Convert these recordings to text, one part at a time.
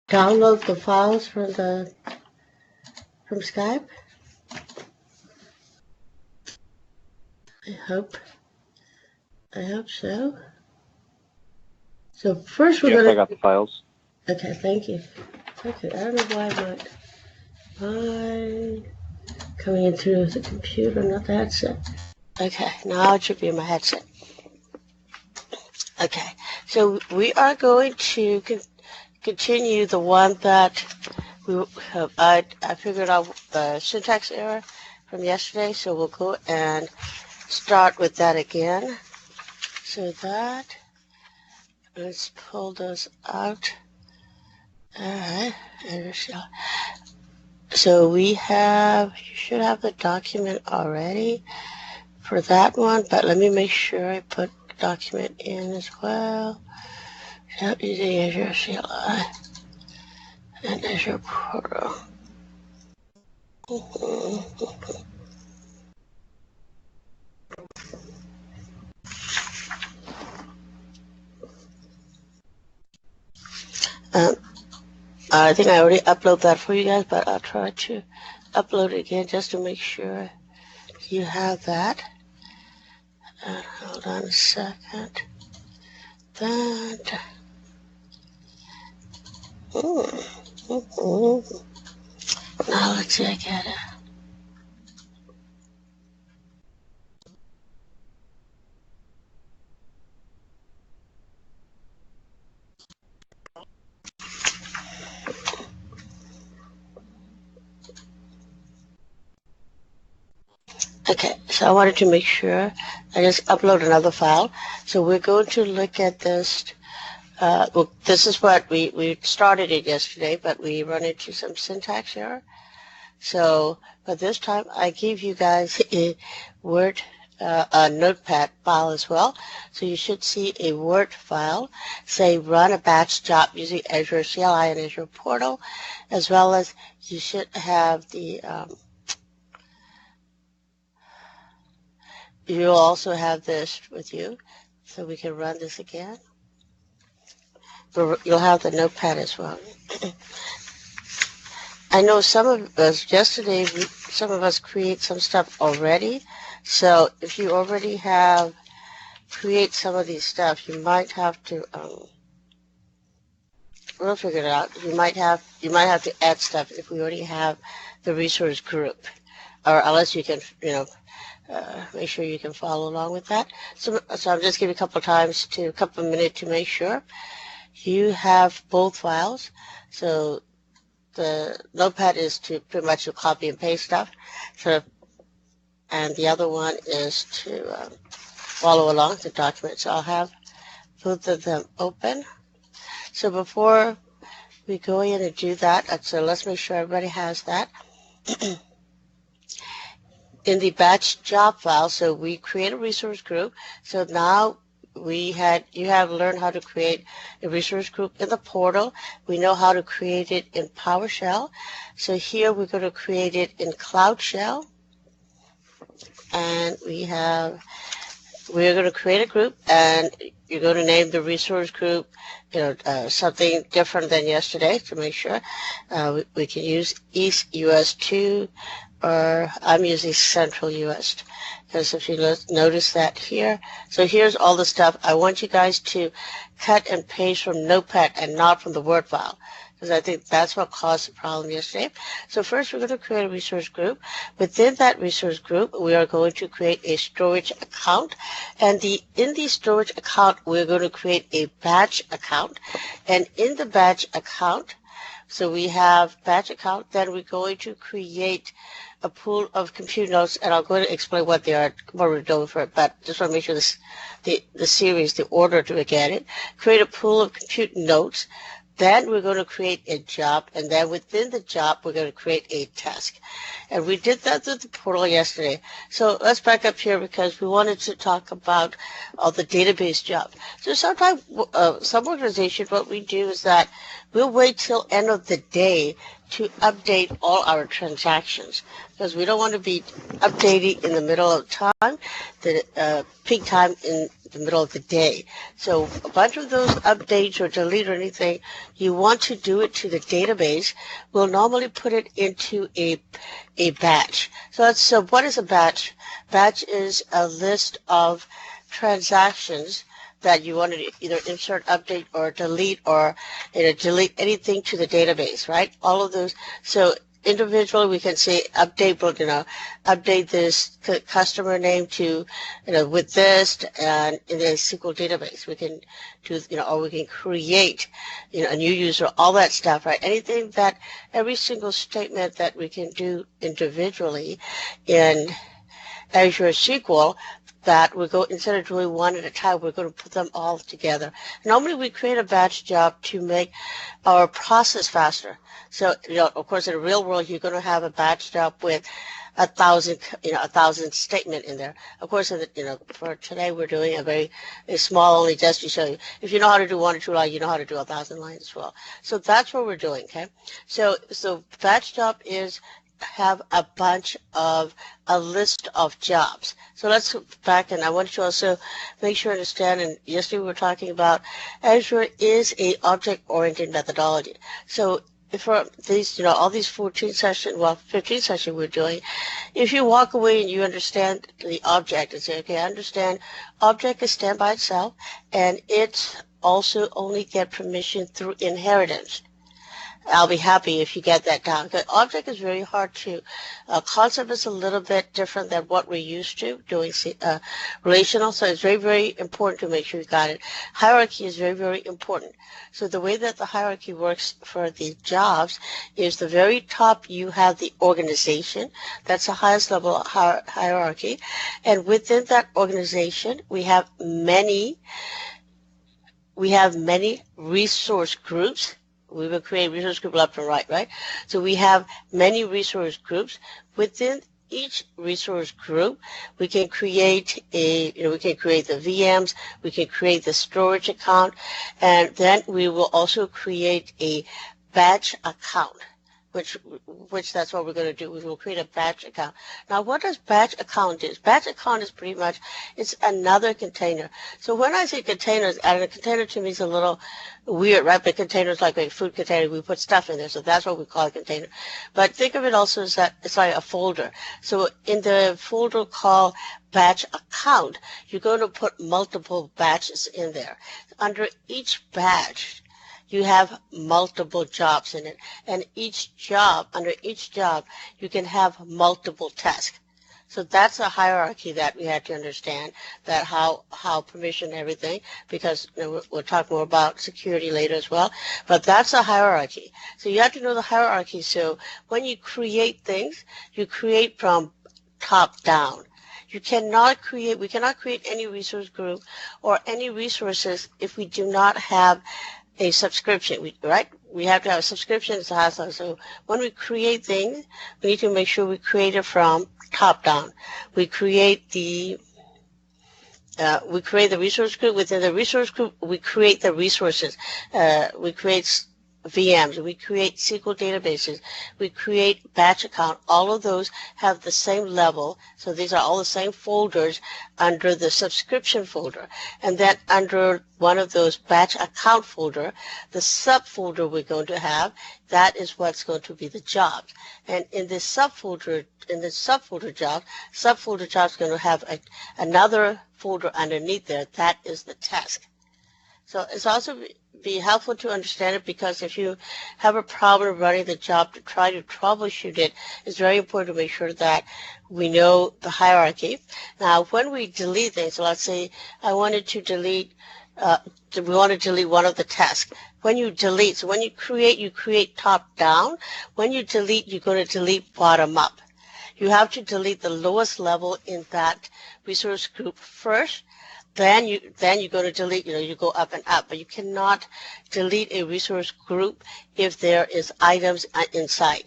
download the files from Skype? I hope so. So first we're Yes, gonna. I got the files. Okay, thank you. Okay, I don't know why mine coming in through the computer, not the headset. Okay, now it should be in my headset. Okay, so we are going to continue the one that I figured out the syntax error from yesterday, so we'll go and start with that again. So let's pull those out. So you should have the document already for that one, but let me make sure I put the document in as well. Using Azure CLI and Azure Portal. I think I already uploaded that for you guys, but I'll try to upload it again just to make sure you have that. Hold on a second. Now let's see, I get it. Okay, so I wanted to make sure I just upload another file. So we're going to look at this. Well, this is what we started it yesterday, but we run into some syntax error. So, but this time I gave you guys a Word, a Notepad file as well. So you should see a Word file, say run a batch job using Azure CLI and Azure Portal, as well as you should have the you'll also have this with you, so we can run this again. You'll have the Notepad as well. I know some of us, yesterday, some of us create some stuff already. So if you already have create some of these stuff, you might have to, we'll figure it out. You might have to add stuff if we already have the resource group, or unless you can, make sure you can follow along with that. So I'm just giving a couple of minutes to make sure you have both files. So the Notepad is to pretty much to copy and paste stuff. So, and the other one is to follow along the document. So I'll have both of them open. So before we go in and do that, so let's make sure everybody has that. In the batch job file, so we create a resource group. So now you have learned how to create a resource group in the portal. We know how to create it in PowerShell. So here we're going to create it in Cloud Shell. And we're going to create a group, and you're going to name the resource group, something different than yesterday to make sure. We can use East US 2, or I'm using Central US, because if you notice that here, so here's all the stuff. I want you guys to cut and paste from Notepad and not from the Word file, because I think that's what caused the problem yesterday. So first we're going to create a resource group. Within that resource group, we are going to create a storage account. And in the storage account, we're going to create a batch account. And in the batch account, so we have batch account, then we're going to create a pool of compute nodes, and I'll go to explain what they are, what we're doing for it, but just want to make sure the series, the order to get it. Create a pool of compute nodes. Then we're going to create a job, and then within the job, we're going to create a task. And we did that with the portal yesterday. So let's back up here because we wanted to talk about all the database jobs. So sometimes, some organizations, what we do is that we'll wait till end of the day to update all our transactions, because we don't want to be updating in the middle of time, the peak time in the middle of the day. So a bunch of those updates or delete or anything, you want to do it to the database. We'll normally put it into a batch. So what is a batch? Batch is a list of transactions that you want to either insert, update, or delete, or delete anything to the database, right? All of those. So individually, we can say update, update this customer name to, with this, and in a SQL database. We can do, or we can create, a new user, all that stuff, right? Anything that, every single statement that we can do individually in Azure SQL, that we go, instead of doing one at a time, we're going to put them all together. Normally we create a batch job to make our process faster. So, of course, in the real world, you're going to have a batch job with 1,000 statement in there. Of course, for today, we're doing a small, only just to show you. If you know how to do 1 or 2 lines, you know how to do 1,000 lines as well. So that's what we're doing, okay? So batch job is have a list of jobs. So let's go back, and I want you to also make sure you understand, and yesterday we were talking about Azure is a object-oriented methodology. So for these, all these 15 sessions we're doing, if you walk away and you understand the object and say, okay, I understand object is stand by itself, and it's also only get permission through inheritance. I'll be happy if you get that down. Because object is very hard to, concept is a little bit different than what we're used to doing relational, so it's very, very important to make sure you got it. Hierarchy is very, very important. So the way that the hierarchy works for the jobs is the very top you have the organization. That's the highest level of hierarchy. And within that organization, we have many resource groups. We will create resource group left and right? So we have many resource groups. Within each resource group, we can create the VMs, we can create the storage account, and then we will also create a batch account, which that's what we're going to do. We will create a batch account. Now, what does batch account is? Batch account is pretty much, it's another container. So when I say containers, and a container to me is a little weird, right? But containers like a food container, we put stuff in there, so that's what we call a container. But think of it also as that it's like a folder. So in the folder called batch account, you're going to put multiple batches in there. Under each batch, you have multiple jobs in it, and under each job, you can have multiple tasks. So that's a hierarchy that we had to understand, that how permission everything, because we'll talk more about security later as well, but that's a hierarchy. So you have to know the hierarchy. So when you create things, you create from top down. We cannot create any resource group or any resources if we do not have a subscription, right? We have to have a subscription. So when we create things, we need to make sure we create it from top down. We create the resource group. Within the resource group, we create the resources. We create VMs, we create SQL databases, we create batch account. All of those have the same level, so these are all the same folders under the subscription folder. And then under one of those batch account folder, the subfolder we're going to have, that is what's going to be the jobs. And in this subfolder job is going to have another folder underneath there. That is the task. So it's also be helpful to understand it, because if you have a problem running the job, to try to troubleshoot it, it's very important to make sure that we know the hierarchy. Now, when we delete things, so let's say I wanted to delete, we want to delete one of the tasks. When you delete, so when you create top down. When you delete, you're going to delete bottom up. You have to delete the lowest level in that resource group first. Then you're going to delete, you go up and up, but you cannot delete a resource group if there is items inside.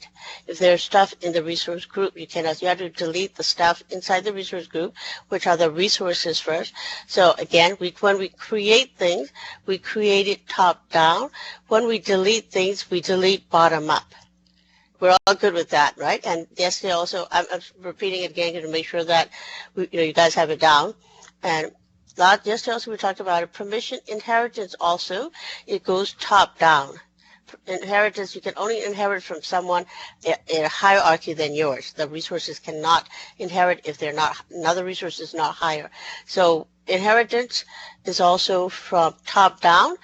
If there's stuff in the resource group, you cannot. You have to delete the stuff inside the resource group, which are the resources first. So again, when we create things, we create it top down. When we delete things, we delete bottom up. We're all good with that, right? And yesterday also, I'm repeating it again to make sure that you guys have it down. And Yesterday also we talked about it. Permission inheritance also, it goes top down. Inheritance, you can only inherit from someone in a hierarchy than yours. The resources cannot inherit if they're not, another resource is not higher. So inheritance is also from top down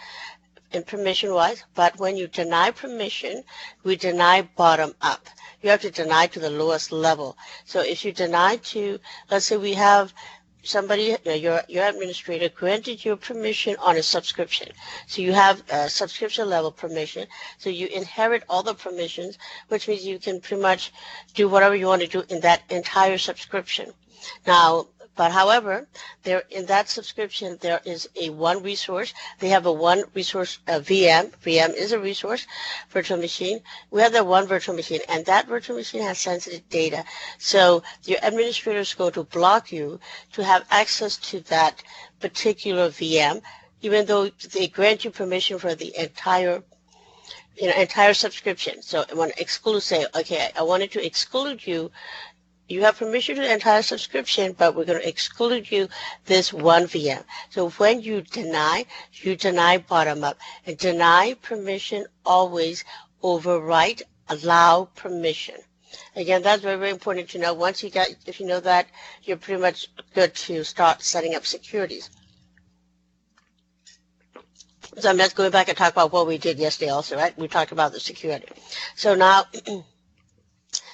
and permission wise, but when you deny permission, we deny bottom up. You have to deny to the lowest level. So if you deny to, let's say we have somebody, your administrator granted you permission on a subscription. So you have a subscription level permission. So you inherit all the permissions, which means you can pretty much do whatever you want to do in that entire subscription. Now, but however, there in that subscription, there is a one resource. They have a one resource VM. VM is a resource, virtual machine. We have that one virtual machine, and that virtual machine has sensitive data. So your administrator is going to block you to have access to that particular VM, even though they grant you permission for the entire subscription. So I want to exclude, say, okay, I wanted to exclude you. You have permission to the entire subscription, but we're going to exclude you this one VM. So when you deny bottom up. And deny permission always overwrite allow permission. Again, that's very, very important to know. Once you got, if you know that, you're pretty much good to start setting up securities. So I'm just going back and talk about what we did yesterday also, right? We talked about the security. So now,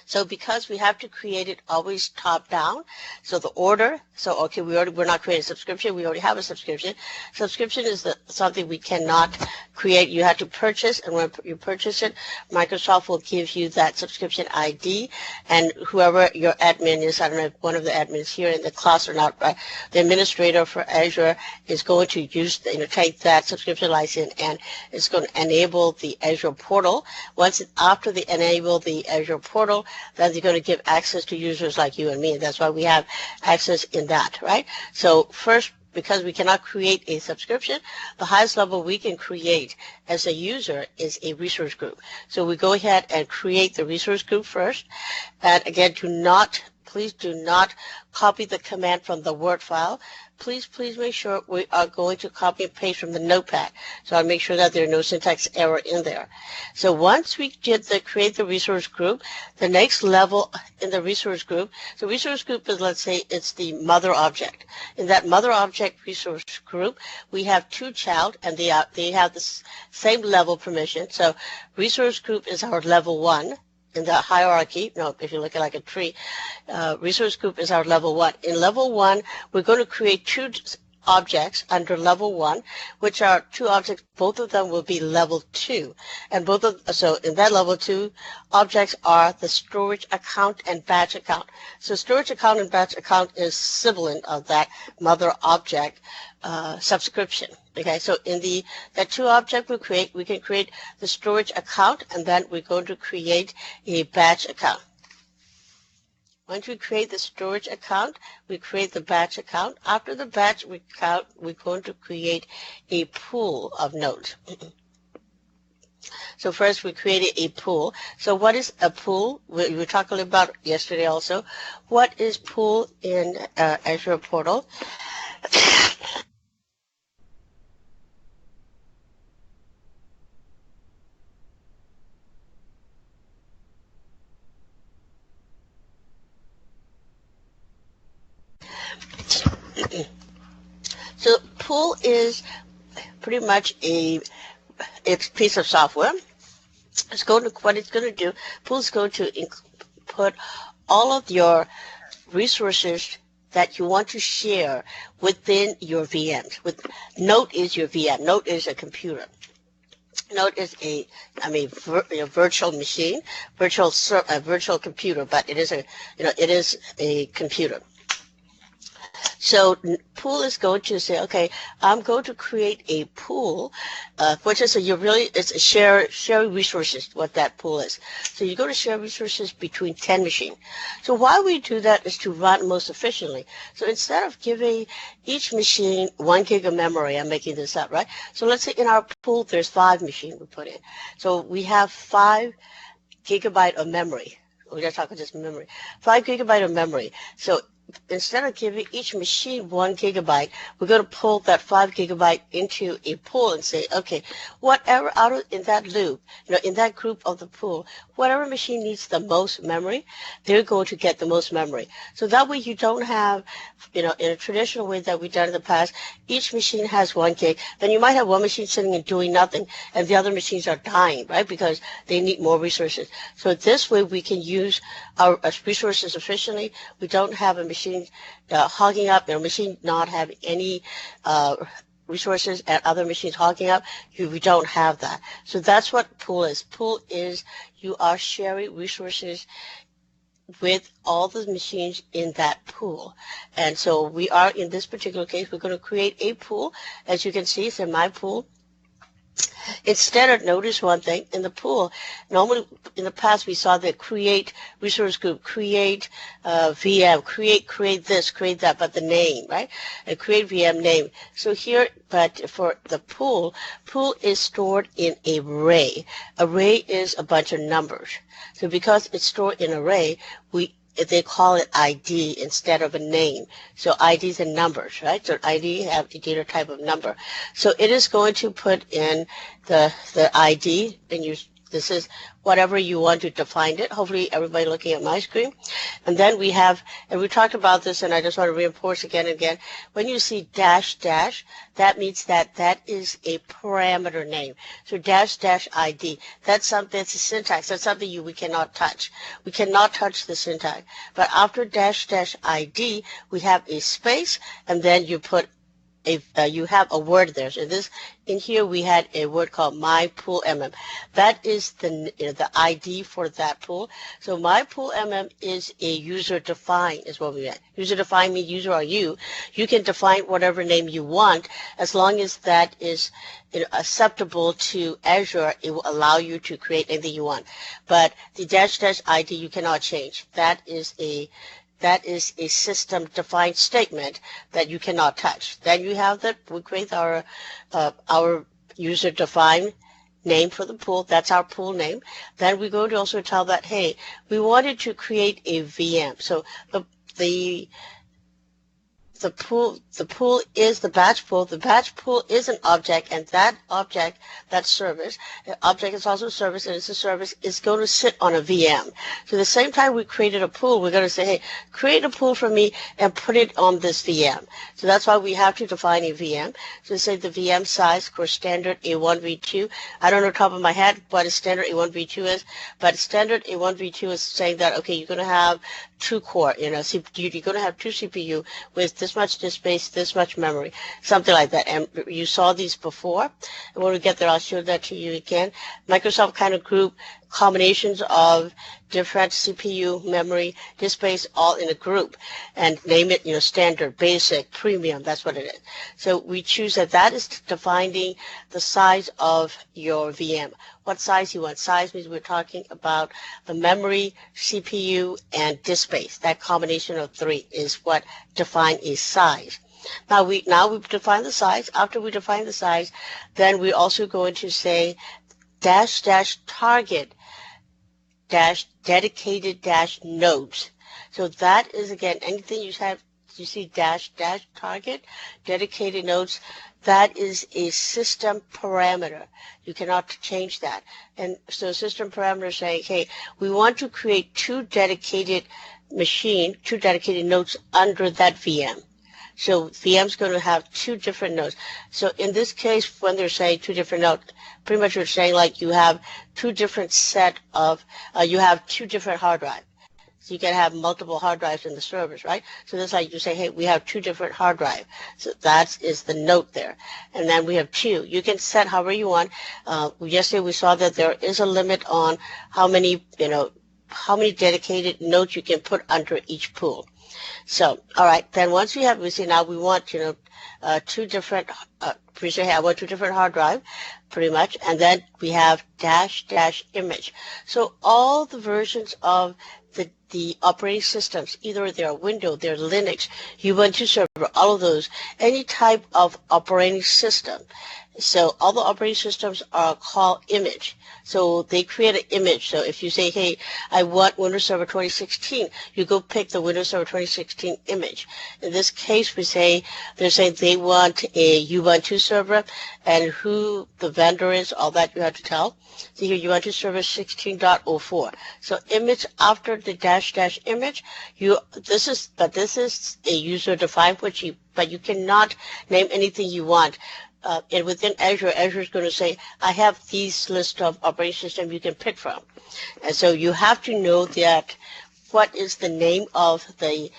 so because we have to create it always top down, so the order, so okay, we're not creating a subscription, we already have a subscription. Subscription is something we cannot create. You have to purchase, and when you purchase it, Microsoft will give you that subscription ID, and whoever your admin is, I don't know if one of the admins here in the class or not, but the administrator for Azure is going to use, take that subscription license, and it's going to enable the Azure portal. After they enable the Azure portal, then they're going to give access to users like you and me. That's why we have access in that, right? So first, because we cannot create a subscription, the highest level we can create as a user is a resource group. So we go ahead and create the resource group first. And again, please do not copy the command from the Word file. Please make sure we are going to copy and paste from the notepad. So I'll make sure that there are no syntax error in there. So once we create the resource group, the next level in the resource group, the resource group is, let's say, it's the mother object. In that mother object resource group, we have two child, and they have the same level permission. So resource group is our level 1. In the hierarchy, if you look at like a tree, resource group is our level 1. In level 1, we're going to create two objects under level 1, which are two objects. Both of them will be level 2. And so in that level 2, objects are the storage account and batch account. So storage account and batch account is sibling of that mother object subscription. Okay, so in that two object we can create the storage account, and then we're going to create a batch account. Once we create the storage account, we create the batch account. After the batch account, we're going to create a pool of nodes. So first we created a pool. So what is a pool? We were talking about yesterday also. What is pool in Azure portal? So pool is pretty much it's a piece of software. What it's going to do, pool is going to put all of your resources that you want to share within your VMs. Node is your VM. Node is a computer. Node is a virtual machine, virtual computer, but it is a computer. So pool is going to say, okay, I'm going to create a pool, which is it's a share resources, what that pool is. So you're going to share resources between 10 machines. So why we do that is to run most efficiently. So instead of giving each machine 1 gig of memory, I'm making this up, right? So let's say in our pool, there's 5 machines we put in. So we have 5 gigabyte of memory. We're just talking just memory. 5 gigabyte of memory. So instead of giving each machine 1 GB, we're going to pull that 5 GB into a pool and say, okay, whatever in that loop, in that group of the pool, whatever machine needs the most memory, they're going to get the most memory. So that way you don't have, in a traditional way that we've done in the past, each machine has 1 gig. Then you might have one machine sitting and doing nothing, and the other machines are dying, right? Because they need more resources. So this way we can use our resources efficiently. We don't have a machine hogging up, a machine not having any resources and other machines hogging up. We don't have that. So that's what pool is. Pool is you are sharing resources with all the machines in that pool. And so we are, in this particular case, we're going to create a pool. As you can see, it's in my pool. Instead of, notice one thing, in the pool, normally in the past we saw that create resource group, create VM, create this, create that, but the name, right? And create VM name. So here, but for the pool is stored in array. Array is a bunch of numbers. So because it's stored in array, they call it ID instead of a name. So IDs and numbers, right? So ID have a data type of number. So it is going to put in the ID, and this is whatever you want to define it. Hopefully everybody looking at my screen. And then we have, and we talked about this, and I just want to reinforce again and again, when you see dash dash, that means that is a parameter name. So dash dash ID, that's something, it's a syntax, that's something we cannot touch. We cannot touch the syntax. But after dash dash ID, we have a space, and then you put you have a word there. So in here we had a word called my pool mm. That is the ID for that pool. So my pool mm is a user defined, is what we meant. User defined means user or you. You can define whatever name you want as long as that is acceptable to Azure. It will allow you to create anything you want. But the dash dash ID you cannot change. That is a system-defined statement that you cannot touch. Then you have that we create our user-defined name for the pool. That's our pool name. Then we're going to also tell that, hey, we wanted to create a VM. So the pool is the batch pool. The batch pool is an object, and that object, that service, the object is also a service, and it's a service, is going to sit on a VM. So the same time we created a pool, we're going to say, hey, create a pool for me and put it on this VM. So that's why we have to define a VM. So say the VM size, of course, standard A1, V2. I don't know top of my head what a standard A1, V2 is, but standard A1, V2 is saying that, okay, you're going to have 2 core, you're going to have 2 CPU with this much disk space, this much memory, something like that. And you saw these before. And when we get there, I'll show that to you again. Microsoft kind of group combinations of different CPU, memory, disk space, all in a group, and name it, standard, basic, premium. That's what it is. So we choose that is defining the size of your VM. What size you want. Size means we're talking about the memory, CPU, and disk space. That combination of 3 is what define a size. Now we've defined the size. After we define the size, then we're also going to say dash dash target dash dedicated dash nodes. So that is, again, anything you see dash dash target dedicated nodes, that is a system parameter. You cannot change that. And so system parameter saying, hey, we want to create 2 dedicated nodes under that VM. So VM's going to have 2 different nodes. So in this case, when they're saying 2 different nodes, pretty much we're saying like you have 2 different you have 2 different hard drives. So you can have multiple hard drives in the servers, right? So that's like you say, hey, we have 2 different hard drives. So that is the note there. And then we have 2. You can set however you want. Yesterday we saw that there is a limit on how many dedicated nodes you can put under each pool. So, all right, then once we see now we want, 2 different, I want 2 different hard drive, pretty much, and then we have dash dash image. So all the versions of the operating systems, either they're Windows, they're Linux, Ubuntu server, all of those, any type of operating system, So all the operating systems are called image. So they create an image. So if you say, hey, I want Windows Server 2016, you go pick the Windows Server 2016 image. In this case, they're saying they want a Ubuntu server and who the vendor is, all that you have to tell. So here, Ubuntu server 16.04. So image after the dash dash image, this is a user defined, but you cannot name anything you want. And within Azure, Azure is going to say, I have these list of operating systems you can pick from. And so you have to know that what is the name of the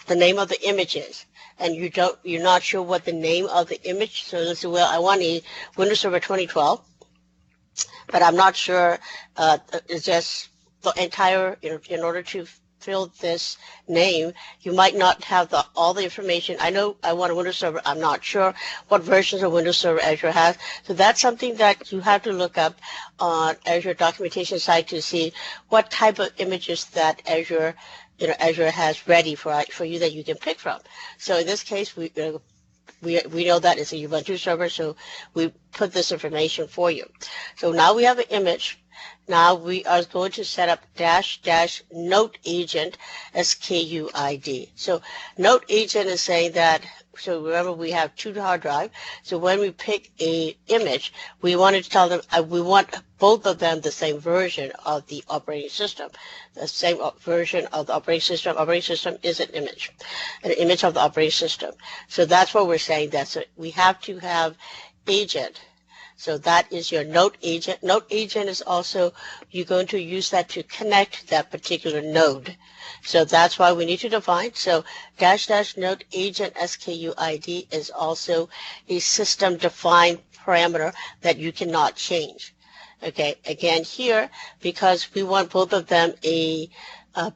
name of the image is. And you're not sure what the name of the image. So let's say, well, I want a Windows Server 2012, but I'm not sure. It's just the entire, in order to fill this name, you might not have all the information. I know I want a Windows Server. I'm not sure what versions of Windows Server Azure has. So that's something that you have to look up on Azure documentation site to see what type of images that Azure has ready for you that you can pick from. So in this case, we know that it's a Ubuntu server, so we put this information for you. So now we have an image. Now we are going to set up -- note agent SKUID. So note agent is saying that, so remember we have 2 hard drive. So when we pick a image, we wanted to tell them we want both of them the same version of the operating system. The same version of the operating system. Operating system is an image of the operating system. So that's what we're saying. So we have to have agent. So that is your note agent. Note agent is also, you're going to use that to connect that particular node. So that's why we need to define. So -- note agent SKUID is also a system defined parameter that you cannot change. Okay, again here, because we want both of them a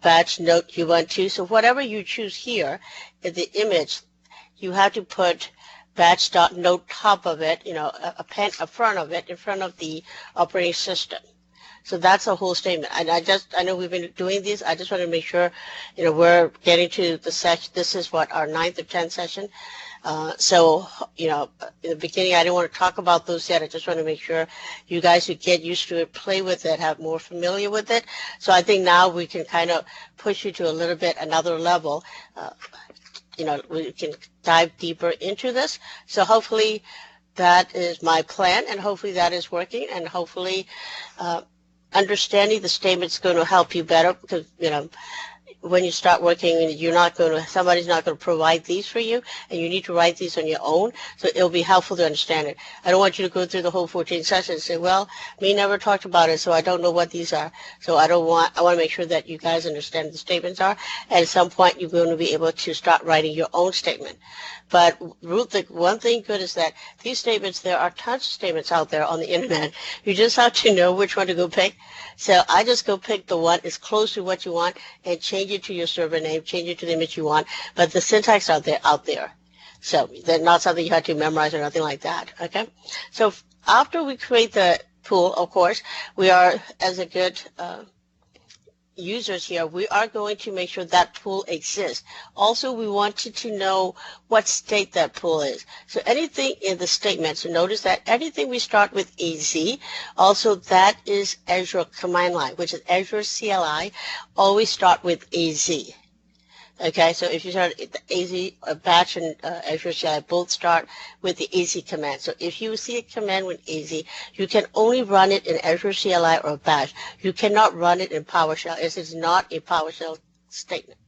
batch note Ubuntu. So whatever you choose here in the image, you have to put batch.note top of it, a front of it, in front of the operating system. So that's the whole statement. And I know we've been doing these. I just want to make sure, we're getting to the session. This is what, our 9th or 10th session. So, in the beginning, I didn't want to talk about those yet. I just want to make sure you guys who get used to it, play with it, have more familiar with it. So I think now we can kind of push you to a little bit another level. We can dive deeper into this. So hopefully that is my plan, and hopefully that is working, and hopefully understanding the statement is going to help you better, because, when you start working, somebody's not going to provide these for you, and you need to write these on your own, so it'll be helpful to understand it. I don't want you to go through the whole 14 sessions and say, well, me never talked about it, so I don't know what these are. So I want to make sure that you guys understand what the statements are, and at some point you're going to be able to start writing your own statement. But Ruth, the one thing good is that these statements, there are tons of statements out there on the internet. You just have to know which one to go pick. So I just go pick the one as close to what you want and change it to your server name, change it to the image you want. But the syntax out there. So they're not something you have to memorize or nothing like that. Okay. So after we create the pool, of course, we are, as a good users here, we are going to make sure that pool exists. Also, we wanted to know what state that pool is. So anything in the statement, so notice that everything we start with AZ, also that is Azure command line, which is Azure CLI, always start with AZ. Okay, so if you start the AZ, batch and Azure CLI both start with the AZ command. So if you see a command with AZ, you can only run it in Azure CLI or bash. You cannot run it in PowerShell. It is not a PowerShell statement.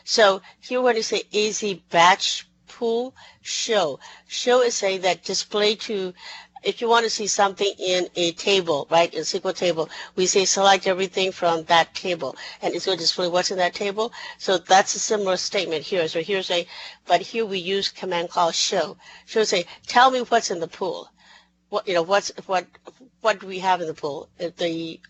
So here when you say AZ batch pool show is saying that display to, if you want to see something in a table, right, in a SQL table, we say select everything from that table, and it's going to display what's in that table. So that's a similar statement here. So here's but here we use command call show. Show say, tell me what's in the pool. What do we have in the pool?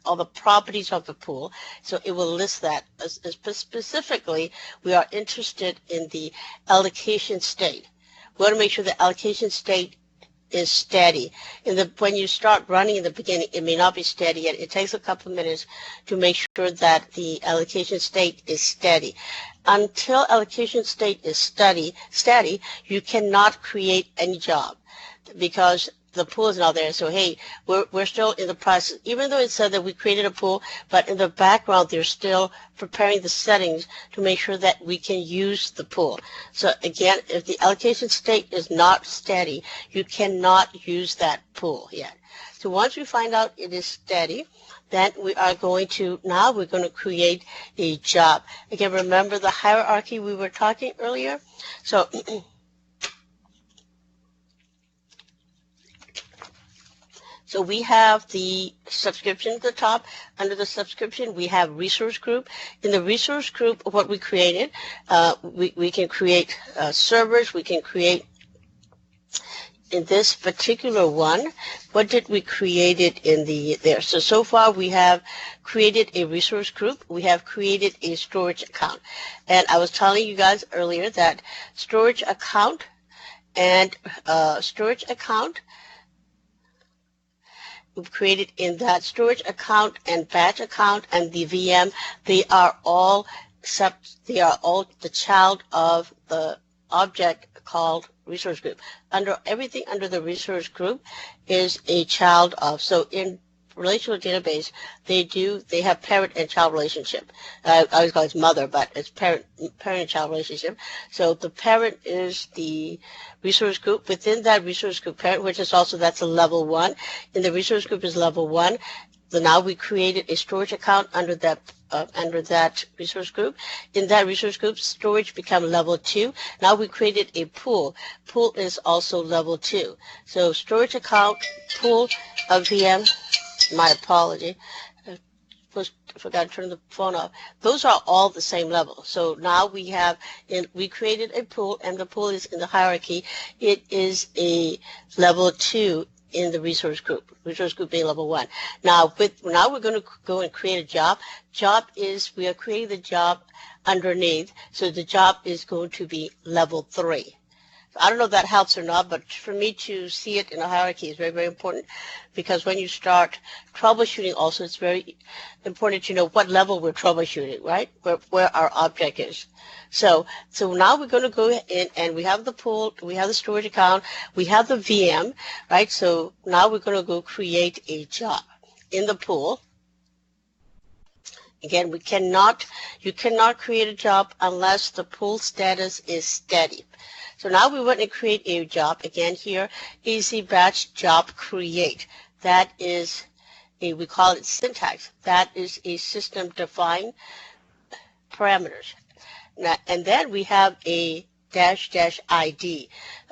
All the properties of the pool. So it will list that. Specifically, we are interested in the allocation state. We want to make sure the allocation state is steady. When you start running in the beginning, it may not be steady yet. It takes a couple of minutes to make sure that the allocation state is steady. Until allocation state is steady, you cannot create any job. because the pool is not there. So hey, we're still in the process. Even though it said that we created a pool, but in the background they're still preparing the settings to make sure that we can use the pool. So again, if the allocation state is not steady, you cannot use that pool yet. So once we find out it is steady, then we are going to, now we're going to create a job. Again, remember the hierarchy we were talking earlier? So So we have the subscription at the top. Under the subscription, we have resource group. In the resource group, what we created, we can create servers. We can create, in this particular one, what did we create it in there? So far we have created a resource group. We have created a storage account. And I was telling you guys earlier that storage account and we've created in that storage account and batch account and the VM, they are all the child of the object called resource group. Everything under the resource group is a child of. So in relational database, they have parent and child relationship. I always call it mother, but it's parent and child relationship. So the parent is the resource group. Within that resource group parent, which is also, that's a level 1. In the resource group is level 1. So now we created a storage account under that resource group. In that resource group, storage become level 2. Now we created a pool. Pool is also level 2. So storage account, pool of VM. My apology. I forgot to turn the phone off. Those are all the same level. So now we created a pool, and the pool is in the hierarchy. It is a level 2 in the resource group being level 1. Now we're going to go and create a job. We are creating the job underneath, so the job is going to be level 3. I don't know if that helps or not, but for me to see it in a hierarchy is very, very important, because when you start troubleshooting also, it's very important to know what level we're troubleshooting, right? Where our object is. So now we're going to go in, and we have the pool, we have the storage account, we have the VM, right? So now we're going to go create a job in the pool. Again, you cannot create a job unless the pool status is steady. So now we want to create a job. Again, here, easy batch job create. That is we call it syntax. That is a system defined parameters. Now, and then we have a --ID.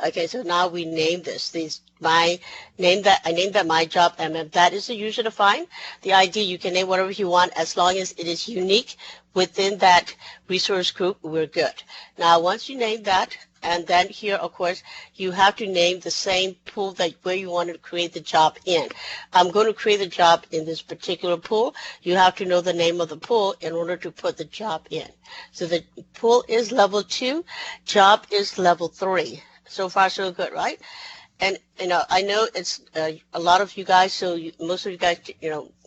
Okay, so now we name this. I named that my job, and that is a user defined. The ID, you can name whatever you want as long as it is unique within that resource group. We're good. Now, once you name that, and then here, of course, you have to name the same pool where you want to create the job in. I'm going to create the job in this particular pool. You have to know the name of the pool in order to put the job in. So the pool is level 2, job is level 3. So far, so good, right? And I know it's a lot of you guys. So most of you guys,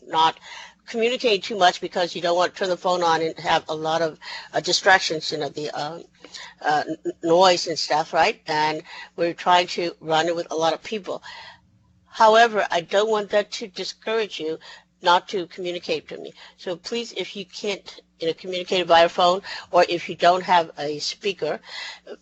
not communicate too much because you don't want to turn the phone on and have a lot of distractions, the noise and stuff, right? And we're trying to run it with a lot of people. However, I don't want that to discourage you not to communicate to me. So please, if you can't communicate via phone, or if you don't have a speaker,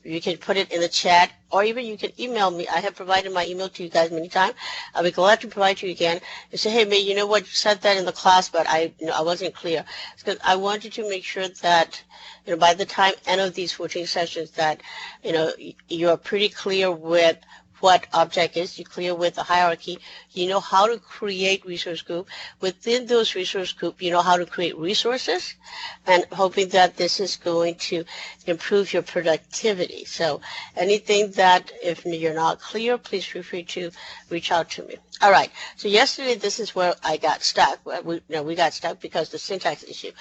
you can put it in the chat, or even you can email me. I have provided my email to you guys many times. I'll be glad to provide to you again and say, hey, May, you know what, you said that in the class, but I wasn't clear. Because I wanted to make sure that by the time end of these coaching sessions that you are pretty clear with what object is, you're clear with the hierarchy, you know how to create resource group. Within those resource group, you know how to create resources, and hoping that this is going to improve your productivity. So anything that, if you're not clear, please feel free to reach out to me. All right, so yesterday this is where I got stuck. We got stuck because the syntax issue.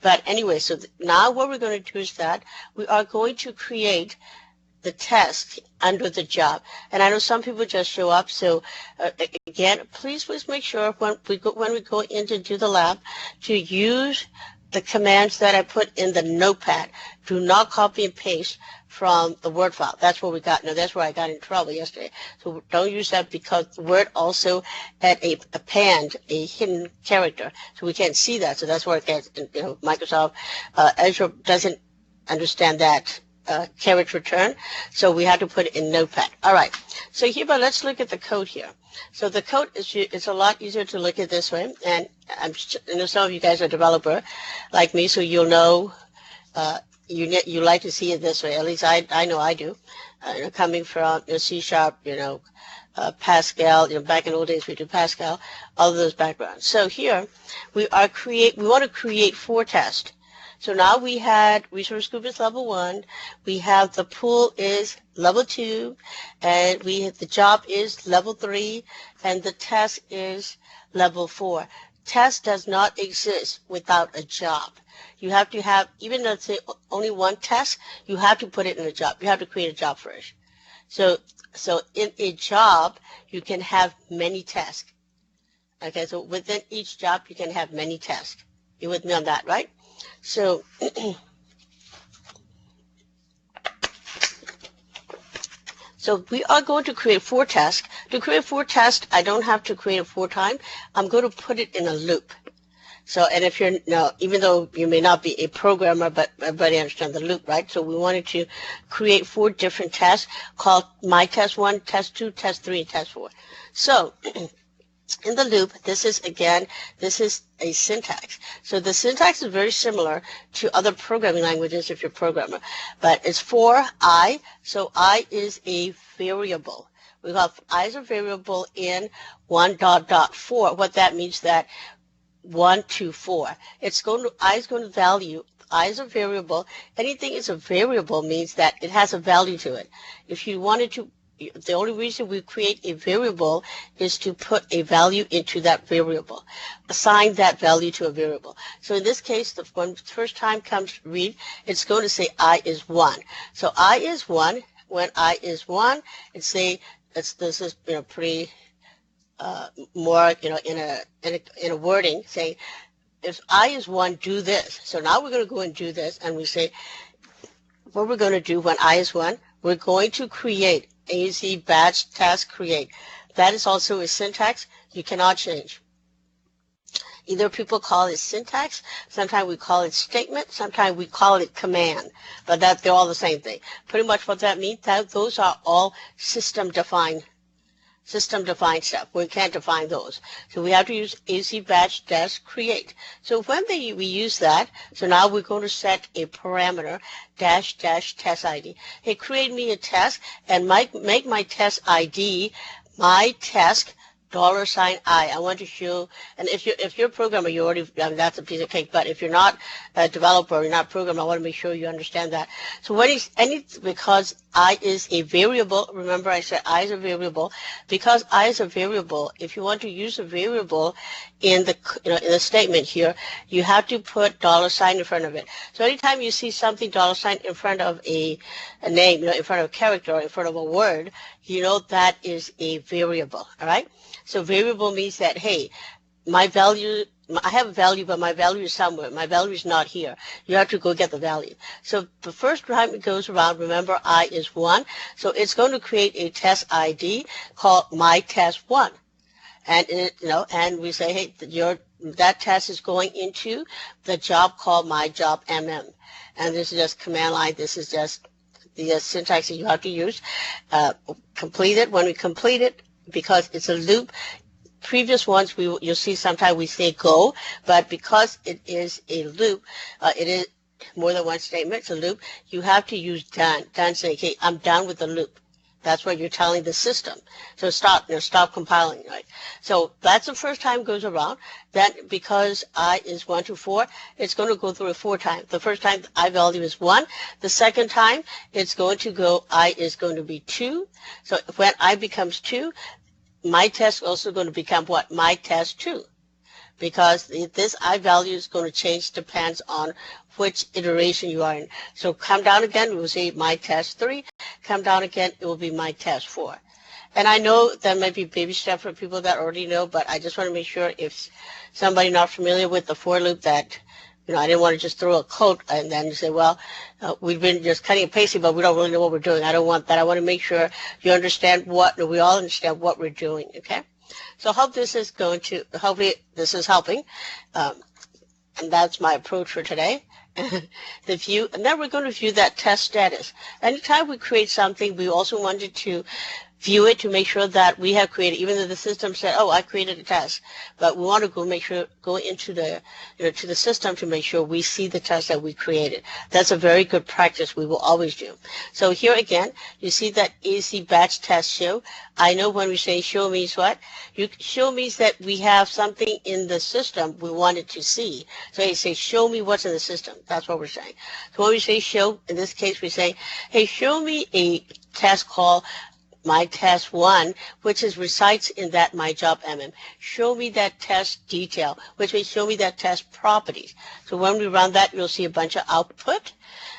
But anyway, so now what we're going to do is that we are going to create the test under the job. And I know some people just show up, so again, please make sure when we go in to do the lab to use the commands that I put in the notepad. Do not copy and paste from the Word file. That's where we got, no, that's where I got in trouble yesterday. So don't use that because Word also had a append, a hidden character. So we can't see that. So that's where it gets, Microsoft Azure doesn't understand that character return. So we have to put it in Notepad. All right. So here, but let's look at the code here. So the code is a lot easier to look at this way. And some of you guys are a developer like me, so you'll know you like to see it this way. At least I know I do. Coming from C#, Pascal. Back in old days we do Pascal. All of those backgrounds. So here we want to create 4 tests. So now we had resource group is level 1. We have the pool is level 2, and the job is level 3, and the test is level 4. Test does not exist without a job. You have to have, even though it's only one test, you have to put it in a job. You have to create a job first. So in a job, you can have many tests. Okay, so within each job, you can have many tests. You with me on that, right? So so we are going to create 4 tests. To create 4 tests, I don't have to create it 4 times. I'm going to put it in a loop. So, and if you're, now, even though you may not be a programmer, but everybody understands the loop, right? So we wanted to create 4 different tests called my test 1, test 2, test 3, and test 4. So in the loop, this is a syntax. So the syntax is very similar to other programming languages if you're a programmer, but it's for I. So I is a variable. We call I is a variable in 1.4. What that means that 1 to 4. I is going to value. I is a variable. Anything is a variable means that it has a value to it. If you wanted to, the only reason we create a variable is to put a value into that variable, assign that value to a variable. So in this case, when the first time comes read, it's going to say I is 1. So I is 1. When I is 1, this is pretty more in a wording saying if I is 1, do this. So now we're going to go and do this, and we say what we're going to do when I is 1. We're going to create AZ batch task create. That is also a syntax you cannot change. Either people call it syntax, sometimes we call it statement, sometimes we call it command, but they're all the same thing. Pretty much what that means, those are all system defined stuff. We can't define those. So we have to use AZ batch dash create. So when we use that, so now we're going to set a parameter dash test ID. Hey, create me a test and make my test ID my test $I. I want to show, and if you're a programmer, you already, that's a piece of cake. But if you're not a developer, you're not a programmer, I want to make sure you understand that. So because I is a variable, remember I said I is a variable. Because I is a variable, if you want to use a variable in the statement here, you have to put $, in front of it. So anytime you see something $, in front of a name, in front of a character, or in front of a word, that is a variable. All right. So variable means that, hey, my value, I have a value, but my value is somewhere. My value is not here. You have to go get the value. So the first time it goes around, remember I is 1. So it's going to create a test ID called my test 1. And and we say, hey, that test is going into the job called my job MM. And this is just command line. This is just the syntax that you have to use. Complete it. When we complete it, because it's a loop, previous ones you'll see sometimes we say go, but because it is a loop, it is more than one statement. It's a loop. You have to use done. Done saying, okay, I'm done with the loop. That's what you're telling the system. So stop compiling, right? So that's the first time it goes around. Then because I is 1 to 4, it's going to go through it 4 times. The first time I value is 1. The second time it's going to go, I is going to be 2. So when I becomes 2, my test is also going to become what? My test 2. Because this I value is going to change, depends on which iteration you are in. So come down again, we'll say my test 3. Come down again, it will be my test 4. And I know that might be baby step for people that already know, but I just want to make sure if somebody not familiar with the for loop that I didn't want to just throw a code and then say, well, we've been just cutting and pasting, but we don't really know what we're doing. I don't want that. I want to make sure you understand we all understand what we're doing, okay? So hopefully this is helping. And that's my approach for today. The view, and then we're going to view that test status. Anytime we create something, we also wanted to view it to make sure that we have created, even though the system said, oh, I created a test, but we want to go into the, to the system to make sure we see the test that we created. That's a very good practice we will always do. So here again, you see that AC batch test show. I know when we say show means what? Show means that we have something in the system we wanted to see. So you say, show me what's in the system. That's what we're saying. So when we say show, in this case, we say, hey, show me a test called my test 1, which resides in that my job MM. Show me that test detail, which means show me that test properties. So when we run that, you'll see a bunch of output.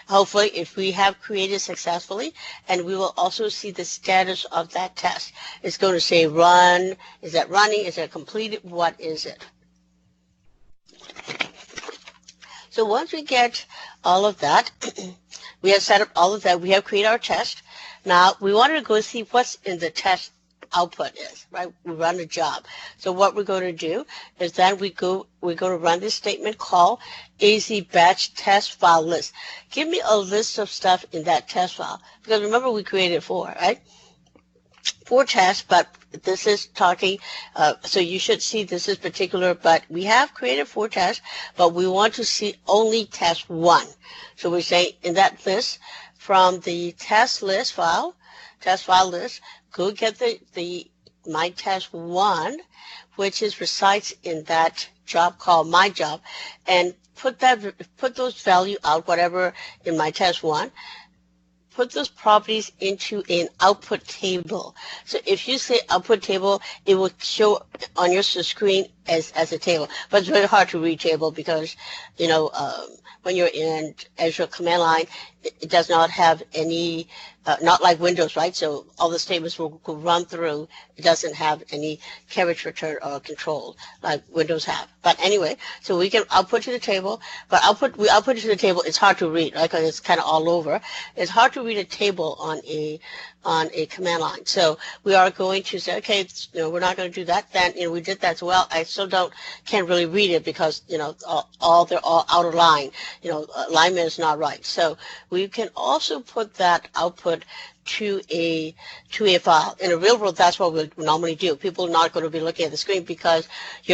Hopefully, if we have created successfully, and we will also see the status of that test. It's going to say run. Is that running? Is it completed? What is it? So once we get all of that, we have set up all of that. We have created our test. Now, we wanted to go see what's in the test output is, right? We run a job. So what we're going to do is then we're going to run this statement called AZ batch test file list. Give me a list of stuff in that test file. Because remember, we created 4, right? 4 tests, but this is talking, so you should see this is particular, but we have created 4 tests, but we want to see only test 1. So we say in that list, from the test file list, go get the my test 1, which resides in that job called my job, and put those value out, whatever in my test 1. Put those properties into an output table. So if you say output table, it will show on your screen as a table. But it's very hard to read table because, when you're in Azure command line, it does not have any, not like Windows, right? So all the statements will run through. It doesn't have any carriage return or control like Windows have. But anyway, so we can output to the table, but we output it to the table. It's hard to read, right? Because it's kind of all over. It's hard to read a table on a command line. So we are going to say, okay, we're not going to do that. Then, we did that as well. I still can't really read it because, they're all out of line. Alignment is not right. So we can also put that output to a file. In the real world, that's what we normally do. People are not going to be looking at the screen because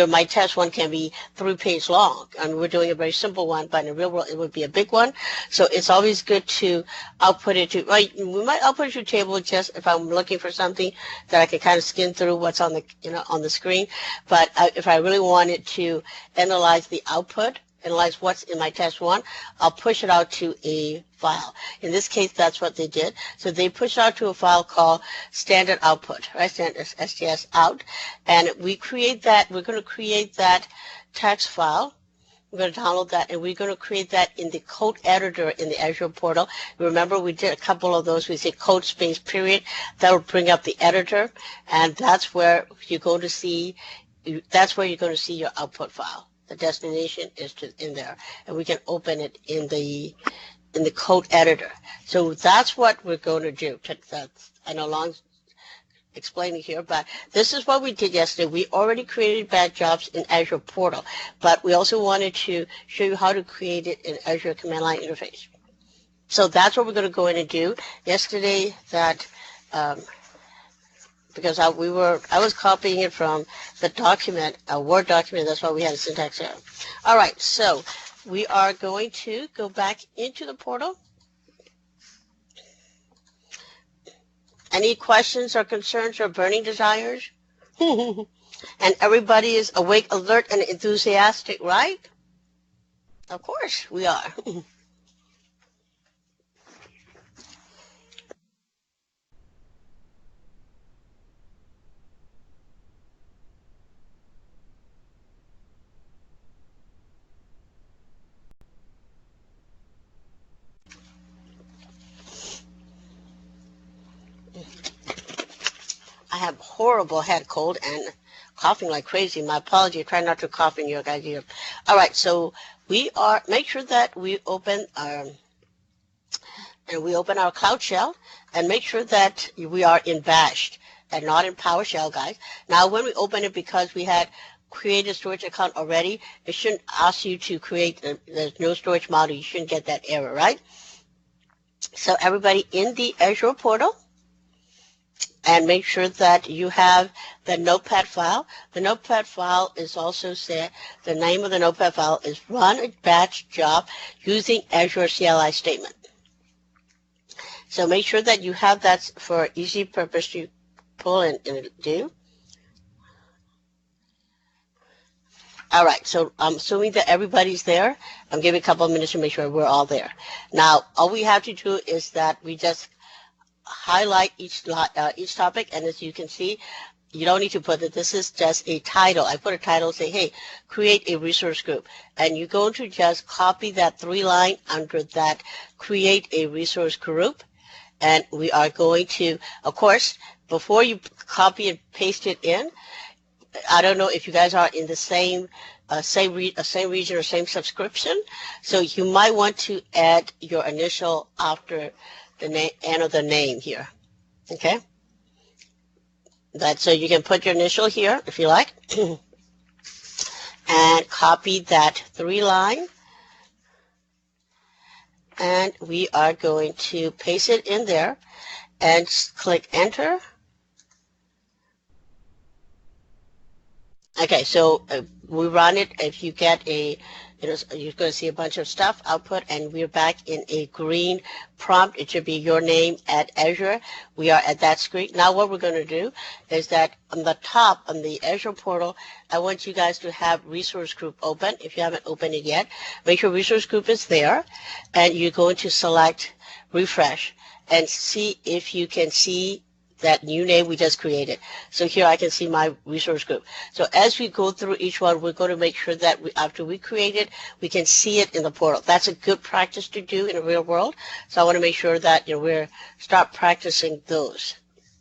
my test 1 can be 3 pages long. We're doing a very simple one, but in the real world, it would be a big one. So it's always good to output it to, right? We might output it to a table just if I'm looking for something that I can kind of skim through what's on the screen. But if I really wanted to analyze the output, analyze what's in my test 1, I'll push it out to a file. In this case, that's what they did. So they pushed out to a file called standard output, right? Standard STS out. And we're going to create that text file. We're going to download that, and we're going to create that in the code editor in the Azure portal. Remember, we did a couple of those. We say code space period. That will bring up the editor, and that's where you're going to see your output file. The destination is in there, and we can open it in the code editor. So that's what we're going to do. I know long explaining here, but this is what we did yesterday. We already created batch jobs in Azure portal, but we also wanted to show you how to create it in Azure command line interface. So that's what we're going to go in and do. Yesterday, because I was copying it from the document, a Word document. That's why we had a syntax error. All right, so we are going to go back into the portal. Any questions or concerns or burning desires? And everybody is awake, alert, and enthusiastic, right? Of course we are. I have horrible head cold and coughing like crazy. My apology. Try not to cough in your guys' ear. All right, so make sure that we open our Cloud Shell, and make sure that we are in Bash and not in PowerShell, guys. Now, when we open it, because we had created a storage account already, it shouldn't ask you to create, there's no storage model. You shouldn't get that error, right? So everybody in the Azure portal, and make sure that you have the notepad file. The notepad file is also said, the name of the notepad file is run a batch job using Azure CLI statement. So make sure that you have that for easy purpose to pull and do. All right, so I'm assuming that everybody's there. I'm giving a couple of minutes to make sure we're all there. Now, all we have to do is that we just highlight each topic, and as you can see, you don't need to put it. This is just a title. I put a title, say, hey, create a resource group. And you're going to just copy that 3-line under that create a resource group. And we are going to, of course, before you copy and paste it in, I don't know if you guys are in the same region or same subscription. So you might want to add your initial after the end of the name here. Okay? So you can put your initial here if you like. And copy that 3-line. And we are going to paste it in there and click enter. Okay, so we run it. If you get a, you're going to see a bunch of stuff output, and we're back in a green prompt. It should be your name at Azure. We are at that screen. Now what we're going to do is that on the top, on the Azure portal, I want you guys to have resource group open. If you haven't opened it yet, make sure resource group is there, and you're going to select refresh and see if you can see that new name we just created. So here I can see my resource group. So as we go through each one, we're going to make sure that after we create it, we can see it in the portal. That's a good practice to do in the real world. So I want to make sure that we're start practicing those.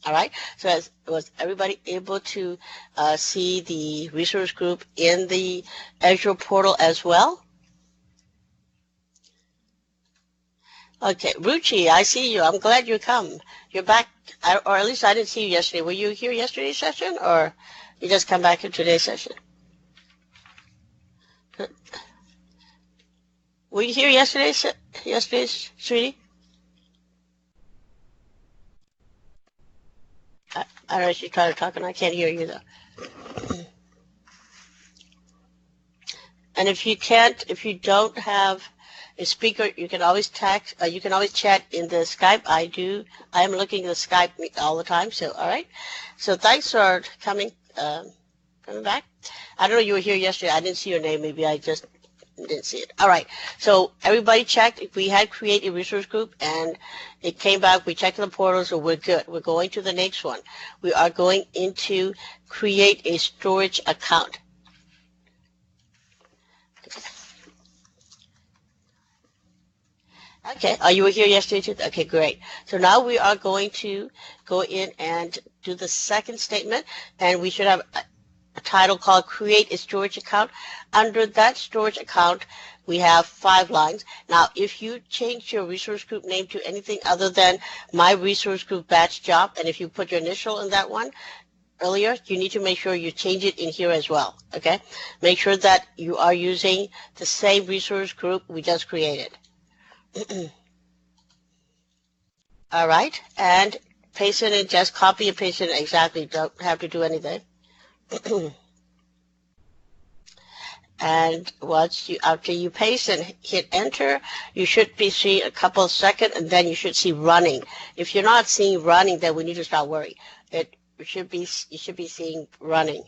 All right. So was everybody able to see the resource group in the Azure portal as well? Okay, Ruchi, I see you. I'm glad you come. You're back, or at least I didn't see you yesterday. Were you here yesterday's session, or you just come back to today's session? Were you here yesterday's, sweetie? I don't know if you try to talk, and I can't hear you though. And if you don't have a speaker, you can always text. You can always chat in the Skype. I am looking at the Skype all the time. So all right. So thanks for coming back. I don't know, you were here yesterday. I didn't see your name. Maybe I just didn't see it. All right. So everybody checked. If we had created a resource group and it came back, we checked in the portal, so we're good. We're going to the next one. We are going into create a storage account. Okay, you were here yesterday too? Okay, great. So now we are going to go in and do the second statement, and we should have a title called Create a Storage Account. Under that storage account, we have 5 lines. Now, if you change your resource group name to anything other than My Resource Group Batch Job, and if you put your initial in that one earlier, you need to make sure you change it in here as well, okay? Make sure that you are using the same resource group we just created. All right, and paste it in, just copy and paste it in exactly, don't have to do anything. And after you paste and hit enter, you should be seeing a couple of seconds, and then you should see running. If you're not seeing running, then we need to start worrying. You should be seeing running.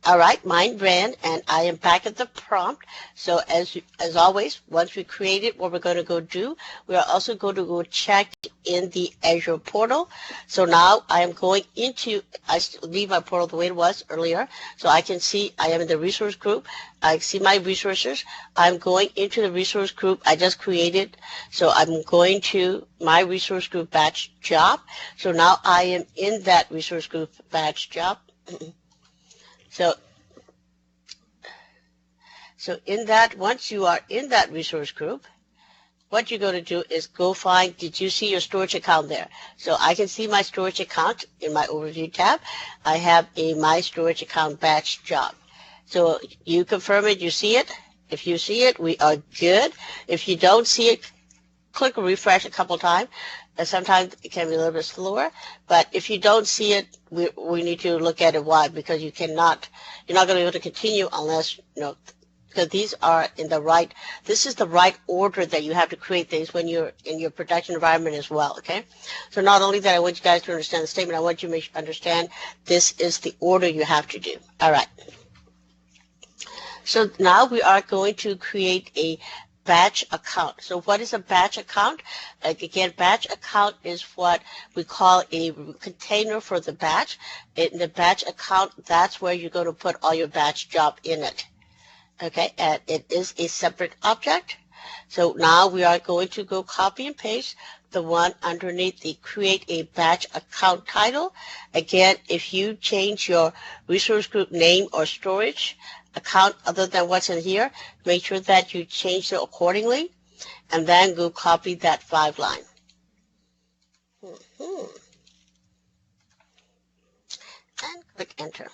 All right, Mind Brand, and I am back at the prompt. So as always, once we create it, what we're going to go do, we are also going to go check in the Azure portal. So now I am going into, I leave my portal the way it was earlier, so I can see I am in the resource group. I see my resources. I'm going into the resource group I just created. So I'm going to my resource group batch job. So now I am in that resource group batch job. So in that, once you are in that resource group, what you're going to do is go find, did you see your storage account there? So I can see my storage account in my overview tab. I have a my storage account batch job. So you confirm it, you see it. If you see it, we are good. If you don't see it, click refresh a couple times. Sometimes it can be a little bit slower, but if you don't see it, we need to look at it. Why? Because you're not going to be able to continue unless, because these are in the right, this is the right order that you have to create things when you're in your production environment as well, okay? So not only that, I want you guys to understand the statement, I want you to understand this is the order you have to do. All right. So now we are going to create a batch account. So what is a batch account? Again, batch account is what we call a container for the batch. In the batch account, that's where you're going to put all your batch job in it. Okay, and it is a separate object. So now we are going to go copy and paste the one underneath the create a batch account title. Again, if you change your resource group name or storage account other than what's in here, make sure that you change it accordingly, and then go copy that 5 line. And click enter.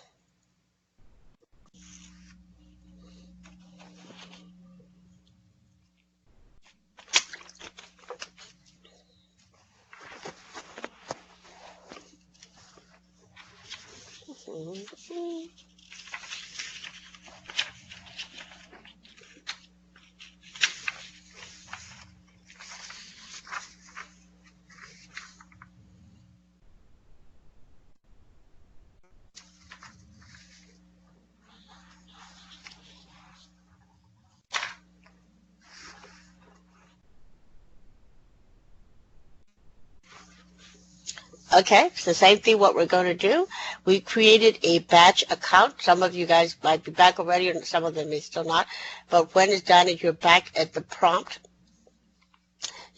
Okay, it's the same thing what we're going to do. We created a batch account. Some of you guys might be back already, and some of them may still not. But when it's done and you're back at the prompt,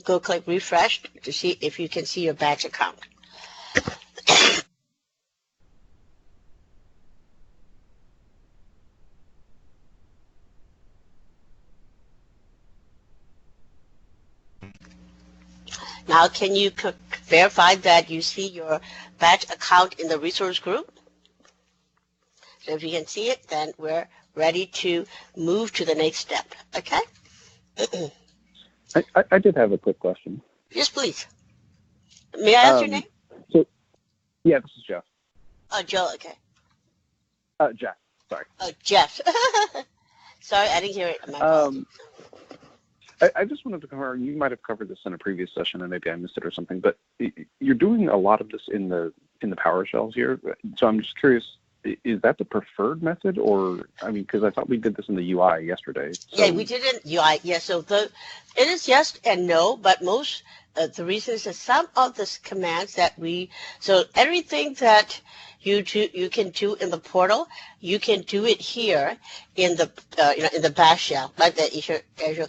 go click refresh to see if you can see your batch account. Now, can you verify that you see your batch account in the resource group? So if you can see it, then we're ready to move to the next step, okay? I did have a quick question. Yes, please. May I ask your name? So, yeah, this is Jeff. Oh, Joe, okay. Jeff, sorry. Oh, Jeff. Sorry, I didn't hear it. My apologies. I just wanted to confirm, you might have covered this in a previous session and maybe I missed it or something, but you're doing a lot of this in the PowerShells here. So I'm just curious, is that the preferred method, or, I mean, because I thought we did this in the UI yesterday. So. Yeah, we did it in UI. Yeah, so it is yes and no, but most, the reason is that some of the commands that so everything that you can do in the portal, you can do it here in the, in the bash shell, like the Azure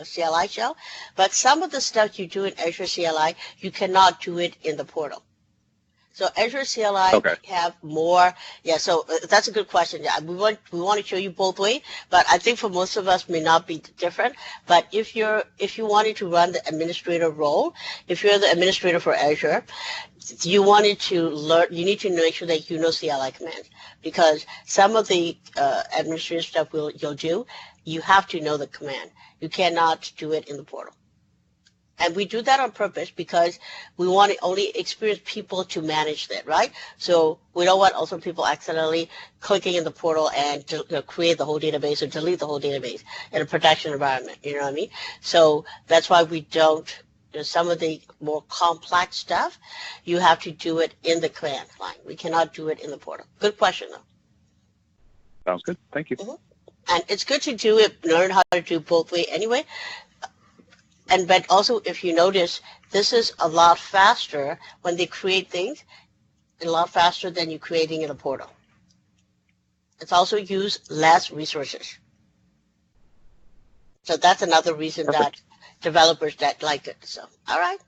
CLI shell. But some of the stuff you do in Azure CLI, you cannot do it in the portal. So Azure CLI have more, so that's a good question. Yeah, we want to show you both ways, but I think for most of us may not be different. But if you wanted to run the administrator role, if you're the administrator for Azure, you wanted to learn, you need to make sure that you know CLI commands, because some of the administrative stuff you'll do, you have to know the command. You cannot do it in the portal. And we do that on purpose because we want only experienced people to manage that, right? So we don't want also people accidentally clicking in the portal and to create the whole database or delete the whole database in a production environment, you know what I mean? So that's why we don't, some of the more complex stuff, you have to do it in the command line. We cannot do it in the portal. Good question, though. Sounds good. Thank you. And it's good to do it, learn how to do both way anyway. But also, if you notice, this is a lot faster when they create things, a lot faster than you creating in a portal. It's also used less resources. So that's another reason Perfect. that developers that like it. So, all right.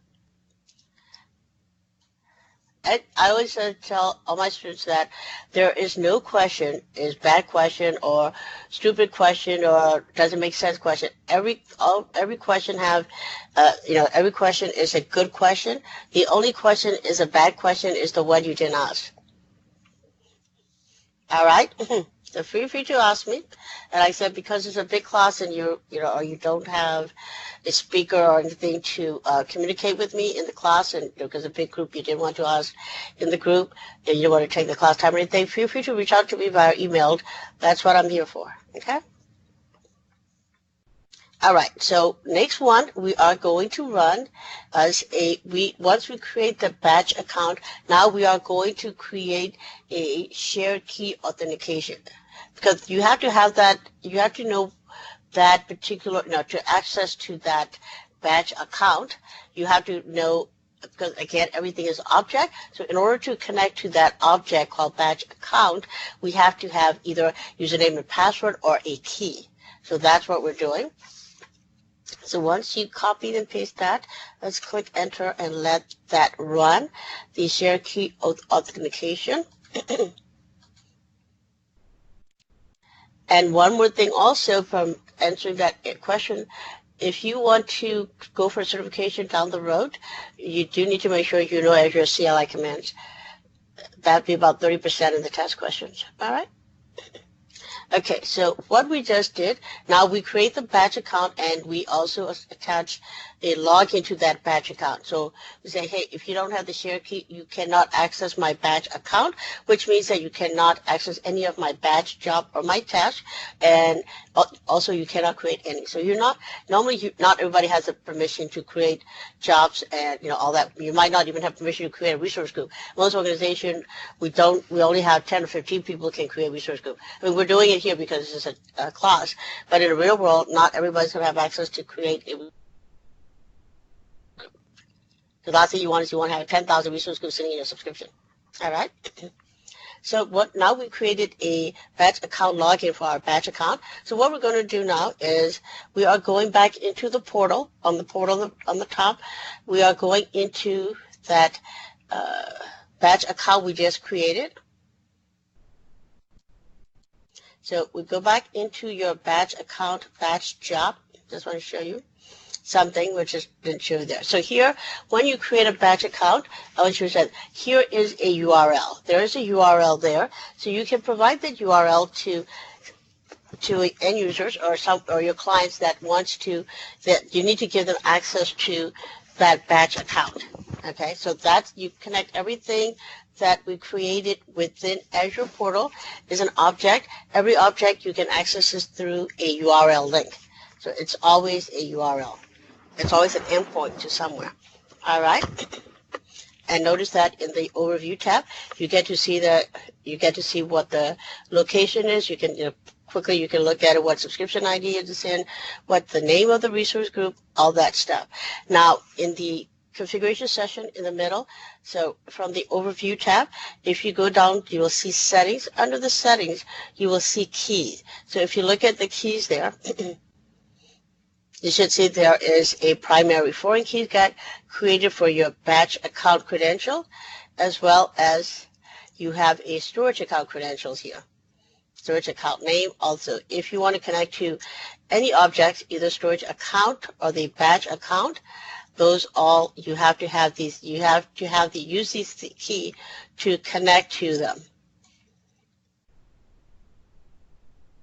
I always tell all my students that there is no question is bad question or stupid question or doesn't make sense question. Every question have, every question is a good question. The only question is a bad question is the one you didn't ask. All right. So feel free to ask me. And I said, because it's a big class and or you don't have a speaker or anything to communicate with me in the class, and because a big group you didn't want to ask in the group, and you don't want to take the class time or anything, feel free to reach out to me via email. That's what I'm here for. Okay? All right, so next one we are going to run as once we create the batch account, now we are going to create a shared key authentication, because you have to have that, you have to know that particular, to access to that batch account, you have to know, because again, everything is object. So in order to connect to that object called batch account, we have to have either username and password or a key. So that's what we're doing. So once you copy and paste that, let's click enter and let that run, the shared key authentication. And one more thing also from answering that question, if you want to go for certification down the road, you do need to make sure you know Azure CLI commands. That'd be about 30% of the test questions. All right? Okay, so what we just did, now we create the batch account and we also attach a login to that batch account. So we say, hey, if you don't have the share key, you cannot access my batch account, which means that you cannot access any of my batch job or my task, and also you cannot create any. So you're not, normally not everybody has the permission to create jobs and all that. You might not even have permission to create a resource group. Most organizations, we only have 10 or 15 people can create a resource group. I mean, we're doing it here because it's a class, but in the real world, not everybody's going to have access to create a group. The last thing you want is you want to have 10,000 resource groups sitting in your subscription. All right? So now we created a batch account login for our batch account. So what we're going to do now is we are going back into the portal. On the portal on the top, we are going into that batch account we just created. So we go back into your batch account, batch job. Just want to show you something which didn't show there. So here, when you create a batch account, I want you to say, here is a URL. There is a URL there. So you can provide that URL to end users or your clients that you need to give them access to that batch account. Okay, so you connect everything that we created within Azure portal is an object. Every object you can access this through a URL link. So it's always a URL. It's always an endpoint to somewhere. All right. And notice that in the overview tab, you get to see what the location is. You can quickly look at it, what subscription ID it is in, what the name of the resource group, all that stuff. Now in the configuration session in the middle, so from the overview tab, if you go down, you will see settings. Under the settings, you will see keys. So if you look at the keys there, you should see there is a primary foreign key guide created for your batch account credential, as well as you have a storage account credentials here. Storage account name also. If you want to connect to any objects, either storage account or the batch account, those all, you have to have these, use this key to connect to them.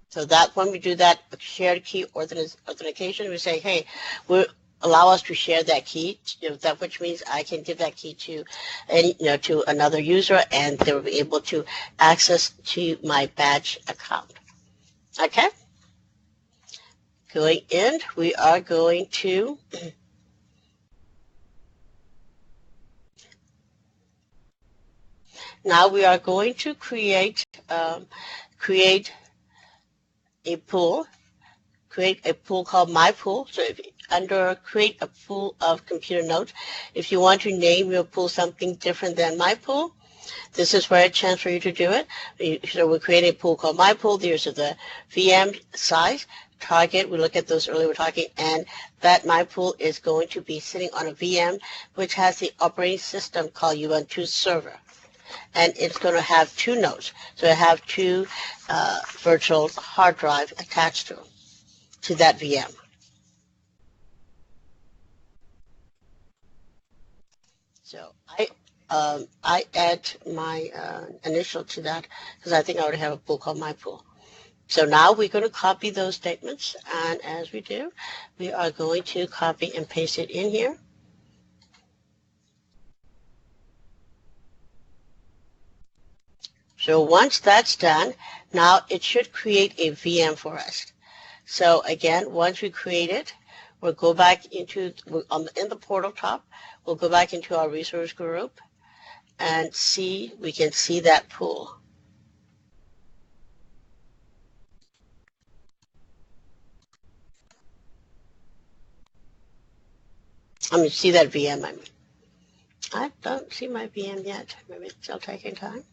So that when we do that shared key authentication, we say, hey, allow us to share that key, which means I can give that key to to another user, and they'll be able to access to my batch account. Okay. Going in, we are going to now we are going to create a pool, create a pool called My Pool. So if under create a pool of computer notes, if you want to name your pool something different than My Pool, this is where a chance for you to do it. So we're creating a pool called My Pool. These are the VM size, target. We looked at those earlier. We're talking, and that My Pool is going to be sitting on a VM which has the operating system called Ubuntu Server, and it's going to have two nodes. So I have two virtual hard drive attached to that VM. So I add my initial to that because I think I already have a pool called My Pool. So now we're going to copy those statements, and as we do, we are going to copy and paste it in here. So once that's done, now it should create a VM for us. So again, once we create it, we'll go back into, in the portal top, we'll go back into our resource group and see, we can see that pool. See that VM, I mean. I don't see my VM yet. Maybe it's still taking time.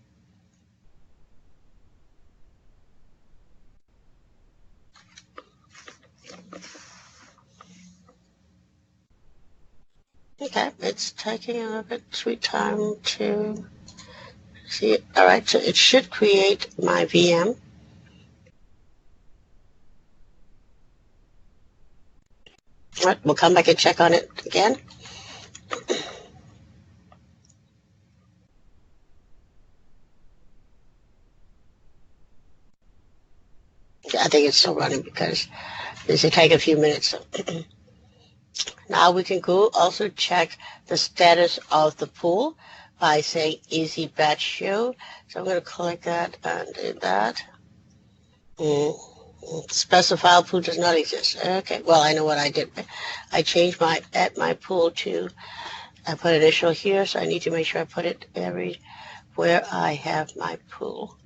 Okay, it's taking a little bit sweet time to see it. All right, so it should create my VM. All right, we'll come back and check on it again. I think it's still running because this will take a few minutes. So. Now we can go also check the status of the pool by saying easy batch show. So I'm going to click that and do that. Specify pool does not exist. Okay, well, I know what I did. I changed my pool to, I put initial here, so I need to make sure I put it everywhere I have my pool.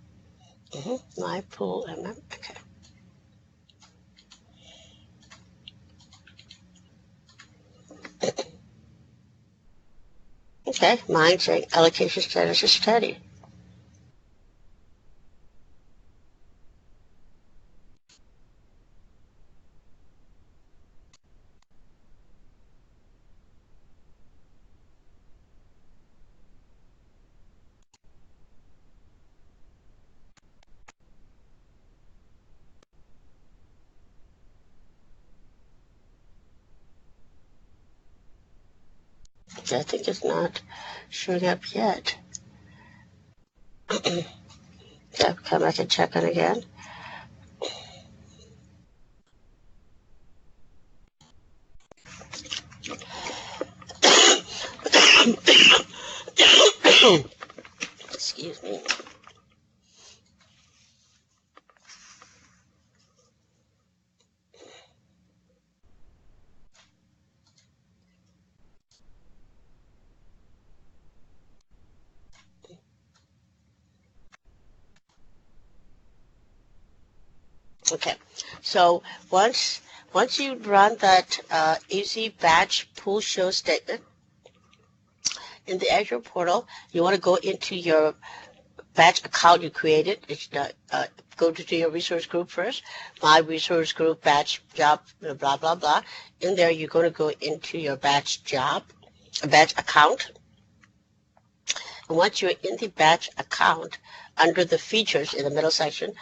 My pool, okay. Okay, mine saying allocation status is steady. I think it's not showing up yet. Yeah, come back and check it again. Excuse me. Okay, so once you run that easy batch pool show statement in the Azure portal, you want to go into your batch account you created. Go to your resource group first. My resource group batch job blah blah blah. In there, you're going to go into your batch account. And once you're in the batch account, under the features in the middle section,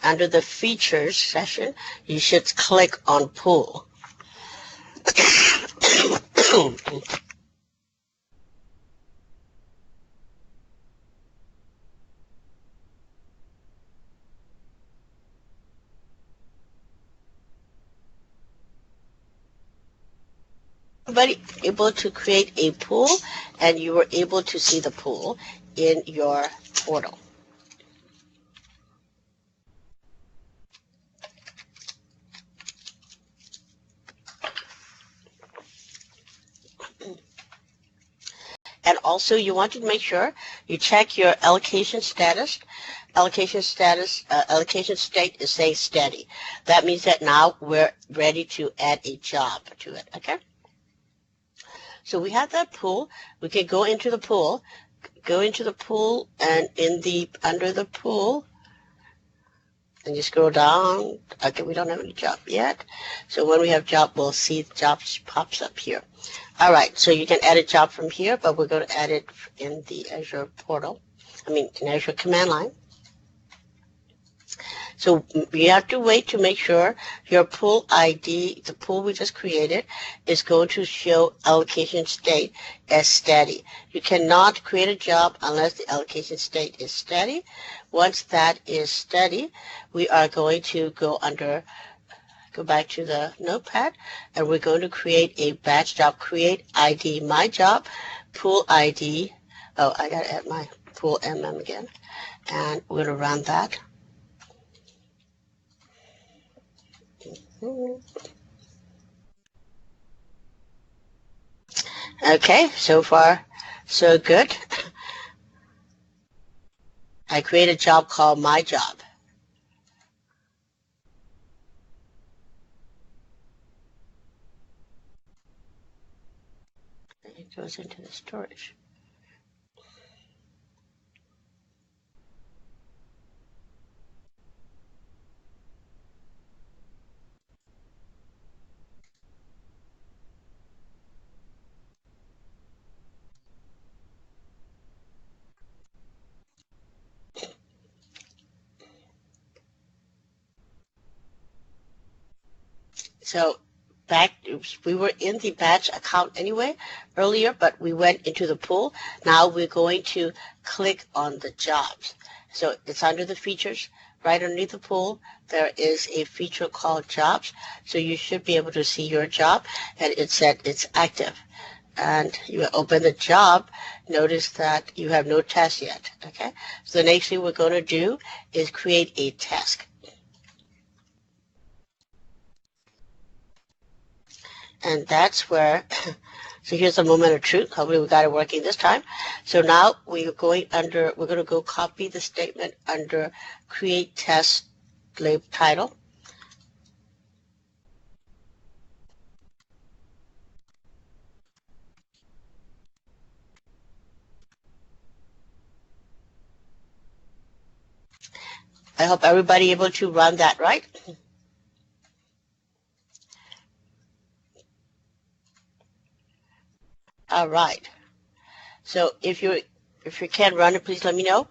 under the features section, you should click on pool. Everybody able to create a pool, and you were able to see the pool in your portal. And also you want to make sure you check your allocation status. Allocation state is saying steady. That means that now we're ready to add a job to it, okay? So we have that pool. We can go into the pool, and under the pool, and you scroll down. Okay, we don't have any job yet. So when we have job, we'll see the job pops up here. All right, so you can add a job from here, but we're going to add it in the Azure portal. In Azure command line. So you have to wait to make sure your pool ID, the pool we just created, is going to show allocation state as steady. You cannot create a job unless the allocation state is steady. Once that is steady, we are going to go back to the notepad, and we're going to create a batch job. Create ID my job, pool ID. Oh, I got to add my pool MM again, and we're going to run that. Okay, so far so good. I create a job called my job. It goes into the storage. So we were in the batch account anyway earlier, but we went into the pool. Now we're going to click on the jobs. So it's under the features. Right underneath the pool, there is a feature called jobs. So you should be able to see your job, and it said it's active. And you open the job, notice that you have no test yet, okay? So the next thing we're going to do is create a task. And that's where, so here's a moment of truth. Hopefully we got it working this time. So now we're going to go copy the statement under create test label title. I hope everybody able to run that right. All right. So if you can't run it, please let me know.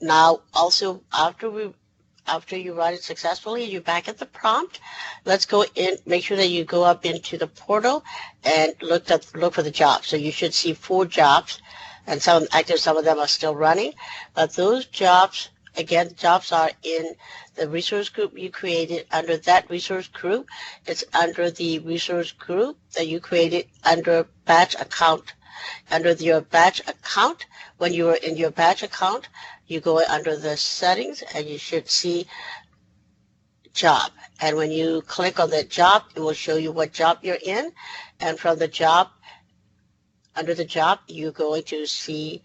Now, also after you run it successfully, you're back at the prompt. Let's go in. Make sure that you go up into the portal and look for the jobs. So you should see 4 jobs, and some of them are still running. But those jobs, again, jobs are in the resource group you created. Under that resource group, it's under the resource group that you created under batch account. Under your batch account, when you are in your batch account, you go under the settings and you should see job. And when you click on that job, it will show you what job you're in. And from the job, under the job, you're going to see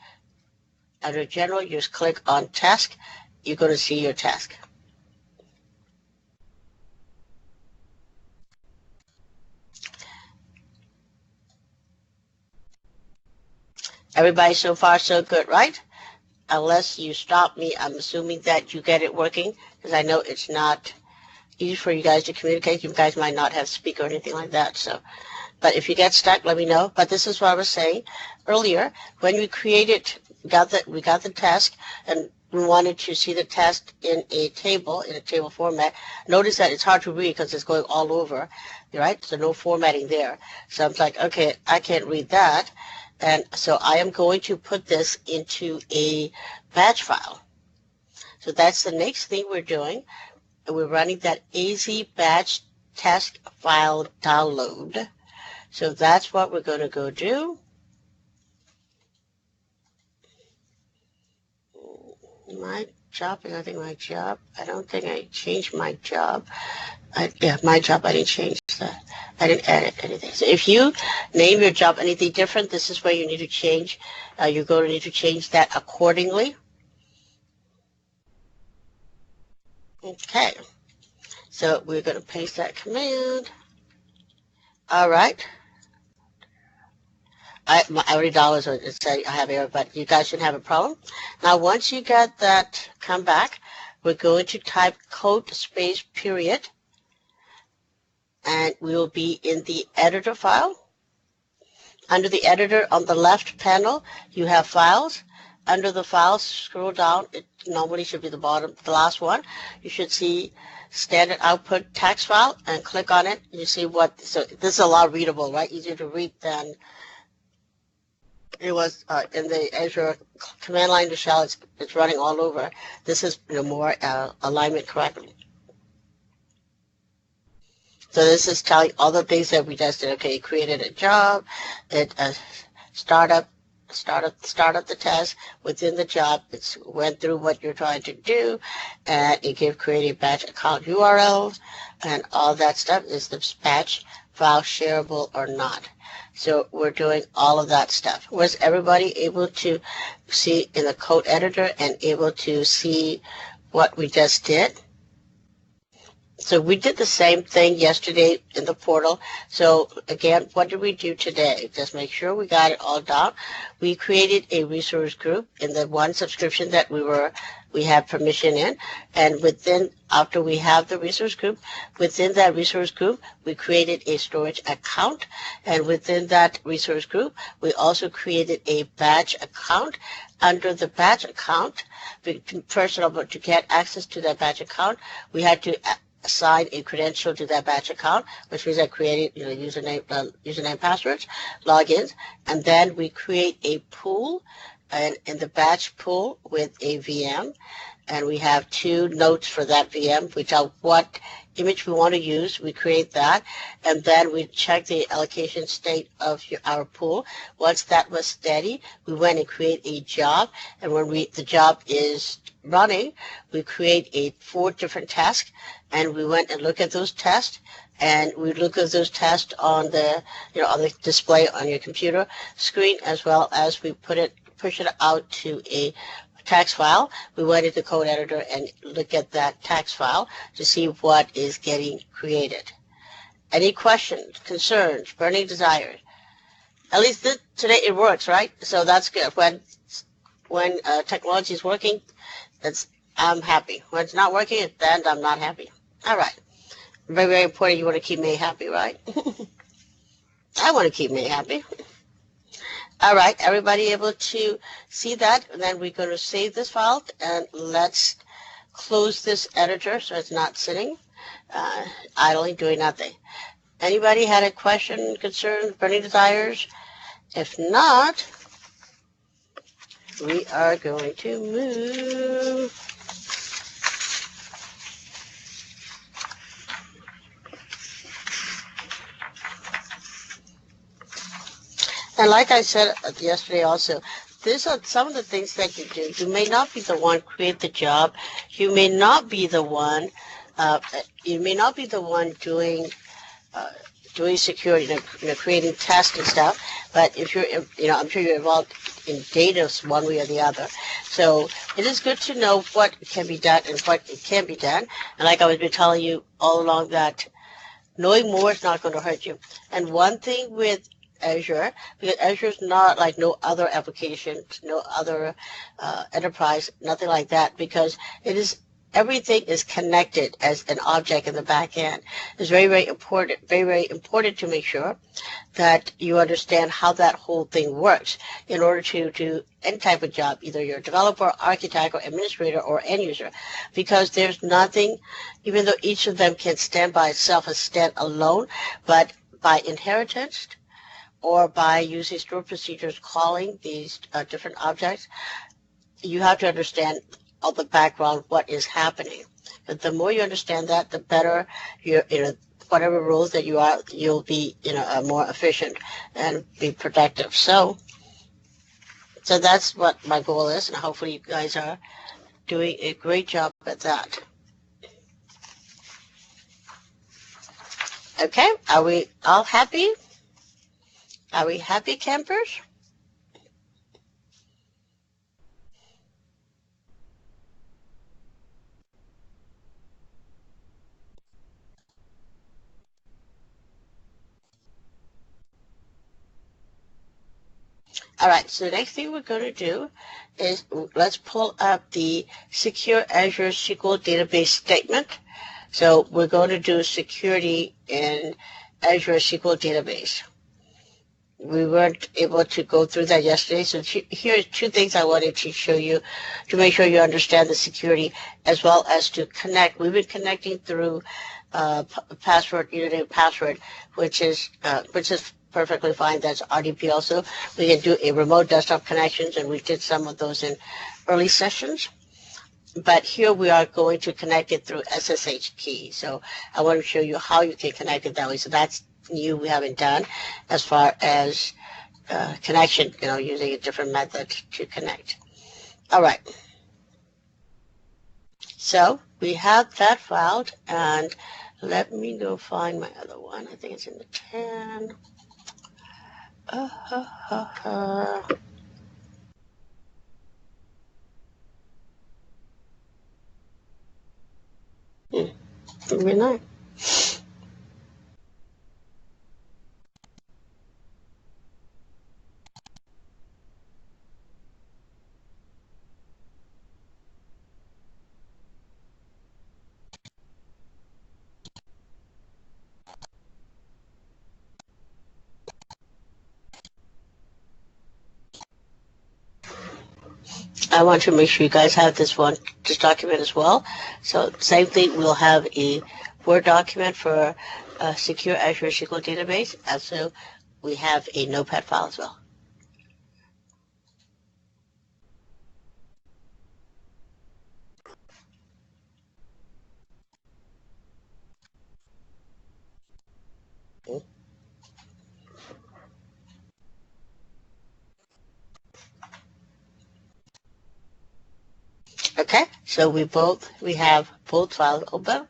under general, you just click on task, you're going to see your task. Everybody so far so good, right? Unless you stop me, I'm assuming that you get it working, because I know it's not easy for you guys to communicate. You guys might not have speaker or anything like that. So, but if you get stuck, let me know. But this is what I was saying earlier. When we created, we got the task, and we wanted to see the test in a table format. Notice that it's hard to read because it's going all over, right? So no formatting there. So I'm like, okay, I can't read that. And so I am going to put this into a batch file. So that's the next thing we're doing. We're running that AZ batch test file download. So that's what we're going to go do. My job, I don't think I changed my job. Yeah, my job, I didn't change that. I didn't edit anything. So if you name your job anything different, this is where you need to change. You're going to need to change that accordingly. Okay. So we're going to paste that command. All right. I already downloaded it. Say I have error, but you guys shouldn't have a problem. Now, once you get that come back, we're going to type code space period, and we will be in the editor file. Under the editor on the left panel, you have files. Under the files, scroll down. It normally should be the bottom, the last one. You should see standard output text file, and click on it. You see what, so this is a lot readable, right? Easier to read than it was in the Azure command line to shell. It's running all over. This is more alignment correctly. So this is telling all the things that we just did. Okay, it created a job, it startup the test. Within the job, it went through what you're trying to do, and it gave create a batch account URL, and all that stuff. Is the batch file shareable or not? So we're doing all of that stuff. Was everybody able to see in the code editor and able to see what we just did? So we did the same thing yesterday in the portal. So again, what did we do today? Just make sure we got it all down. We created a resource group in the one subscription that we have permission in, and after we have the resource group, within that resource group, we created a storage account, and within that resource group, we also created a batch account. Under the batch account, first of all, to get access to that batch account, we had to assign a credential to that batch account, which means I created username, passwords, logins, and then we create a pool, and in the batch pool with a VM, and we have 2 nodes for that VM. We tell what image we want to use, we create that, and then we check the allocation state of our pool. Once that was steady, we went and create a job, and when the job is running, we create 4 different tasks, and we went and look at those tests, and we look at those tests on the on the display on your computer screen, as well as we push it out to a text file. We went into code editor and look at that text file to see what is getting created. Any questions, concerns, burning desires? At least today it works, right? So that's good. When technology is working, I'm happy. When it's not working, then I'm not happy. All right. Very, very important. You want to keep me happy, right? I want to keep me happy. All right. Everybody able to see that? And then we're going to save this file, and let's close this editor so it's not sitting idly doing nothing. Anybody had a question, concern, burning desires? If not, we are going to move. And like I said yesterday also, these are some of the things that you do. You may not be the one create the job. You may not be the one. Doing security, creating tests and stuff. But if you're, I'm sure you're involved in data one way or the other. So it is good to know what can be done and what it can be done. And like I was been telling you all along, that knowing more is not going to hurt you. And one thing with Azure, because Azure is not like no other application, no other enterprise, nothing like that, because everything is connected as an object in the back end. It's very, very important, very, very important to make sure that you understand how that whole thing works in order to do any type of job, either you're a developer, architect, or administrator, or end user, because there's nothing, even though each of them can stand by itself and stand alone, but by inheritance, or by using stored procedures calling these different objects, you have to understand all the background, what is happening. But the more you understand that, the better whatever roles that you are, you'll be more efficient and be productive. So that's what my goal is, and hopefully you guys are doing a great job at that. Okay, are we all happy? Are we happy, campers? All right, so the next thing we're going to do is let's pull up the Secure Azure SQL Database statement. So we're going to do security in Azure SQL Database. We weren't able to go through that yesterday, so here are two things I wanted to show you to make sure you understand the security as well as to connect. We've been connecting through password, username, password, which is perfectly fine. That's RDP also. We can do a remote desktop connections, and we did some of those in early sessions. But here we are going to connect it through SSH key. So I want to show you how you can connect it that way. So that's new, we haven't done as far as connection, using a different method to connect. All right. So we have that filed, and let me go find my other one. I think it's in the 10. Maybe not. I want to make sure you guys have this document as well. So same thing, we'll have a Word document for Secure Azure SQL Database. Also, we have a Notepad file as well. Okay, so we have both files open.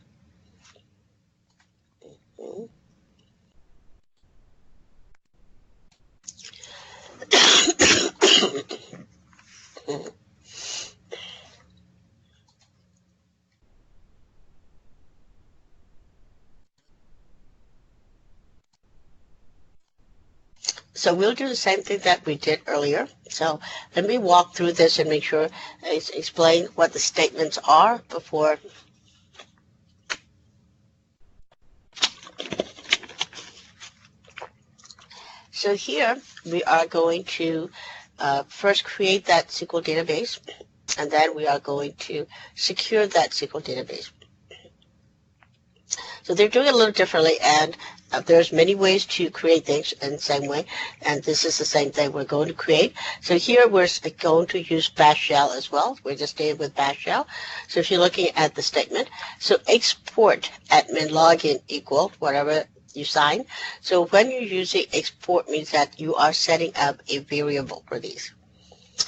So we'll do the same thing that we did earlier. So let me walk through this and make sure I explain what the statements are before. So here we are going to first create that SQL database, and then we are going to secure that SQL database. So they're doing it a little differently, and there's many ways to create things in the same way, and this is the same thing we're going to create. So here we're going to use bash shell as well. We're just staying with bash shell. So if you're looking at the statement, so export admin login equal whatever you sign. So when you're using export means that you are setting up a variable for these.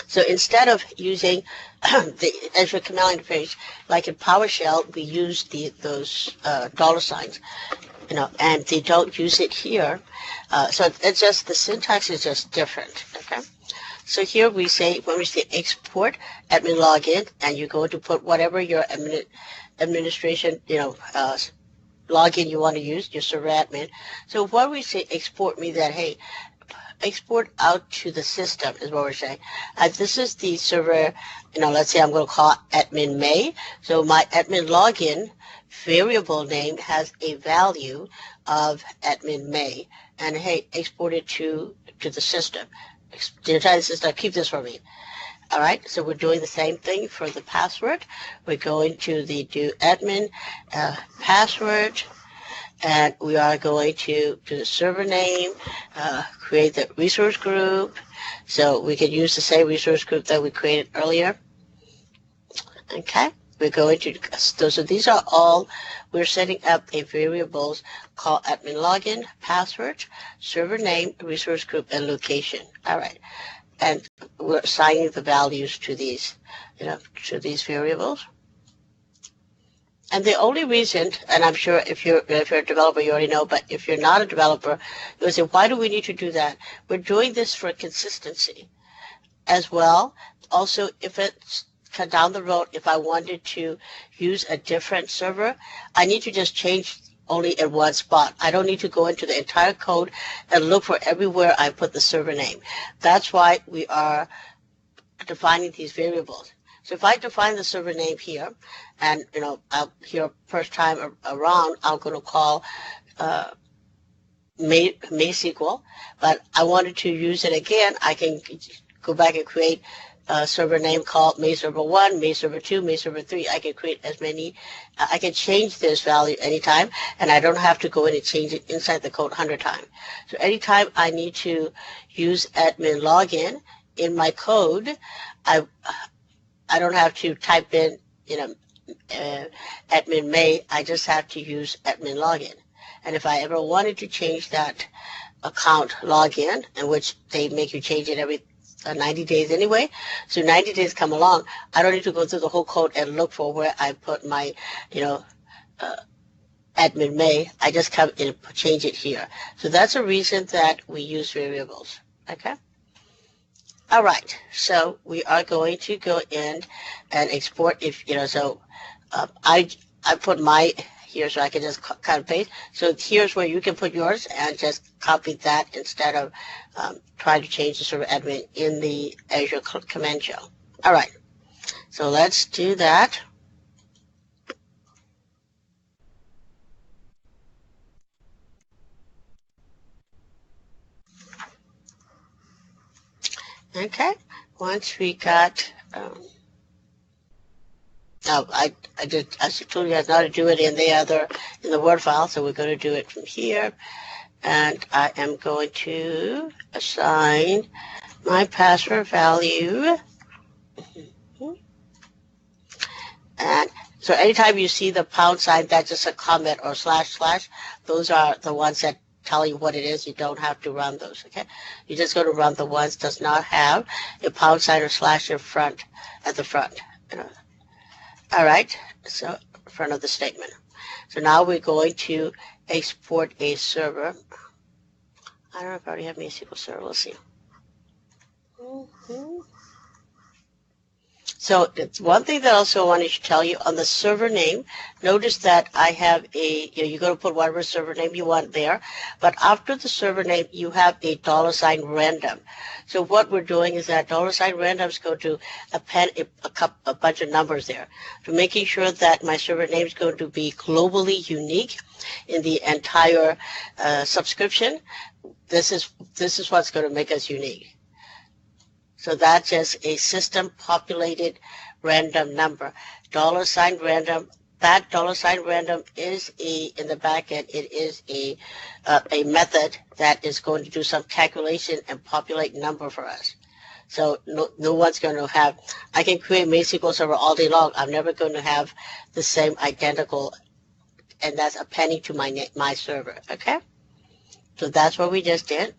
So instead of using the Azure command interface, like in PowerShell, we use those dollar signs, and they don't use it here. So it's just the syntax is just different. Okay. So here we say when we say export admin login, and you're going to put whatever your administration login you want to use, your server admin. So when we say export means that, hey, export out to the system is what we're saying. This is the server, let's say I'm going to call admin May. So my admin login variable name has a value of admin May. And hey, export it to the system. The entire system, keep this for me. All right, so we're doing the same thing for the password. We're going to do admin password, and we are going to do the server name, create the resource group. So we can use the same resource group that we created earlier. Okay, we're going to, so these are all, we're setting up a variables called admin login, password, server name, resource group, and location. All right, and we're assigning the values to these, to these variables. And the only reason, and I'm sure if you're a developer, you already know, but if you're not a developer, you'll say, why do we need to do that? We're doing this for consistency as well. Also, if it's down the road, if I wanted to use a different server, I need to just change only in one spot. I don't need to go into the entire code and look for everywhere I put the server name. That's why we are defining these variables. So if I define the server name here, and here first time around, I'm going to call MySQL, but I wanted to use it again, I can go back and create a server name called MyServer1, MyServer2, MyServer3. I can create as many, I can change this value anytime, and I don't have to go in and change it inside the code 100 times. So anytime I need to use admin login in my code, I don't have to type in, admin May, I just have to use admin login. And if I ever wanted to change that account login, in which they make you change it every 90 days anyway, so 90 days come along, I don't need to go through the whole code and look for where I put my, admin May. I just come and change it here. So that's a reason that we use variables, okay? All right, so we are going to go in and export, I put my here so I can just cut and paste. So here's where you can put yours and just copy that instead of trying to change the server admin in the Azure command shell. All right, so let's do that. Okay, once we got, I told you guys not to do it in the Word file, so we're going to do it from here. And I am going to assign my password value. And so anytime you see the pound sign, that's just a comment or slash. Those are the ones that tell you what it is. You don't have to run those, okay? You're just going to run the ones that does not have a pound sign or slash at the front. All right, so front of the statement. So now we're going to export a server. I don't know if I already have MySQL server. We'll see. So it's one thing that also I wanted to tell you on the server name. Notice that I have you're going to put whatever server name you want there, but after the server name, you have a $random. So what we're doing is that $random is going to append a bunch of numbers there. So making sure that my server name is going to be globally unique in the entire subscription. This is what's going to make us unique. So that's just a system populated random number. $random, that $random is in the back end, it is a method that is going to do some calculation and populate number for us. So no one's going to have, I can create MySQL server all day long. I'm never going to have the same identical, and that's appending to my server, okay? So that's what we just did.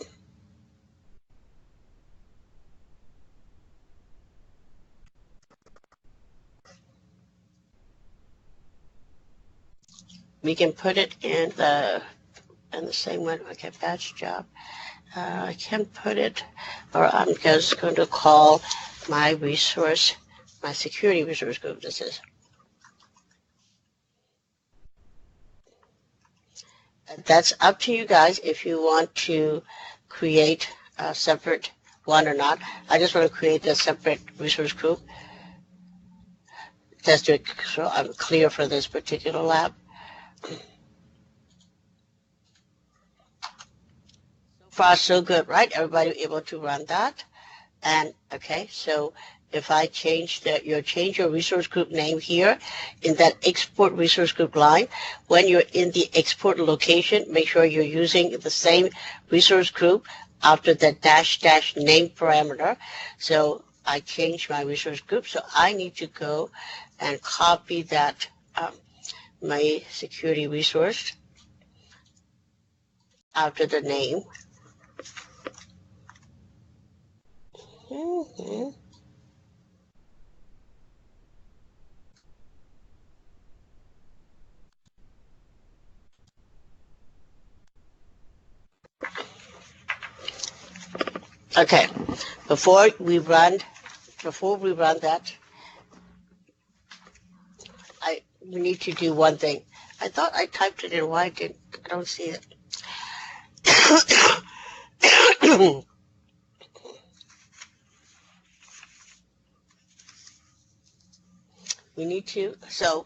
We can put it in the same one. Okay, batch job. I can put it, or I'm just going to call my security resource group. This is. That's up to you guys if you want to create a separate one or not. I just want to create a separate resource group just to so I'm clear for this particular lab. So far, so good, right? Everybody able to run that? And okay, so if I change your resource group name here in that export resource group line, when you're in the export location, make sure you're using the same resource group after the -- name parameter. So I changed my resource group, so I need to go and copy that my security resource after the name. Okay, before we run that, we need to do one thing. I thought I typed it in. Why I don't see it? We need to. So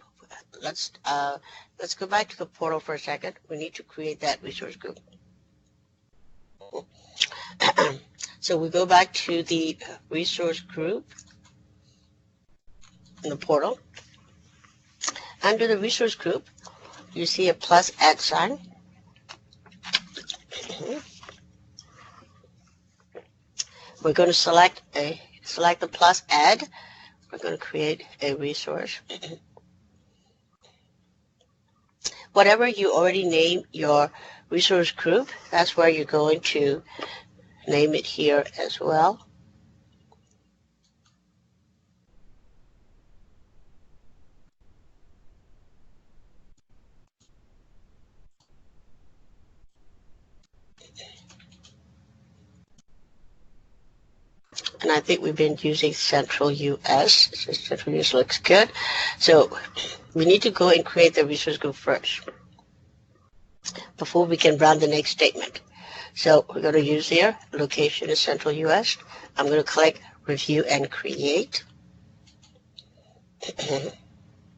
let's go back to the portal for a second. We need to create that resource group. So we go back to the resource group in the portal. Under the resource group, you see a plus add sign. We're going to select the plus add. We're going to create a resource. Whatever you already name your resource group, that's where you're going to name it here as well. And I think we've been using Central US. So Central US looks good. So we need to go and create the resource group first before we can run the next statement. So we're going to use here, location is Central US. I'm going to click Review and Create.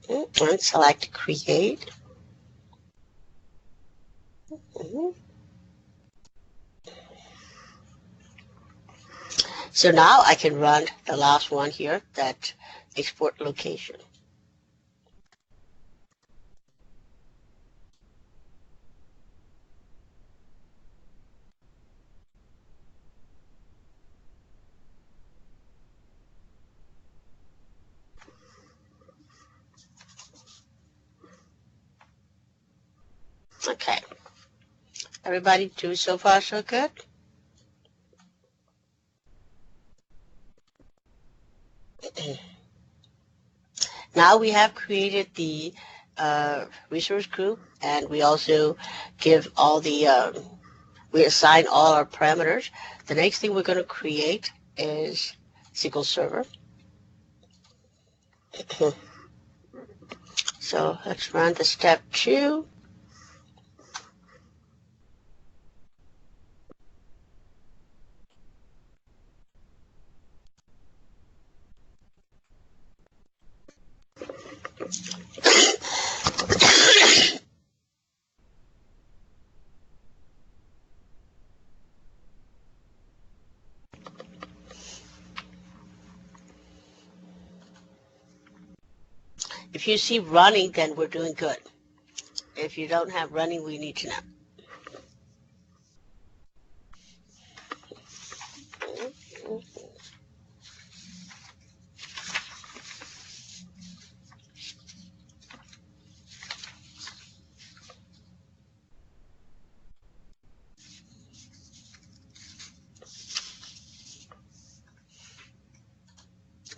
And select Create. So now I can run the last one here, that export location. Okay. Everybody do so far so good? Now we have created the resource group, and we also give all the, we assign all our parameters. The next thing we're going to create is SQL Server. So let's run the step 2. If you see running, then we're doing good. If you don't have running, we need to know.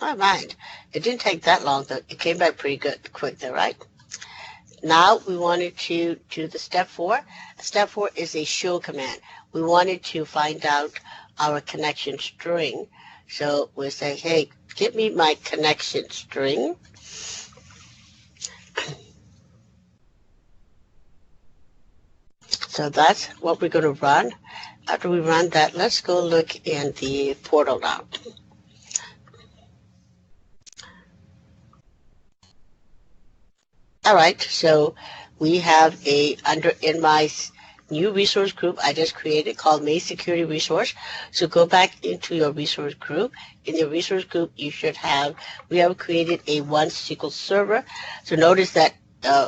All right. It didn't take that long, though. It came back pretty good, quick though, right? Now we wanted to do the step 4. Step 4 is a show command. We wanted to find out our connection string. So we say, hey, give me my connection string. So that's what we're going to run. After we run that, let's go look in the portal now. All right, so we have in my new resource group I just created called Main Security Resource. So go back into your resource group. In your resource group, we have created a one SQL server. So notice that,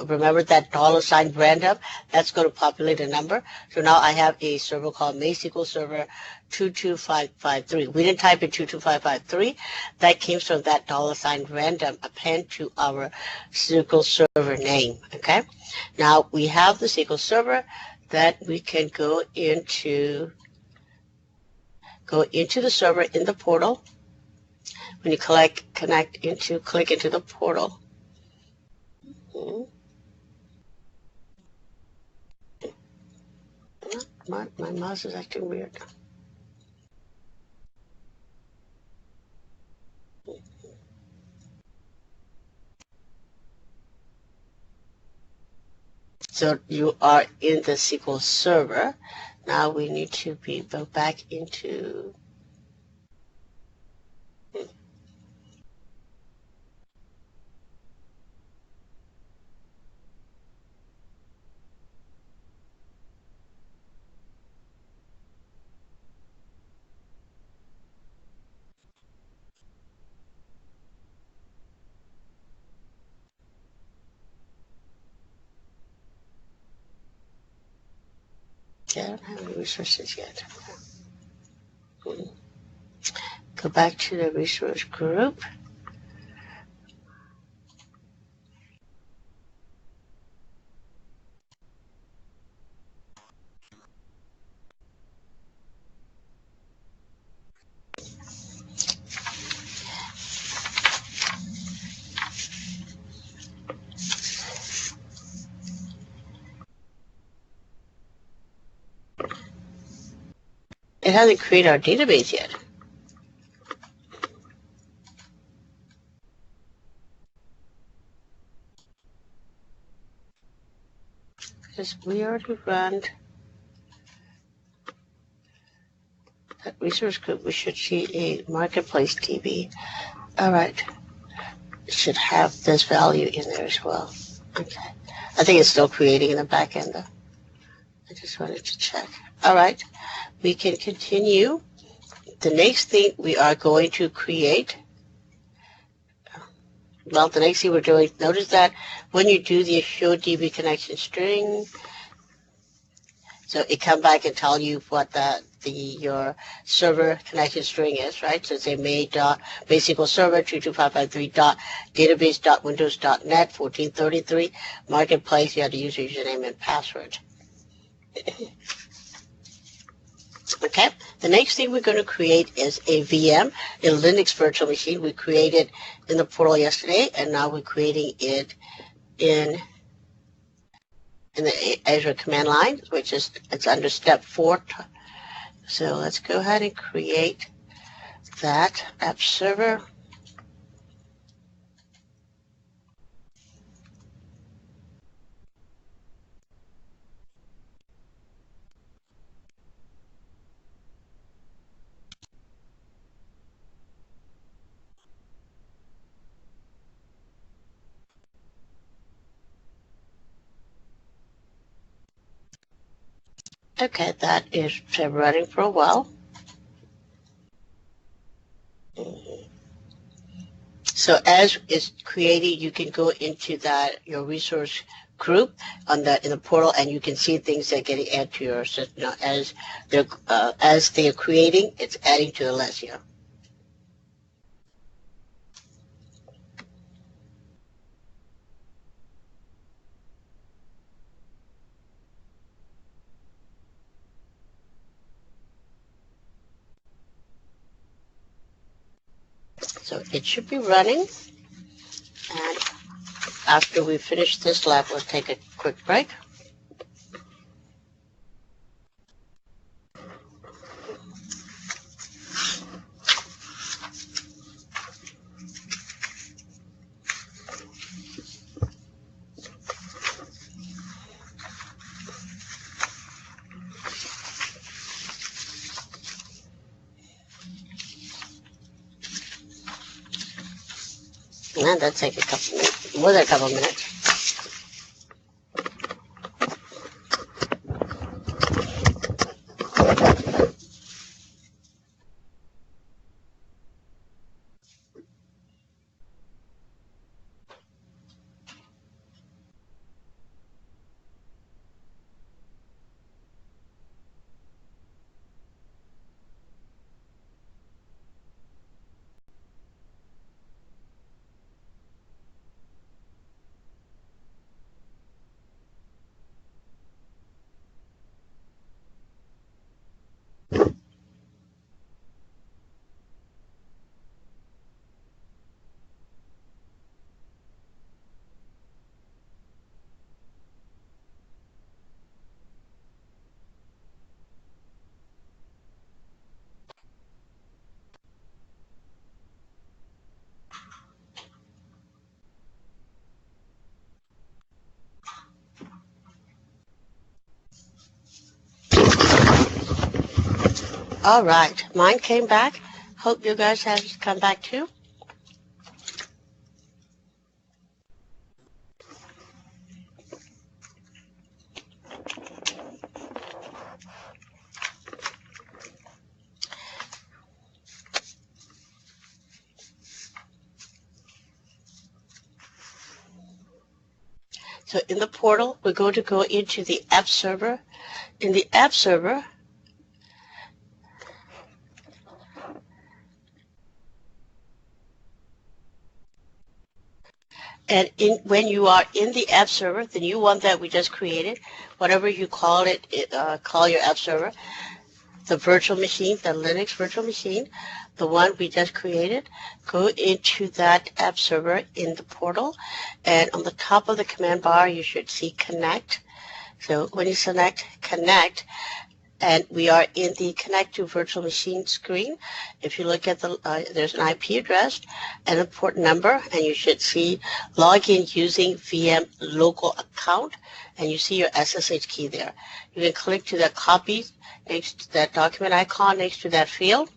remember that $ random, that's going to populate a number. So now I have a server called MySQL Server 22553. We didn't type in 22553. That came from that $ random append to our SQL Server name. Okay. Now we have the SQL Server that we can go into the server in the portal. When you click into the portal. My mouse is acting weird. So you are in the SQL Server. Now we need to go back into. Okay, I don't have any resources yet. Go back to the resource group. It hasn't created our database yet. Because we already run that resource group. We should see a marketplace DB. All right. It should have this value in there as well. Okay. I think it's still creating in the back end though. I just wanted to check. All right. We can continue. The next thing we are going to create, well, the next thing we're doing, notice that when you do the show DB connection string, so it come back and tell you what your server connection string is, right? So say MSQL server 22553 database.windows.net 1433 marketplace. You have to use your username and password. Okay. The next thing we're going to create is a VM, a Linux virtual machine. We created in the portal yesterday, and now we're creating it in the Azure command line, which is it's under step 4. So let's go ahead and create that app server. Okay, that is running for a while. So as it's creating, you can go into your resource group in the portal, and you can see things that are getting added to your system as they're creating. It's adding to the list here. So it should be running, and after we finish this lab, we'll take a quick break. And that'll take a couple minutes, more than a couple minutes. All right, mine came back. Hope you guys have come back too. So in the portal, we're going to go into the app server. In the app server, and when you are in the app server, the new one that we just created, whatever you call it, call your app server, the virtual machine, the Linux virtual machine, the one we just created, go into that app server in the portal, and on the top of the command bar, you should see connect. So when you select connect, and we are in the connect to virtual machine screen. If you look at the, there's an IP address and a port number, and you should see login using VM local account, and you see your SSH key there. You can click to that copy next to that document icon next to that field.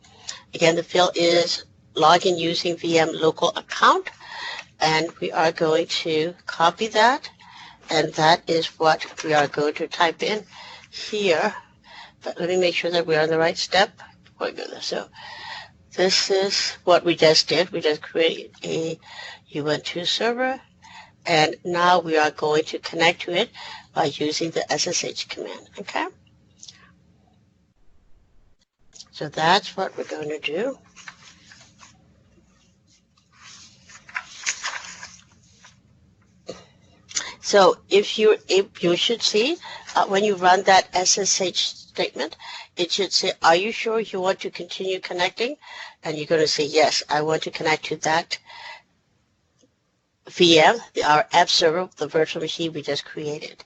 Again, the field is login using VM local account, and we are going to copy that, and that is what we are going to type in here. But let me make sure that we're on the right step before I go there. So this is what we just did. We just created a Ubuntu server, and now we are going to connect to it by using the SSH command, okay? So that's what we're going to do. So if you should see, when you run that SSH statement, it should say, are you sure you want to continue connecting? And you're going to say, yes, I want to connect to that VM, our app server, the virtual machine we just created.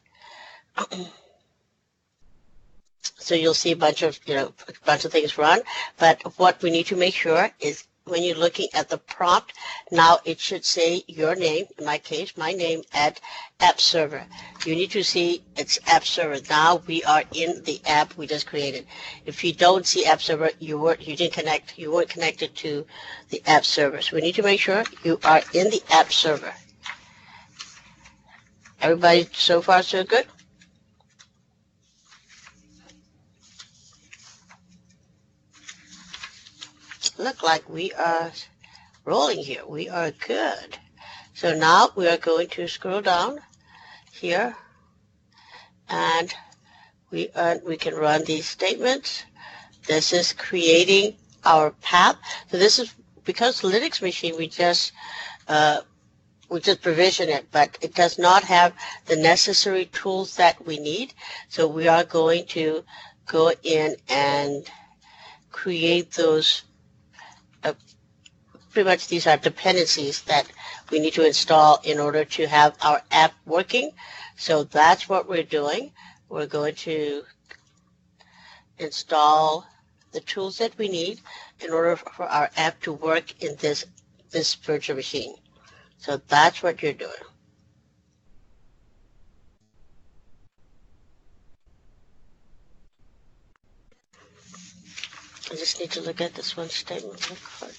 So you'll see a bunch of things run, but what we need to make sure is when you're looking at the prompt, now it should say your name, in my case, my name at app server. You need to see it's app server. Now we are in the app we just created. If you don't see app server, you weren't connected to the app server. So we need to make sure you are in the app server. Everybody so far so good? Look like we are rolling here. We are good. So now we are going to scroll down here, and we can run these statements. This is creating our path. So this is because Linux machine we just provision it, but it does not have the necessary tools that we need. So we are going to go in and create those. Pretty much these are dependencies that we need to install in order to have our app working. So that's what we're doing. We're going to install the tools that we need in order for our app to work in this virtual machine. So that's what you're doing. I just need to look at this one statement real quick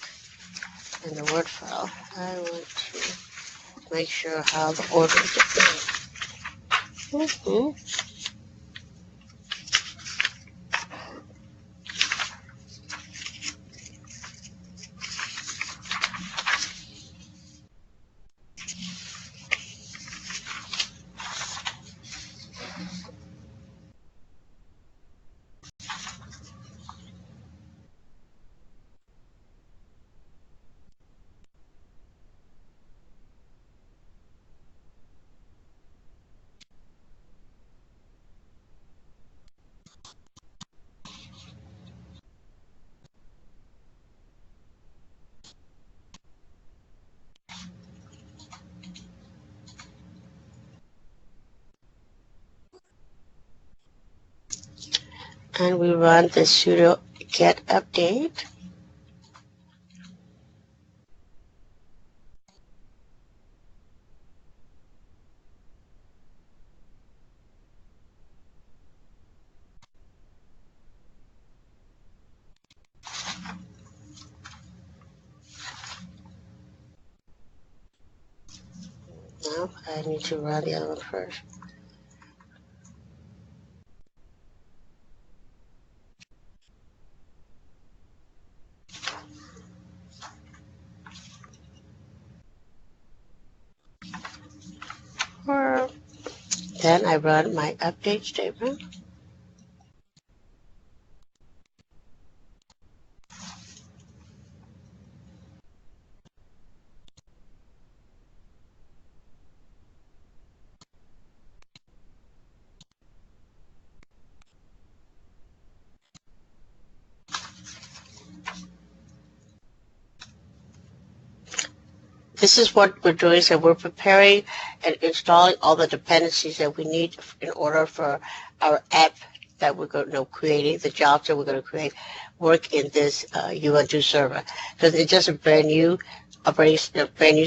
in the Word file. I want to make sure how the order is going. And we run the sudo get update. Now I need to run the other one first. Then I run my update statement. This is what we're doing. So we're preparing and installing all the dependencies that we need in order for our app that we're going to creating, the jobs that we're going to create, work in this Ubuntu server. Because it's just a brand new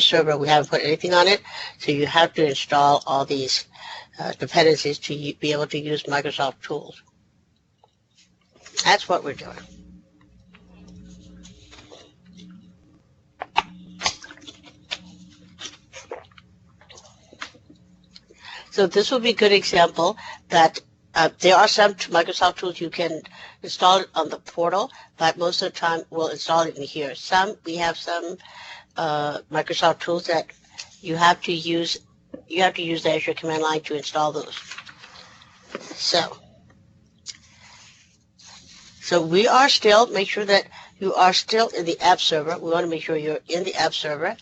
server. We haven't put anything on it, so you have to install all these dependencies to be able to use Microsoft tools. That's what we're doing. So this will be a good example that there are some Microsoft tools you can install it on the portal, but most of the time we'll install it in here. We have some Microsoft tools that you have to use the Azure command line to install those. So we are still, make sure that you are still in the app server. We want to make sure you're in the app server,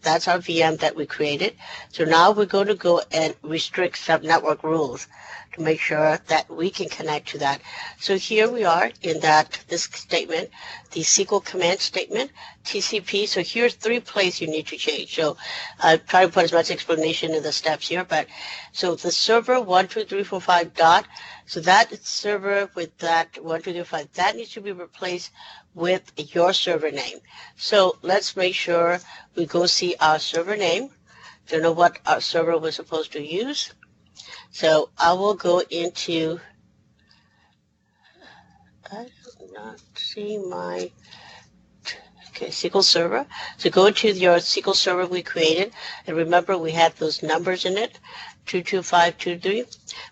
that's our VM that we created. So now we're going to go and restrict some network rules to make sure that we can connect to that. So here we are in this statement, the SQL command statement, TCP. So here's 3 places you need to change. So I try to put as much explanation in the steps here, but so the server 12345 dot, so that server with that 12345, that needs to be replaced with your server name. So let's make sure we go see our server name to know what our server was supposed to use. So I will go into, I do not see my, SQL Server. So go to your SQL Server we created, and remember we had those numbers in it, 22523.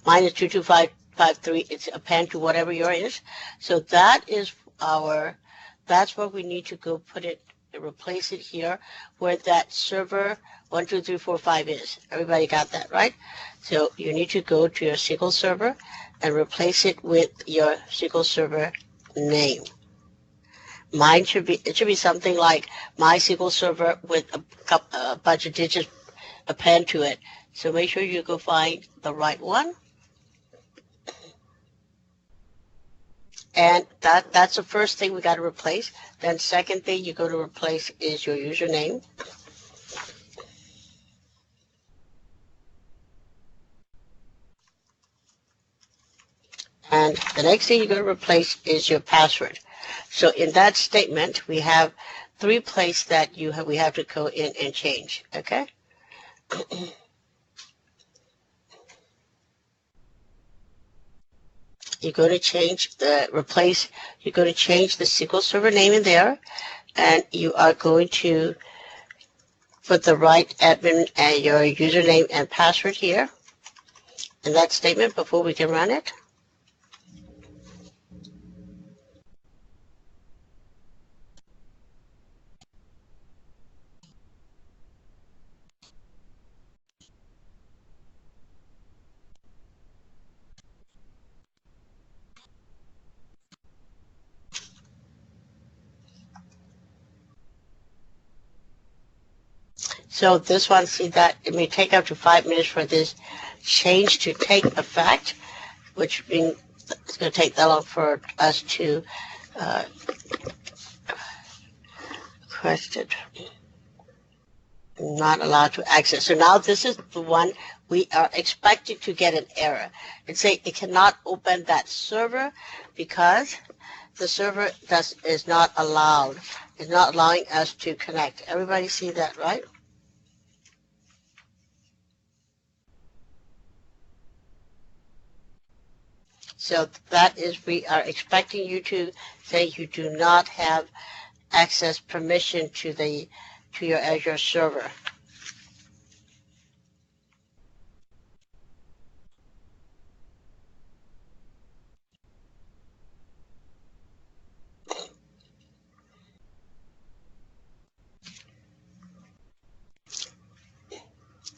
Mine is 22553. It's append to whatever yours is. So that's where we need to go put it, replace it here, where that server 12345 is. Everybody got that, right? So you need to go to your SQL Server and replace it with your SQL Server name. Mine should be something like my SQL Server with a bunch of digits append to it. So make sure you go find the right one. And that's the first thing we got to replace. Then second thing you go to replace is your username. And the next thing you're going to replace is your password. So in that statement, we have 3 places that we have to go in and change, okay? You're going to change the SQL Server name in there, and you are going to put the right admin and your username and password here in that statement before we can run it. So this one, see that it may take up to 5 minutes for this change to take effect, which means it's going to take that long for us to request it. Not allowed to access. So now this is the one we are expecting to get an error. It say it cannot open that server because the server is not allowing us to connect. Everybody see that, right? So that is, we are expecting you to say you do not have access permission to your Azure server.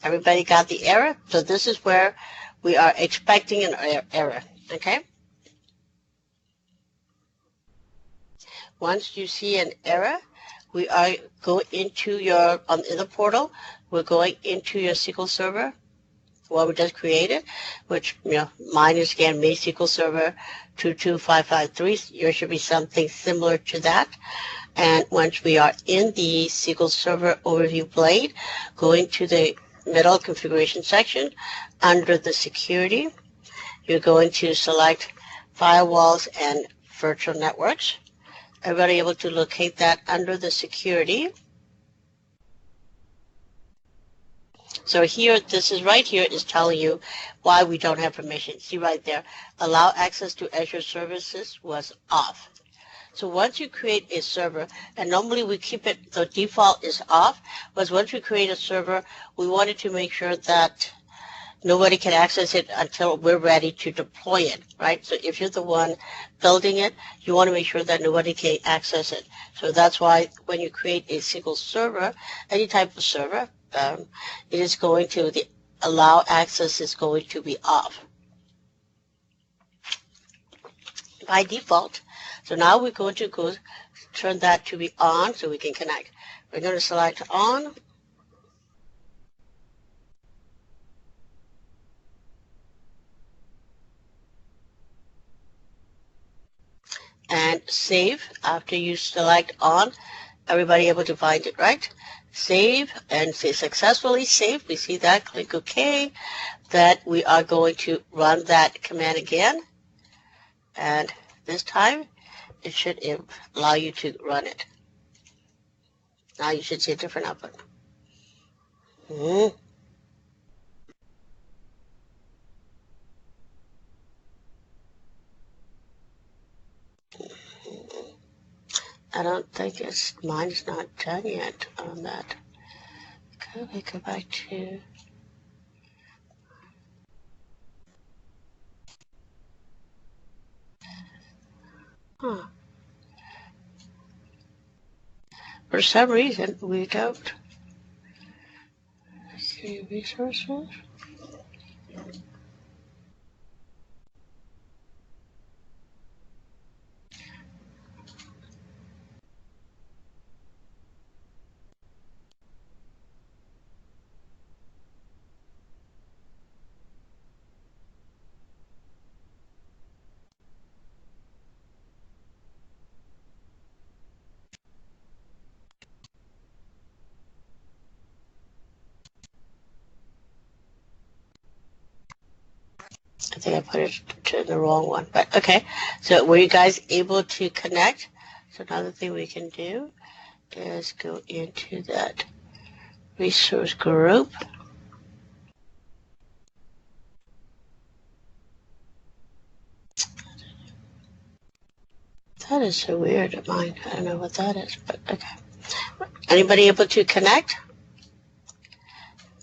Everybody got the error? So this is where we are expecting an error, okay? Once you see an error, we are going into in the portal, we're going into your SQL Server, what we just created, which, mine is again MySQL Server 22553. Yours should be something similar to that. And once we are in the SQL Server Overview Blade, go into the middle configuration section. Under the security, you're going to select firewalls and virtual networks. Everybody able to locate that under the security. So here, right here is telling you why we don't have permission. See right there, allow access to Azure services was off. So once you create a server, and normally we keep it, the default is off, but once we create a server, we wanted to make sure that nobody can access it until we're ready to deploy it, right? So if you're the one building it, you want to make sure that nobody can access it. So that's why when you create a SQL server, any type of server, it is going to, the allow access is going to be off by default. So now we're going to go turn that to be on so we can connect. We're going to select on. And save after you select on. Everybody able to find it, right? Save and say successfully saved. We see that. Click OK. That we are going to run that command again. And this time it should allow you to run it. Now you should see a different output. I don't think mine's not done yet on that. Could we go back to for some reason we don't see resources. I think I put it to the wrong one, but okay. So were you guys able to connect? So another thing we can do is go into that resource group. That is so weird at mine. I don't know what that is, but okay. Anybody able to connect?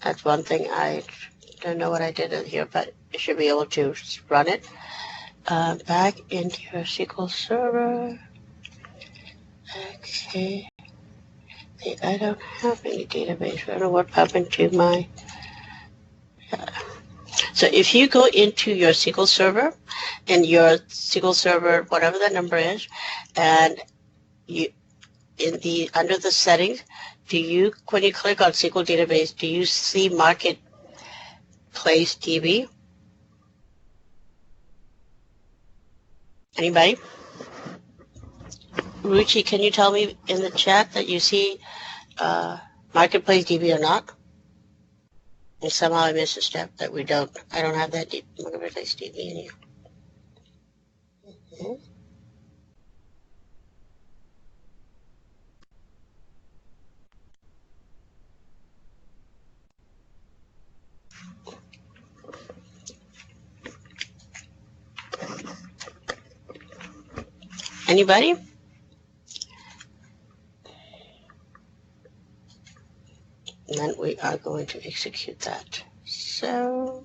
That's one thing I don't know what I did in here, but you should be able to run it. Back into your SQL Server. Okay. I don't have any database. I don't know what happened to my... So if you go into your SQL Server, and your SQL Server, whatever the number is, and you under the settings, when you click on SQL database, do you see Marketplace DB? Anybody? Ruchi, can you tell me in the chat that you see Marketplace DB or not? And somehow I missed a step that I don't have that Marketplace DB in here. Anybody? And then we are going to execute that. So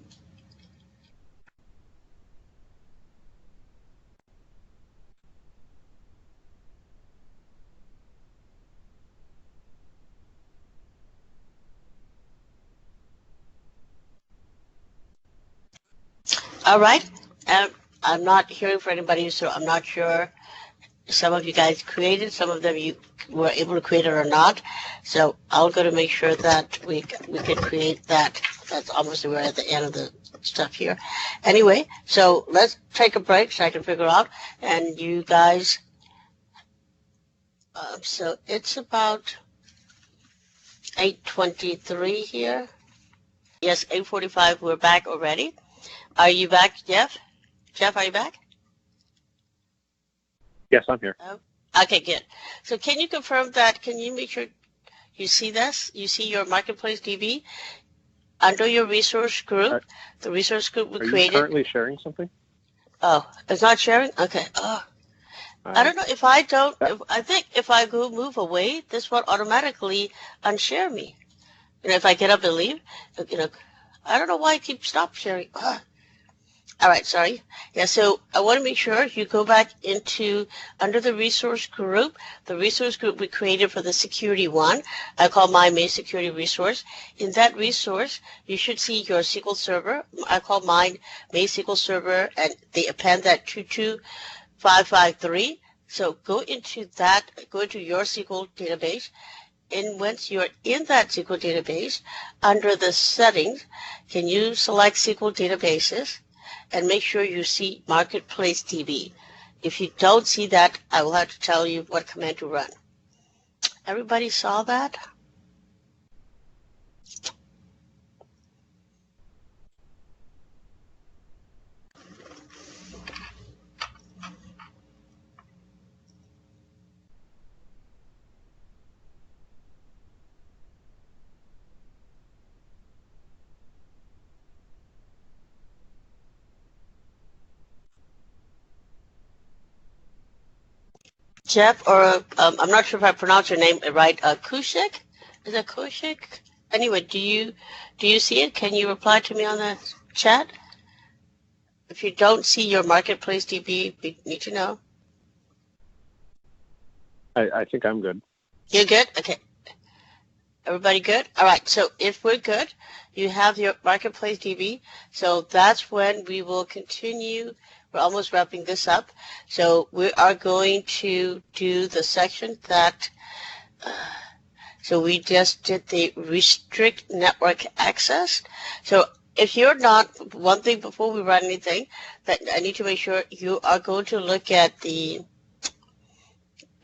All right. I'm not hearing for anybody, so I'm not sure. Some of you guys created, some of them you were able to create it or not. So I'll go to make sure that we can create that. That's almost, we're at the end of the stuff here. Anyway, so let's take a break so I can figure out. And you guys, so it's about 8:23 here. Yes, 8:45. We're back already. Are you back, Jeff? Jeff, are you back? Yes, I'm here. Oh, okay, good. So can you confirm that? Can you make sure you see this? You see your Marketplace DB under your resource group? The resource group we created. Are you currently sharing something? Oh, it's not sharing? Okay. Oh, I don't know if I don't. I think if I go move away, this will automatically unshare me. You know, if I get up and leave, you know, I don't know why I keep stop sharing. All right, sorry. Yeah, so I want to make sure you go back into under the resource group we created for the security one. I call my main security resource. In that resource, you should see your SQL server. I call mine main SQL server, and they append that 22553. So go into that, go into your SQL database. And once you're in that SQL database, under the settings, can you select SQL databases? And make sure you see Marketplace DB. If you don't see that, I will have to tell you what command to run. Everybody saw that? Jeff, or I'm not sure if I pronounced your name right. Kushik? Is that Kushik? Anyway, do you see it? Can you reply to me on the chat? If you don't see your Marketplace DB, we need to know. I think I'm good. You're good? Okay. Everybody good? All right. So if we're good, you have your Marketplace DB. So that's when we will continue. We're almost wrapping this up. So we are going to do the section that, so we just did the restrict network access. So if you're not, one thing before we run anything, that I need to make sure you are going to look at the,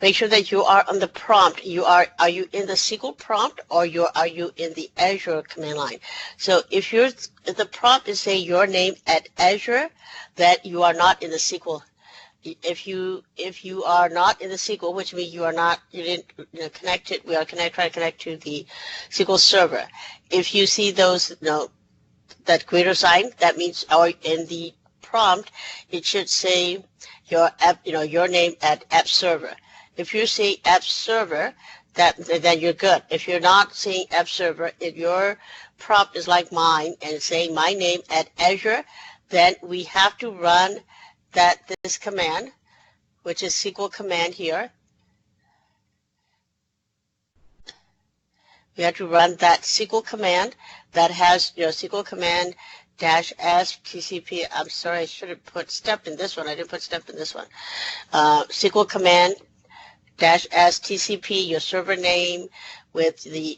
make sure that you are on the prompt. Are you in the SQL prompt, or are you in the Azure command line? So if the prompt is saying your name at Azure, that you are not in the SQL. If you are not in the SQL, which means you didn't connect it. We are trying to connect to the SQL server. If you see those, that greater sign, that means in the prompt, it should say your app, your name at app server. If you say app server, then you're good. If you're not seeing app server, if your prompt is like mine and it's saying my name at Azure, then we have to run this command, which is SQL command here. We have to run that SQL command that has your SQL command -s TCP. I'm sorry, I should have put step in this one. I didn't put step in this one. SQL command -s TCP, your server name with you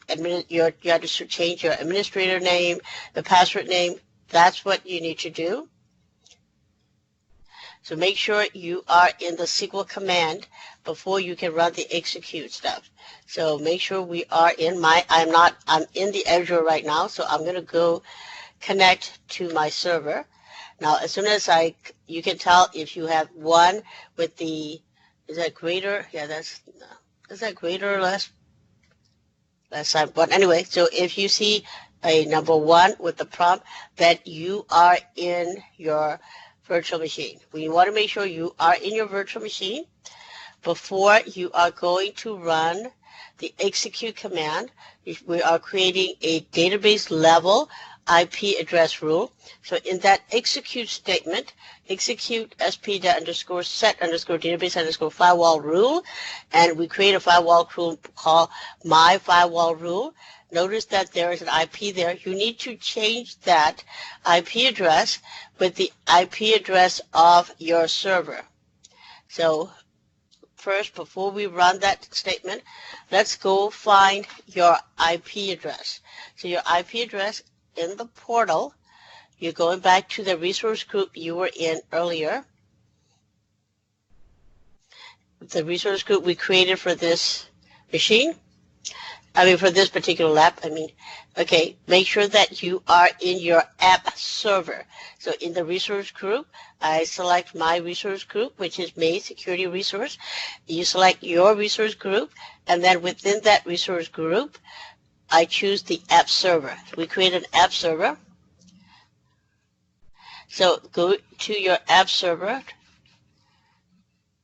have to change your administrator name, the password name. That's what you need to do. So make sure you are in the SQL command before you can run the execute stuff. So make sure we are in I'm in the Azure right now, so I'm going to go connect to my server. Now, as soon as you can tell if you have one with the, is that greater? Yeah, is that greater or less? Last time, but anyway, so if you see a number 1 with the prompt, that you are in your virtual machine. We want to make sure you are in your virtual machine before you are going to run the execute command. We are creating a database level IP address rule. So in that execute statement, execute sp.set_database_firewall rule, and we create a firewall rule called my firewall rule. notice that there is an IP there. You need to change that IP address with the IP address of your server. So first, before we run that statement, let's go find your IP address. So your IP address in the portal, you're going back to the resource group you were in earlier. The resource group we created for this machine. For this particular lab, okay, make sure that you are in your app server. So in the resource group, I select my resource group, which is main security resource. You select your resource group, and then within that resource group, I choose the app server. We create an app server. So go to your app server.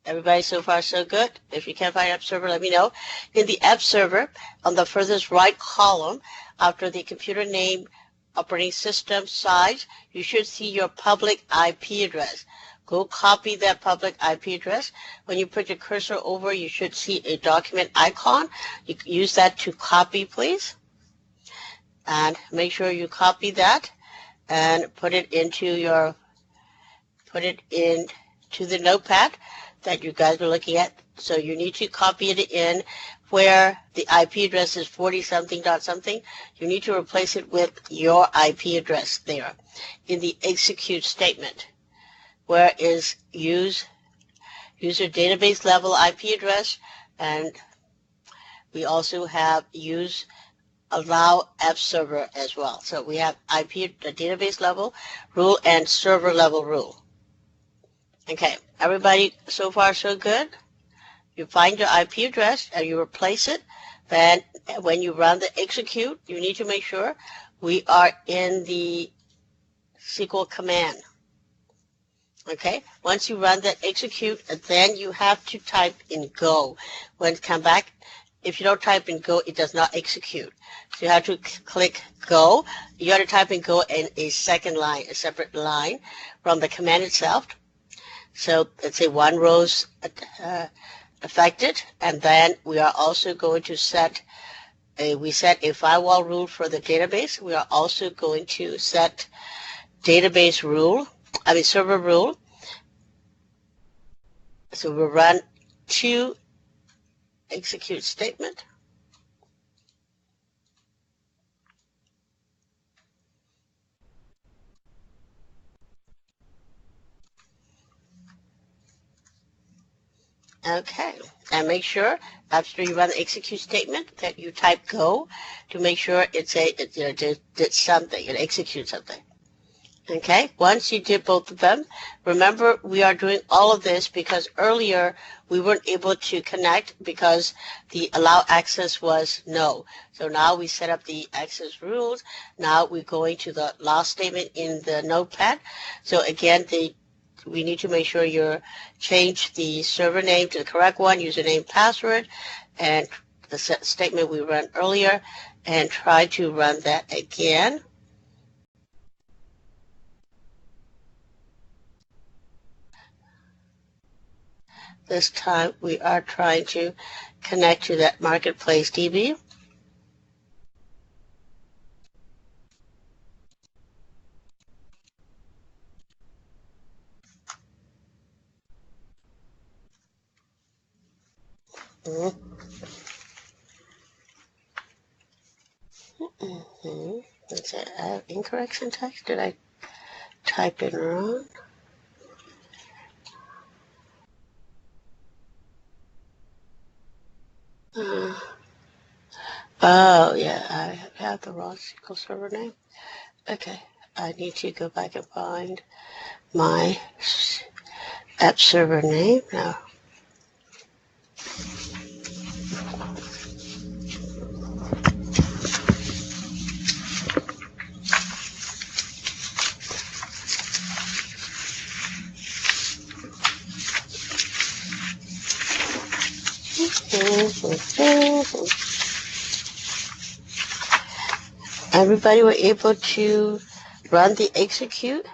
Everybody so far so good? If you can't find app server, let me know. In the app server, on the furthest right column, after the computer name, operating system, size, you should see your public IP address. Go copy that public IP address. When you put your cursor over, you should see a document icon. You can use that to copy, please. And make sure you copy that and put it into the notepad that you guys are looking at. So you need to copy it in where the IP address is 40-something dot something. You need to replace it with your IP address there. In the execute statement, where is user database level IP address, and we also have allow app server as well. So we have IP, the database level rule, and server level rule. Okay, everybody so far so good? You find your IP address and you replace it. Then when you run the execute, you need to make sure we are in the SQL command. Okay, once you run that execute, then you have to type in Go. When it comes back, if you don't type in Go, it does not execute. So you have to click Go. You have to type in Go in a second line, a separate line from the command itself. So let's say one row's affected, and then we are also going to set a firewall rule for the database. We are also going to set server rule. So we'll run to execute statement. Okay, and make sure after you run the execute statement that you type Go to make sure it did something, it executes something. Okay, once you did both of them, remember we are doing all of this because earlier we weren't able to connect because the allow access was no. So now we set up the access rules. Now we're going to the last statement in the notepad. So again, we need to make sure you change the server name to the correct one, username, password, and the statement we ran earlier, and try to run that again. This time we are trying to connect to that marketplace DB. Is that incorrect syntax? Did I type it wrong? Oh, yeah, I have the wrong SQL Server name. Okay, I need to go back and find my app server name now. Everybody were able to run the execute?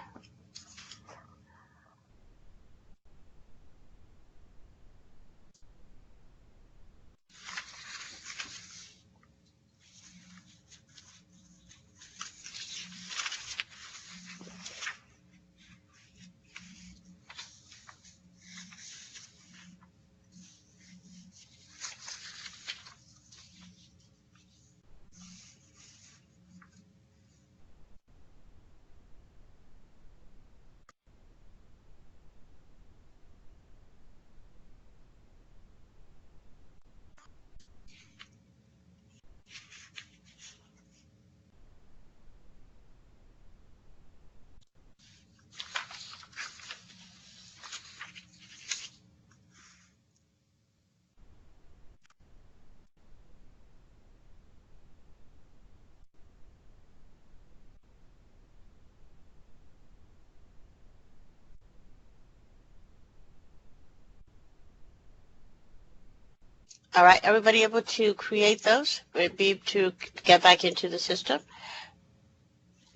All right, everybody able to create those? Be to get back into the system?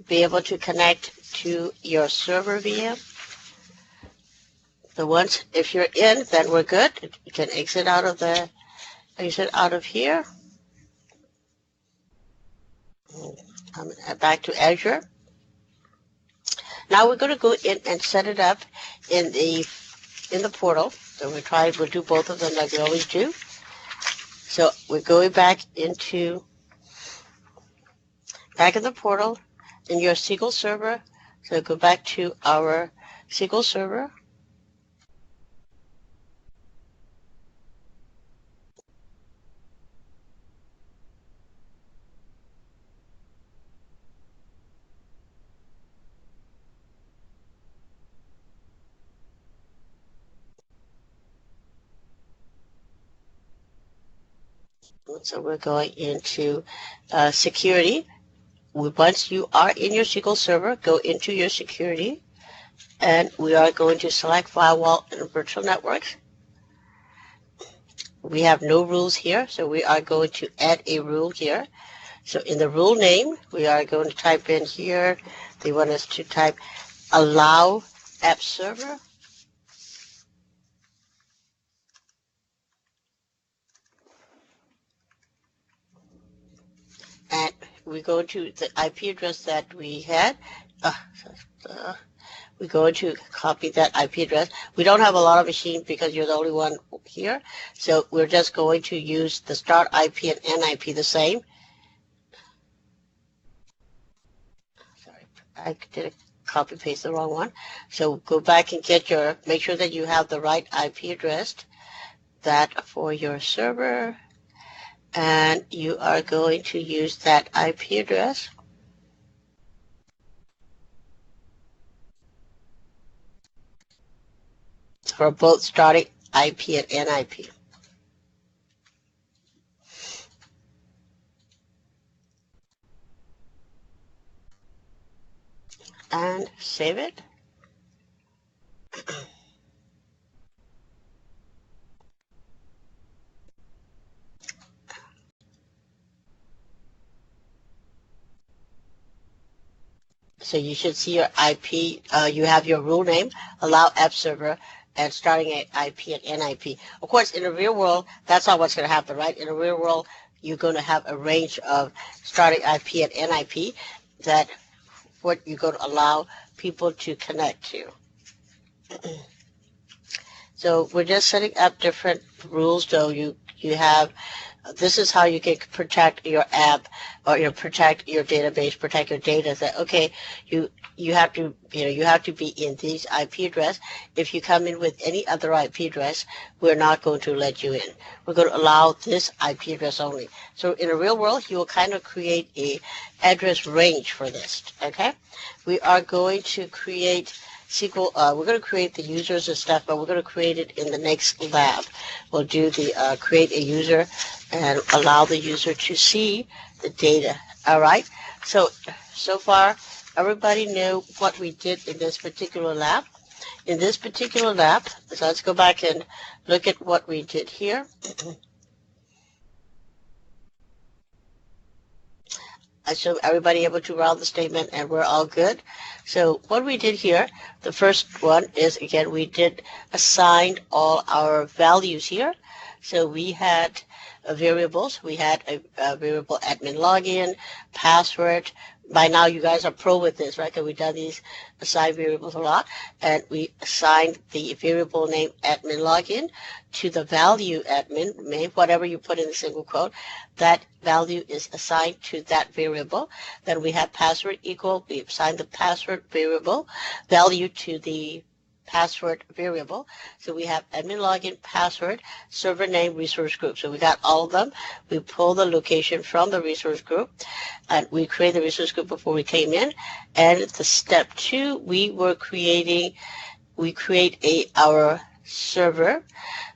Be able to connect to your server VM? The ones, if you're in, then we're good. You can exit out of here. Back to Azure. Now we're going to go in and set it up in the portal. So we'll do both of them like we always do. So we're going back in the portal in your SQL server. So go back to our SQL server. So we're going into security. Once you are in your SQL server, go into your security, and we are going to select firewall and virtual networks. We have no rules here, so we are going to add a rule here. So in the rule name, we are going to type in here, they want us to type allow app server. And we go to the IP address that we had. We're going to copy that IP address. We don't have a lot of machines because you're the only one here. So we're just going to use the start IP and end IP the same. Sorry, I did copy paste the wrong one. So go back and make sure that you have the right IP address that for your server. And you are going to use that IP address. For both starting IP and end IP. And save it. So you should see your IP, you have your rule name, allow app server, and starting at IP and end IP. Of course, in the real world, that's not what's going to happen, right? In the real world, you're going to have a range of starting IP and end IP that what you're going to allow people to connect to. So we're just setting up different rules, though. You have, this is how you can protect your app, or protect your database, protect your data. That okay, you have to be in these IP address. If you come in with any other IP address, we're not going to let you in. We're going to allow this IP address only. So in the real world, you will kind of create a address range for this. Okay, we are going to create SQL, we're going to create the users and stuff, but we're going to create it in the next lab. We'll do the create a user and allow the user to see the data. All right. So far, everybody knew what we did in this particular lab. In this particular lab, so let's go back and look at what we did here. I assume everybody able to run the statement and we're all good. So what we did here, the first one is, again, we did assign all our values here. So we had variables. We had a variable admin login, password. By now you guys are pro with this, right? Because we've done these assigned variables a lot. And we assigned the variable name admin login to the value admin name, whatever you put in the single quote. That value is assigned to that variable. Then we have password equal. We assigned the password variable value to the password variable. So we have admin login, password, server name, resource group. So we got all of them. We pull the location from the resource group, and we create the resource group before we came in. And the step 2, we create our server.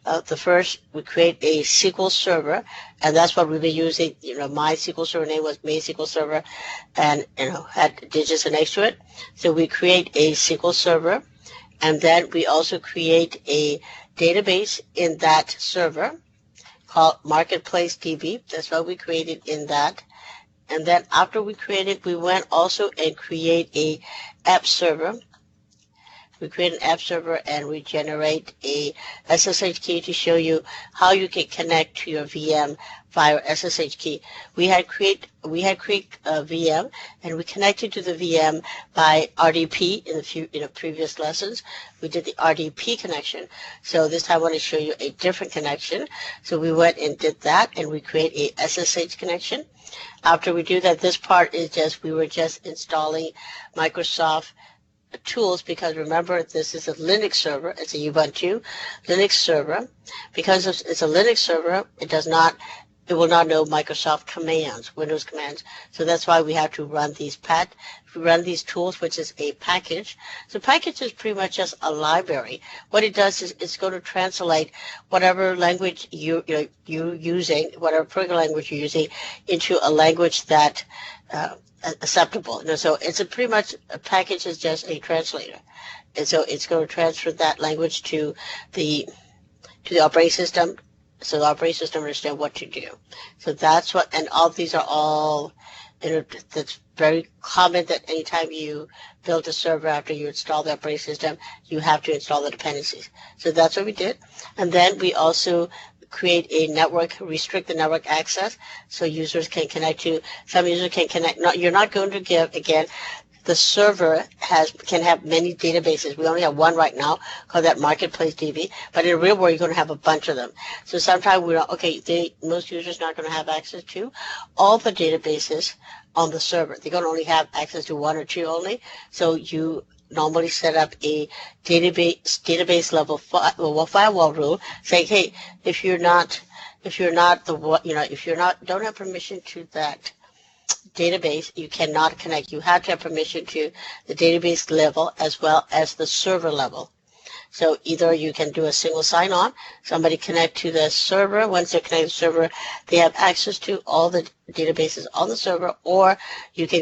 The first, we create a SQL server, and that's what we've been using. My SQL server name was May SQL Server, and had digits next to it. So we create a SQL server. And then we also create a database in that server called Marketplace DB. That's what we created in that. And then after we created, we went also and create a app server. We create an app server and we generate a SSH key to show you how you can connect to your VM via SSH key. We had create a VM and we connected to the VM by RDP in the previous lessons. We did the RDP connection. So this time I want to show you a different connection. So we went and did that and we create a SSH connection. After we do that, this part is we were just installing Microsoft tools, because remember, this is a Linux server. It's a Ubuntu Linux server. Because it's a Linux server, it will not know Microsoft commands, Windows commands. So that's why we have to run these tools, which is a package. So package is pretty much just a library. What it does is it's going to translate whatever language you're using, whatever programming language you're using, into a language that acceptable. So it's pretty much a package is just a translator, and so it's going to transfer that language to the operating system, so the operating system understands what to do. So that's what, and all these are all, that's very common that anytime you build a server after you install the operating system, you have to install the dependencies. So that's what we did, and then we also create a network, restrict the network access so users can connect to, some users can connect, you're not going to give, again, the server can have many databases. We only have one right now called that Marketplace DB, but in the real world you're going to have a bunch of them. So sometimes most users are not going to have access to all the databases on the server. They're going to only have access to one or two only. So you normally set up a database level firewall rule saying, hey, if you're not don't have permission to that database, you cannot connect. You have to have permission to the database level as well as the server level. So either you can do a single sign-on, somebody connect to the server. Once they're connected to the server, they have access to all the databases on the server, or you can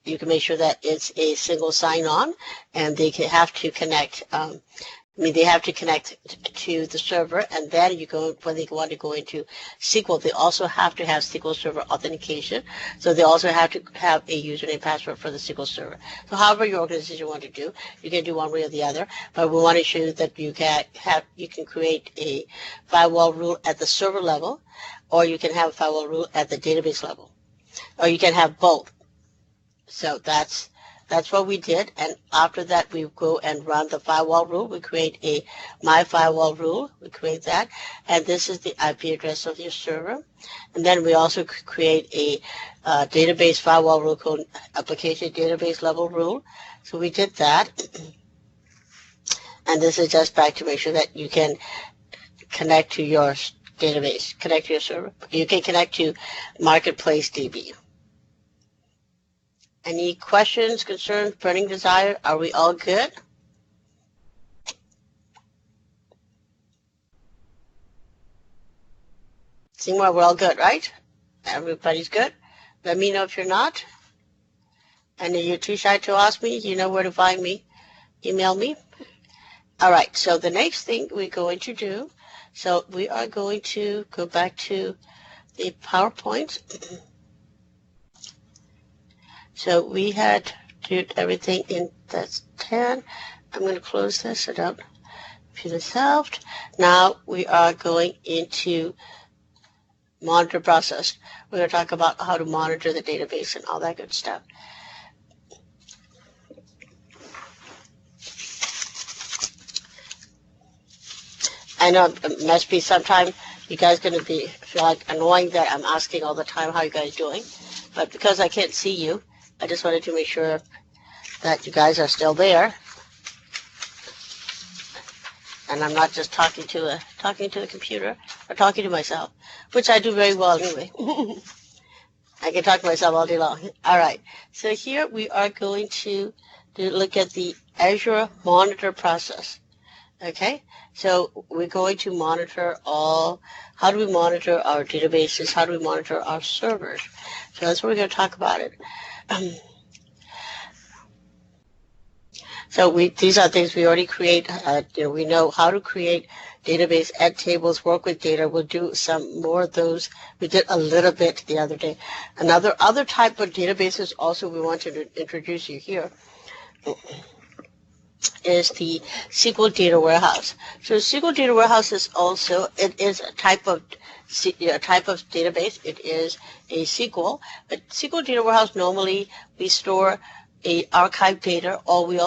you can make sure that it's a single sign-on, and they have to connect. They have to connect to the server, and then when they want to go into SQL, they also have to have SQL Server authentication. So they also have to have a username password for the SQL Server. So however your organization want to do, you can do one way or the other. But we want to show you that you can create a firewall rule at the server level, or you can have a firewall rule at the database level, or you can have both. So that's what we did, and after that we go and run the firewall rule. We create a my firewall rule. We create that, and this is the IP address of your server. And then we also create a database firewall rule called application database level rule. So we did that, and this is just back to make sure that you can connect to your database, connect to your server. You can connect to Marketplace DB. Any questions, concerns, burning desire? Are we all good? Seymour, we're all good, right? Everybody's good? Let me know if you're not. And if you're too shy to ask me, you know where to find me. Email me. All right, so the next thing we're going to do, so we are going to go back to the PowerPoint. So we had did everything in that's 10. I'm going to close this so don't repeat itself. Now we are going into monitor process. We're going to talk about how to monitor the database and all that good stuff. I know it must be sometime you guys going to feel like annoying that I'm asking all the time how you guys doing, but because I can't see you, I just wanted to make sure that you guys are still there, and I'm not just talking to the computer or talking to myself, which I do very well anyway. I can talk to myself all day long. All right, so here we are going to look at the Azure monitor process. Okay, so we're going to monitor how do we monitor our databases, how do we monitor our servers. So that's what we're going to talk about it. So these are things we already create. We know how to create database, add tables, work with data. We'll do some more of those. We did a little bit the other day. Other type of databases also we want to introduce you here is the SQL data warehouse. So SQL data warehouse is also, it is a type of database. It is a SQL, but SQL data warehouse, normally we store a archive data, or we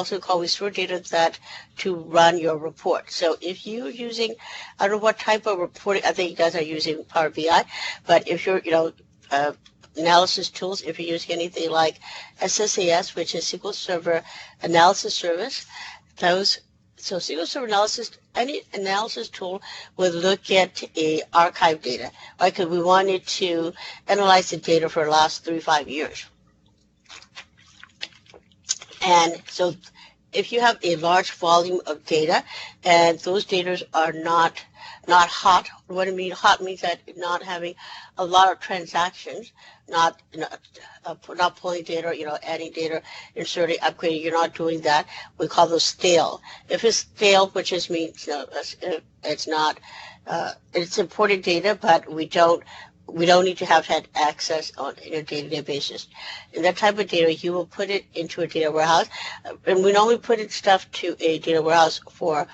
store data that to run your report. So if you're using, I don't know what type of reporting, I think you guys are using Power BI, but if you're, analysis tools, if you're using anything like SSAS, which is SQL Server Analysis Service, so SQL Server Analysis, any analysis tool will look at a archive data, right? Because we wanted to analyze the data for the last 3-5 years. And so if you have a large volume of data and those data are not hot, what I mean hot means that not having a lot of transactions, not pulling data, adding data, inserting, upgrading, you're not doing that. We call those stale. If it's stale, which just means it's not, it's important data, but we don't need to have had access on a day-to-day basis. And that type of data, you will put it into a data warehouse. And we normally put stuff to a data warehouse for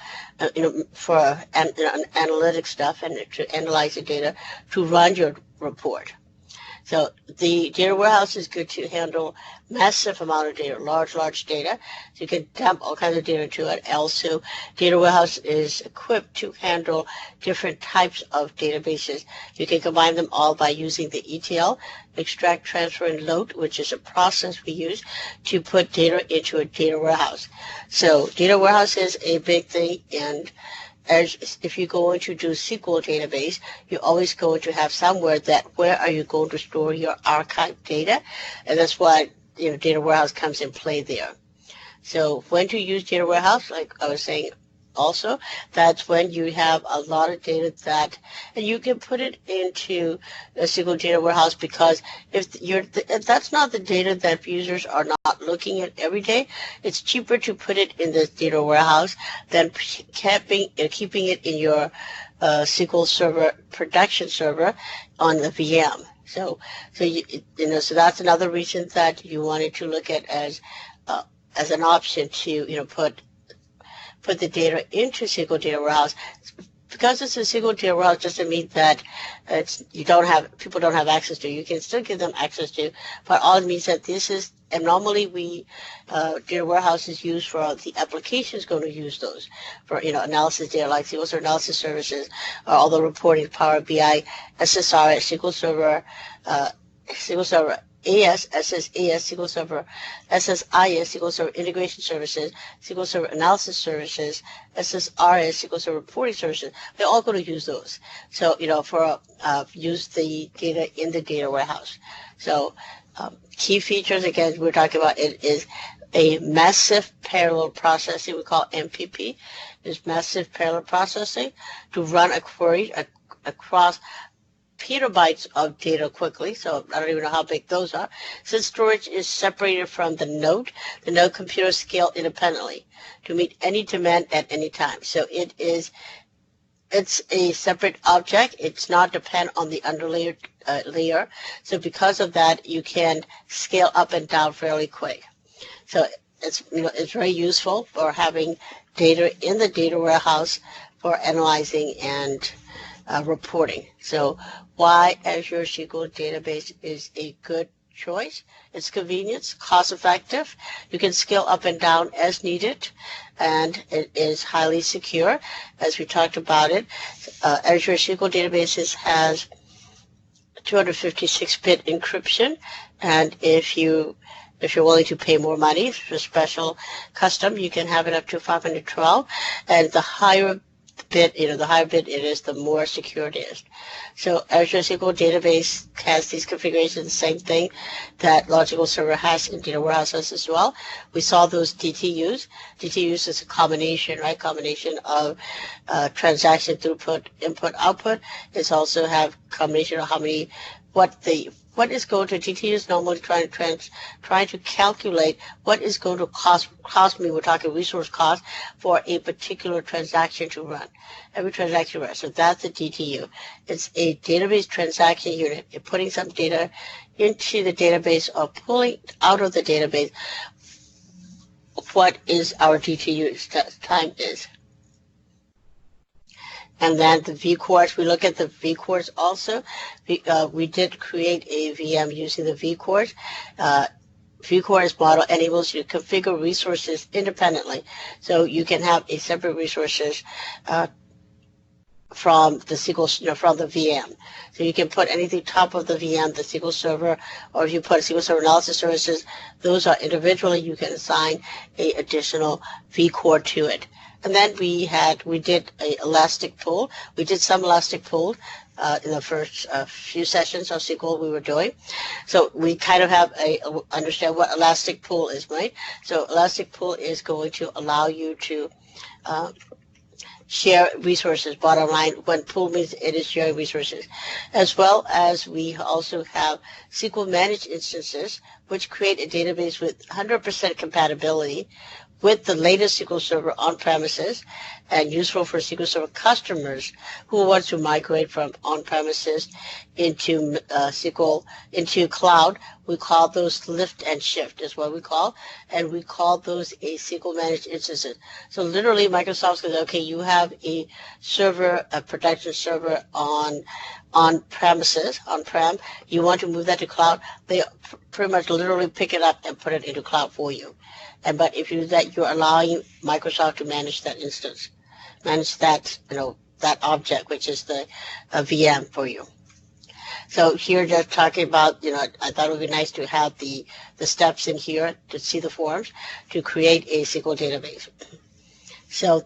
analytic stuff and to analyze the data to run your report. So the data warehouse is good to handle massive amount of data, large data. So you can dump all kinds of data into it. Also, data warehouse is equipped to handle different types of databases. You can combine them all by using the ETL, extract, transfer, and load, which is a process we use to put data into a data warehouse. So data warehouse is a big thing, and if you go into do SQL database, you're always going to have somewhere that where are you going to store your archive data, and that's why data warehouse comes in play there. So when to use data warehouse, like I was saying, also that's when you have a lot of data and you can put it into a SQL data warehouse, because if that's not the data that users are not looking at every day, it's cheaper to put it in the data warehouse than keeping it in your SQL server production server on the VM. So that's another reason that you wanted to look at as an option to put the data into SQL data warehouse. Because it's a SQL data warehouse doesn't mean that people don't have access to. You can still give them access to, but all it means that this is, and normally data warehouse is used for the applications going to use those for analysis data, like SQL Server Analysis Services, or all the reporting, Power BI, SSR, SQL Server AS, SSAS, SQL Server, SSIS, SQL Server Integration Services, SQL Server Analysis Services, SSRS, SQL Server Reporting Services. They're all going to use those. So, use the data in the data warehouse. So, key features, again, we're talking about it is a massive parallel processing, we call MPP, is massive parallel processing to run a query across petabytes of data quickly, so I don't even know how big those are. Since storage is separated from the node computers scale independently to meet any demand at any time. So it's a separate object. It's not dependent on the underlayer layer. So because of that, you can scale up and down fairly quick. So it's very useful for having data in the data warehouse for analyzing and reporting. So why Azure SQL database is a good choice? It's convenience, cost effective. You can scale up and down as needed, and it is highly secure. As we talked about it, Azure SQL databases has 256-bit encryption, and if you're willing to pay more money for special custom, you can have it up to 512, and the higher bit it is, the more secure it is. So Azure SQL database has these configurations, same thing that Logical Server has and Data Warehouse has as well. We saw those DTUs. DTUs is a combination of transaction throughput, input, output. It's also have combination of how many what is going to GTU is normally trying to calculate what is going to cost me. We're talking resource cost for a particular transaction to run. Every transaction runs. So that's the DTU. It's a database transaction unit. You're putting some data into the database or pulling out of the database what is our DTU time is. And then the vCores, we look at the vCores also. We did create a VM using the vCores. vCores model enables you to configure resources independently. So you can have a separate resources from the SQL, from the VM. So you can put anything top of the VM, the SQL Server, or if you put SQL Server analysis services, those are individually, you can assign a additional vCore to it. And then we did a elastic pool. We did some elastic pool in the first few sessions of SQL we were doing. So we kind of have understand what elastic pool is, right? So elastic pool is going to allow you to share resources, bottom line. When pool means it is sharing resources. As well as we also have SQL managed instances, which create a database with 100% compatibility with the latest SQL Server on-premises and useful for SQL Server customers who want to migrate from on-premises into into cloud. We call those lift and shift is what we call, and we call those a SQL managed instances. So literally Microsoft says, okay, you have a server, a production server on-premises, on-prem, you want to move that to cloud, they pretty much literally pick it up and put it into cloud for you. But if you do that, you're allowing Microsoft to manage that instance, manage that, that object, which is the VM for you. So here, just talking about, I thought it would be nice to have the steps in here to see the forms to create a SQL database. So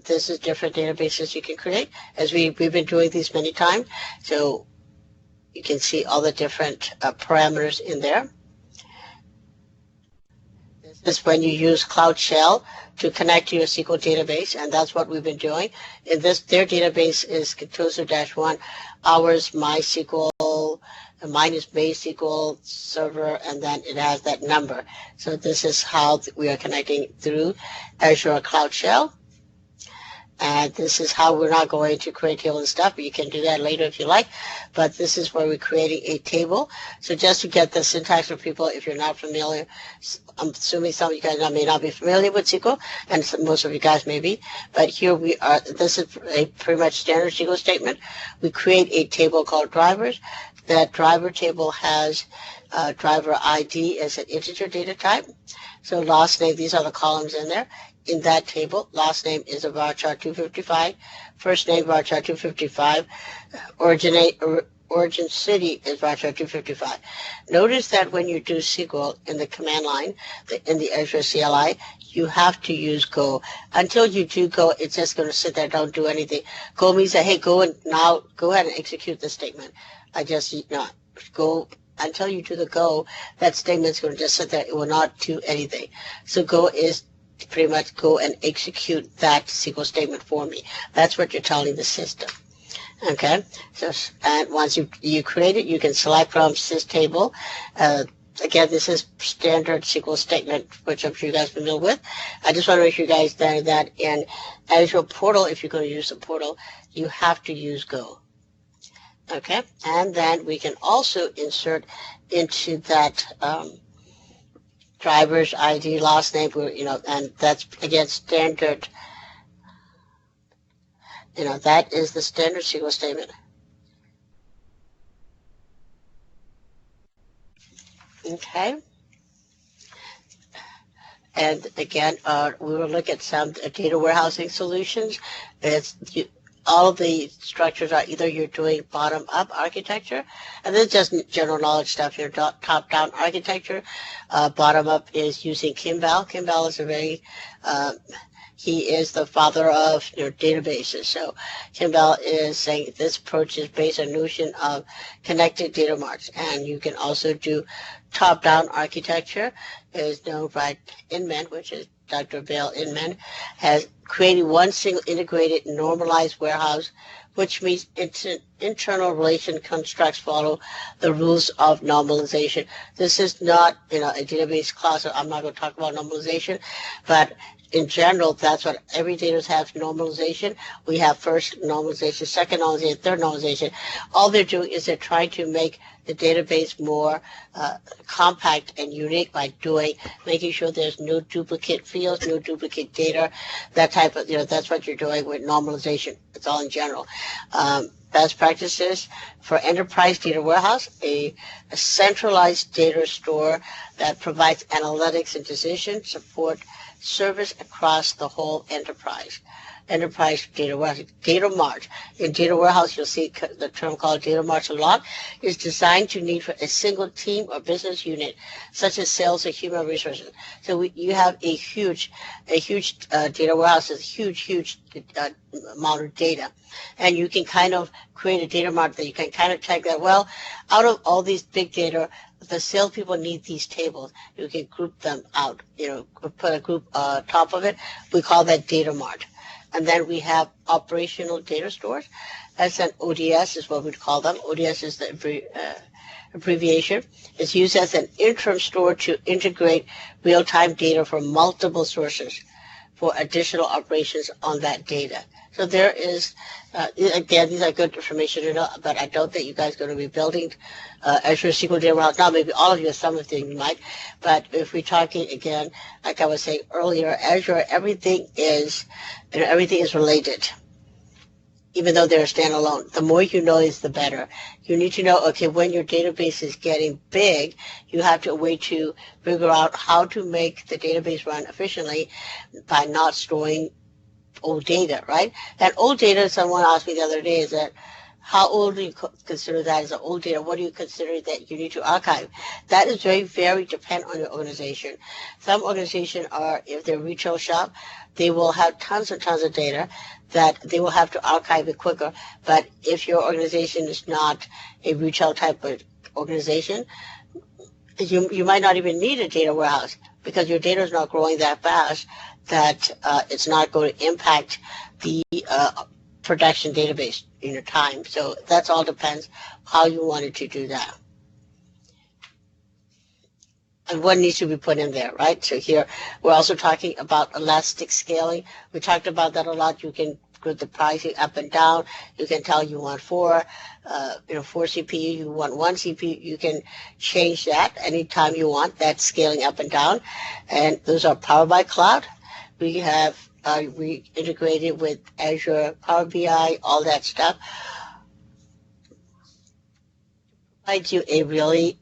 this is different databases you can create, as we've been doing these many times. So you can see all the different parameters in there. This is when you use Cloud Shell to connect to your SQL database, and that's what we've been doing. In this, their database is Contoso-1, ours MySQL, mine is MySQL server, and then it has that number. So this is how we are connecting through Azure Cloud Shell. And this is how we're not going to create table and stuff, but you can do that later if you like. But this is where we're creating a table. So just to get the syntax for people, if you're not familiar, I'm assuming some of you guys may not be familiar with SQL, and most of you guys may be. But here we are. This is a pretty much standard SQL statement. We create a table called drivers. That driver table has driver ID as an integer data type. So last name, these are the columns in there. In that table, last name is a varchar 255, first name varchar 255, origin city is varchar 255. Notice that when you do SQL in the command line, in the Azure CLI, you have to use Go. Until you do Go, it's just going to sit there, don't do anything. Go means that, hey, go ahead and execute the statement. Go. Until you do the Go, that statement's going to just sit there. It will not do anything. So Go is pretty much go and execute that SQL statement for me. That's what you're telling the system. Okay, so and once you create it, you can select from sys-table. Again, this is standard SQL statement, which I'm sure you guys are familiar with. I just want to make sure you guys know that in Azure Portal, if you're going to use the portal, you have to use Go. Okay, and then we can also insert into that driver's ID, last name, and that's, again, standard, that is the standard SQL statement. Okay. And again, we will look at some data warehousing solutions. All of the structures are either you're doing bottom-up architecture, and this is just general knowledge stuff here, top-down architecture. Bottom-up is using Kimball. Kimball is he is the father of databases. So Kimball is saying this approach is based on notion of connected data marts, and you can also do top-down architecture is known by Inman, which is Dr. Bill Inman, has created one single integrated normalized warehouse, which means internal relation constructs follow the rules of normalization. This is not, a database class, so I'm not going to talk about normalization, but in general, that's what every database has: normalization. We have first normalization, second normalization, third normalization. All they're doing is they're trying to make the database more compact and unique by making sure there's no duplicate fields, no duplicate data, that type of, that's what you're doing with normalization. It's all in general. Best practices for enterprise data warehouse: a centralized data store that provides analytics and decision support service across the whole enterprise. Enterprise data warehouse, data mart. In data warehouse, you'll see the term called data mart a lot. Is designed to need for a single team or business unit, such as sales or human resources. So you have a huge data warehouse with huge amount of data, and you can kind of create a data mart that you can kind of check that, well, out of all these big data, the salespeople need these tables. You can group them out, put a group top of it. We call that data mart. And then we have operational data stores. That's an ODS is what we'd call them. ODS is the abbreviation. It's used as an interim store to integrate real-time data from multiple sources for additional operations on that data. So there is, again, these are good information to know, but I don't think you guys are going to be building Azure SQL Data Warehouse. Now, maybe all of you, some of you might, but if we're talking, again, like I was saying earlier, Azure, everything is related, even though they're standalone. The more you know is the better. You need to know, okay, when your database is getting big, you have to wait to figure out how to make the database run efficiently by not storing old data, right? And old data, someone asked me the other day, is that how old do you consider that as old data? What do you consider that you need to archive? That is very dependent on your organization. Some organizations are, if they're a retail shop, they will have tons of data that they will have to archive it quicker. But if your organization is not a retail type of organization, you might not even need a data warehouse because your data is not growing that fast that it's not going to impact the production database in your time. So that's all depends how you wanted to do that. And what needs to be put in there, right? So here we're also talking about elastic scaling. We talked about that a lot. You can group the pricing up and down. You can tell you want four CPU, you want one CPU. You can change that anytime you want. That's scaling up and down. And those are powered by cloud. We have we integrated with Azure, Power BI, all that stuff. Provides you a really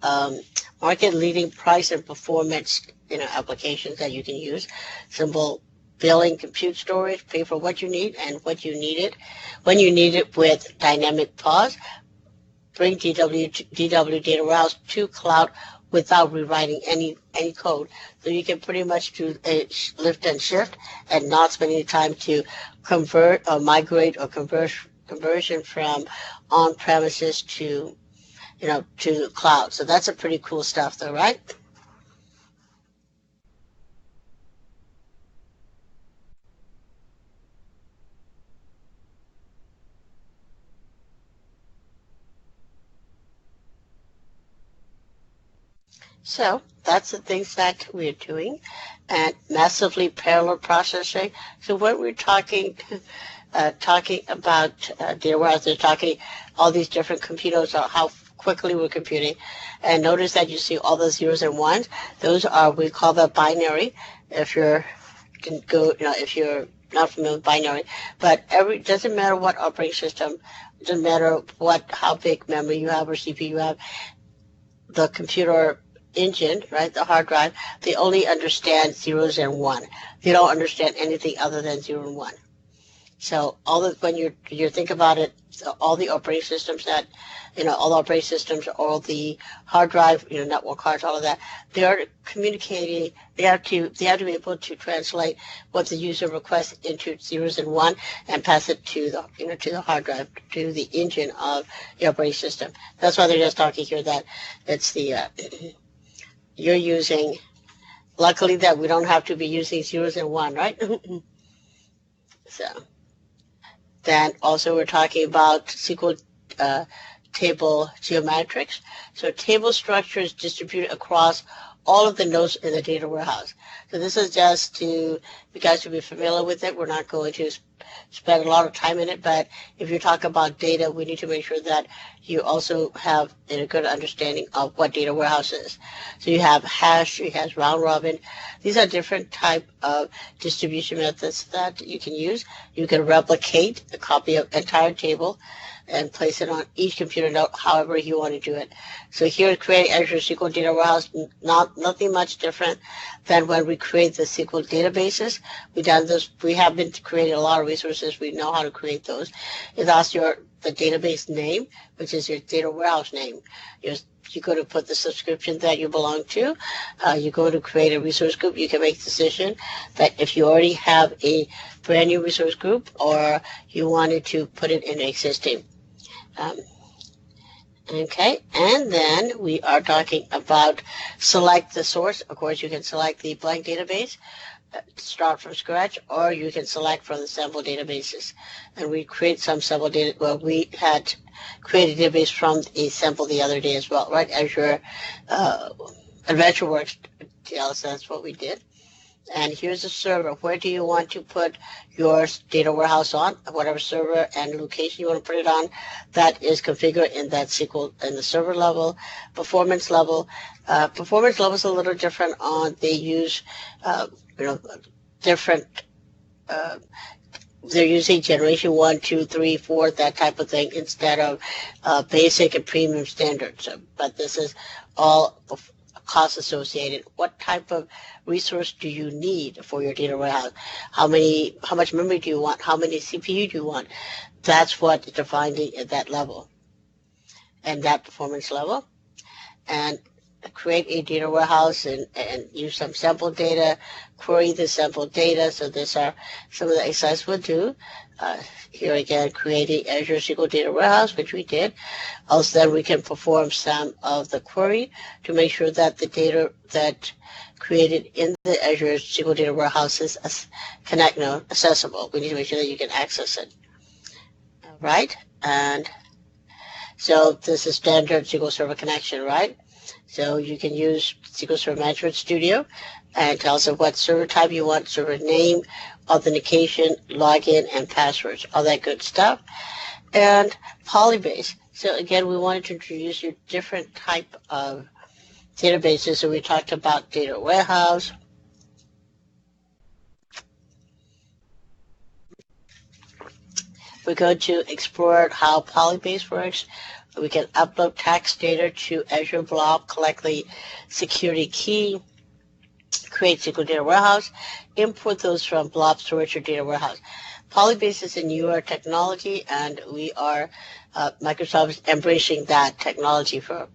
market-leading price and performance, applications that you can use. Simple billing, compute storage, pay for what you need and what you need it. When you need it with dynamic pause, bring DW Data Warehouse to cloud without rewriting any code. So you can pretty much do a lift and shift and not spend any time to convert or migrate or conversion from on-premises to the cloud. So that's a pretty cool stuff though, right? So that's the things that we're doing, and massively parallel processing. So when we're talking about data warehouse, they're talking all these different computers, or how quickly we're computing. And notice that you see all the zeros and ones. Those are, we call that binary. If you're not familiar with binary, but doesn't matter what operating system, doesn't matter how big memory you have or CPU you have, the computer engine, right, the hard drive, they only understand zeros and one. They don't understand anything other than 0 and 1. So when you think about it, all the operating systems all the hard drive, network cards, all of that, they are communicating. They have to be able to translate what the user requests into zeros and one and pass it to the hard drive, to the engine of the operating system. That's why they're just talking here that it's the you're using luckily that we don't have to be using zeros and one, right? So then also we're talking about SQL table geometrics. So table structure is distributed across all of the nodes in the data warehouse. So this is just to, you guys to be familiar with it. We're not going to spend a lot of time in it, but if you talk about data, we need to make sure that you also have a good understanding of what data warehouse is. So you have hash, you have round robin. These are different type of distribution methods that you can use. You can replicate a copy of entire table and place it on each computer node however you want to do it. So here creating Azure SQL Data Warehouse, nothing much different than when we create the SQL databases. We've done this, we have been creating a lot of resources, we know how to create those. It asks the database name, which is your data warehouse name. You go to put the subscription that you belong to. You go to create a resource group. You can make the decision that if you already have a brand new resource group or you wanted to put it in existing. Okay, and then we are talking about select the source. Of course, you can select the blank database, start from scratch, or you can select from the sample databases. And we create some sample data. Well, we had created a database from a sample the other day as well, right? Azure AdventureWorks tells that's what we did. And here's the server. Where do you want to put your data warehouse on? Whatever server and location you want to put it on, that is configured in that SQL in the server level. Performance level. Performance level is a little different on they use different. They're using generation 1, 2, 3, 4, that type of thing instead of basic and premium standards. But this is all cost associated. What type of resource do you need for your data warehouse? How much memory do you want? How many CPU do you want? That's what is defined at that level and that performance level. And create a data warehouse and use some sample data, query the sample data. So these are some of the exercises we'll do. Here again, creating Azure SQL Data Warehouse, which we did. Also, then we can perform some of the query to make sure that the data that created in the Azure SQL Data Warehouse is accessible. We need to make sure that you can access it. All right, and so this is standard SQL Server connection, right? So you can use SQL Server Management Studio and tell us what server type you want, server name, authentication, login, and passwords, all that good stuff. And Polybase. So again, we wanted to introduce you different type of databases. So we talked about data warehouse. We go to explore how Polybase works. We can upload text data to Azure Blob, collect the security key, create SQL Data Warehouse, import those from Blob storage or Data Warehouse. Polybase is a newer technology, and we are Microsoft is embracing that technology for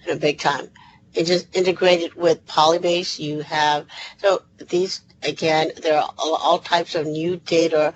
a big time. It is integrated with Polybase. You have so these. Again, there are all types of new data,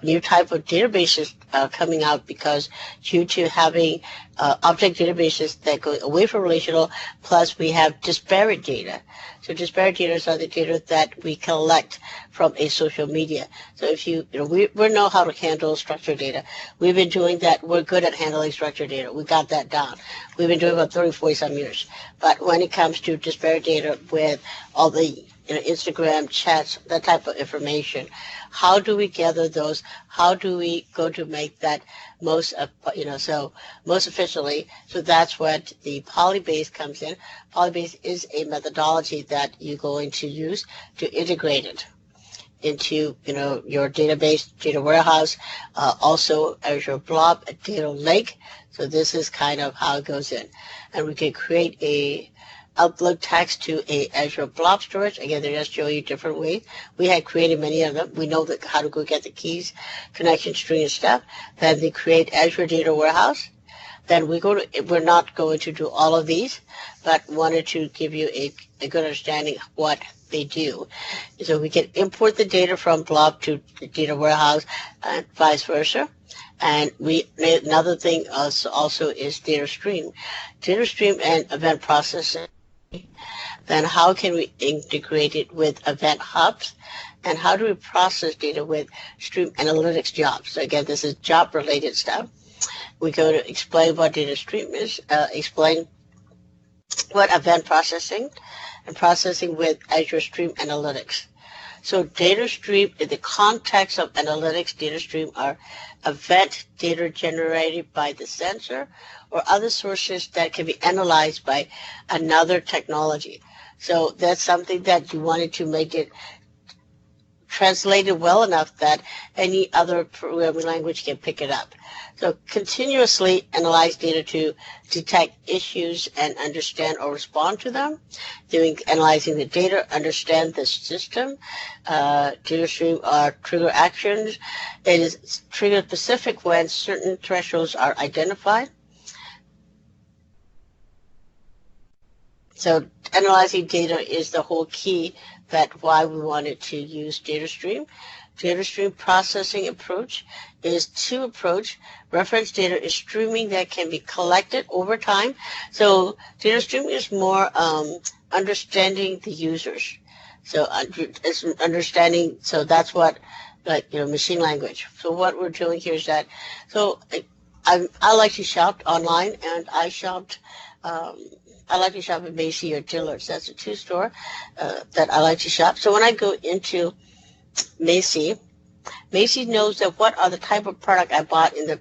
new type of databases coming out because due to having object databases that go away from relational, plus we have disparate data. So disparate data are the data that we collect from a social media. So if we know how to handle structured data. We've been doing that. We're good at handling structured data. We got that down. We've been doing it about 30, 40 some years. But when it comes to disparate data with all the Instagram chats, that type of information. How do we gather those? How do we go to make that most efficiently? So that's what the Polybase comes in. Polybase is a methodology that you're going to use to integrate it into your database, data warehouse, also Azure Blob, a data lake. So this is kind of how it goes in, and we can create a upload text to a Azure Blob storage. Again, they just show you different ways. We had created many of them. We know how to go get the keys, connection string and stuff. Then they create Azure Data Warehouse. Then we're not going to do all of these, but wanted to give you a good understanding of what they do. So we can import the data from Blob to the data warehouse and vice versa. And another thing also is data stream. Data stream and event processing Then how can we integrate it with event hubs? And how do we process data with stream analytics jobs? So again, this is job related stuff. We go to explain what data stream is, explain what event processing and processing with Azure Stream Analytics. So data stream, in the context of analytics, data stream are event data generated by the sensor or other sources that can be analyzed by another technology. So that's something that you wanted to make it translated well enough that any other programming language can pick it up. So continuously analyze data to detect issues and understand or respond to them. Analyzing the data, understand the system. Data stream are trigger actions. It is trigger specific when certain thresholds are identified. So analyzing data is the whole key that why we wanted to use data stream. Data stream processing approach is two approach. Reference data is streaming that can be collected over time. So data stream is more understanding the users. So it's understanding, so that's what, like, machine language. So what we're doing here is that, so I like to shop online, and I like to shop at Macy or Dillard's. That's a two-store that I like to shop. So when I go into Macy knows that what are the type of product I bought in the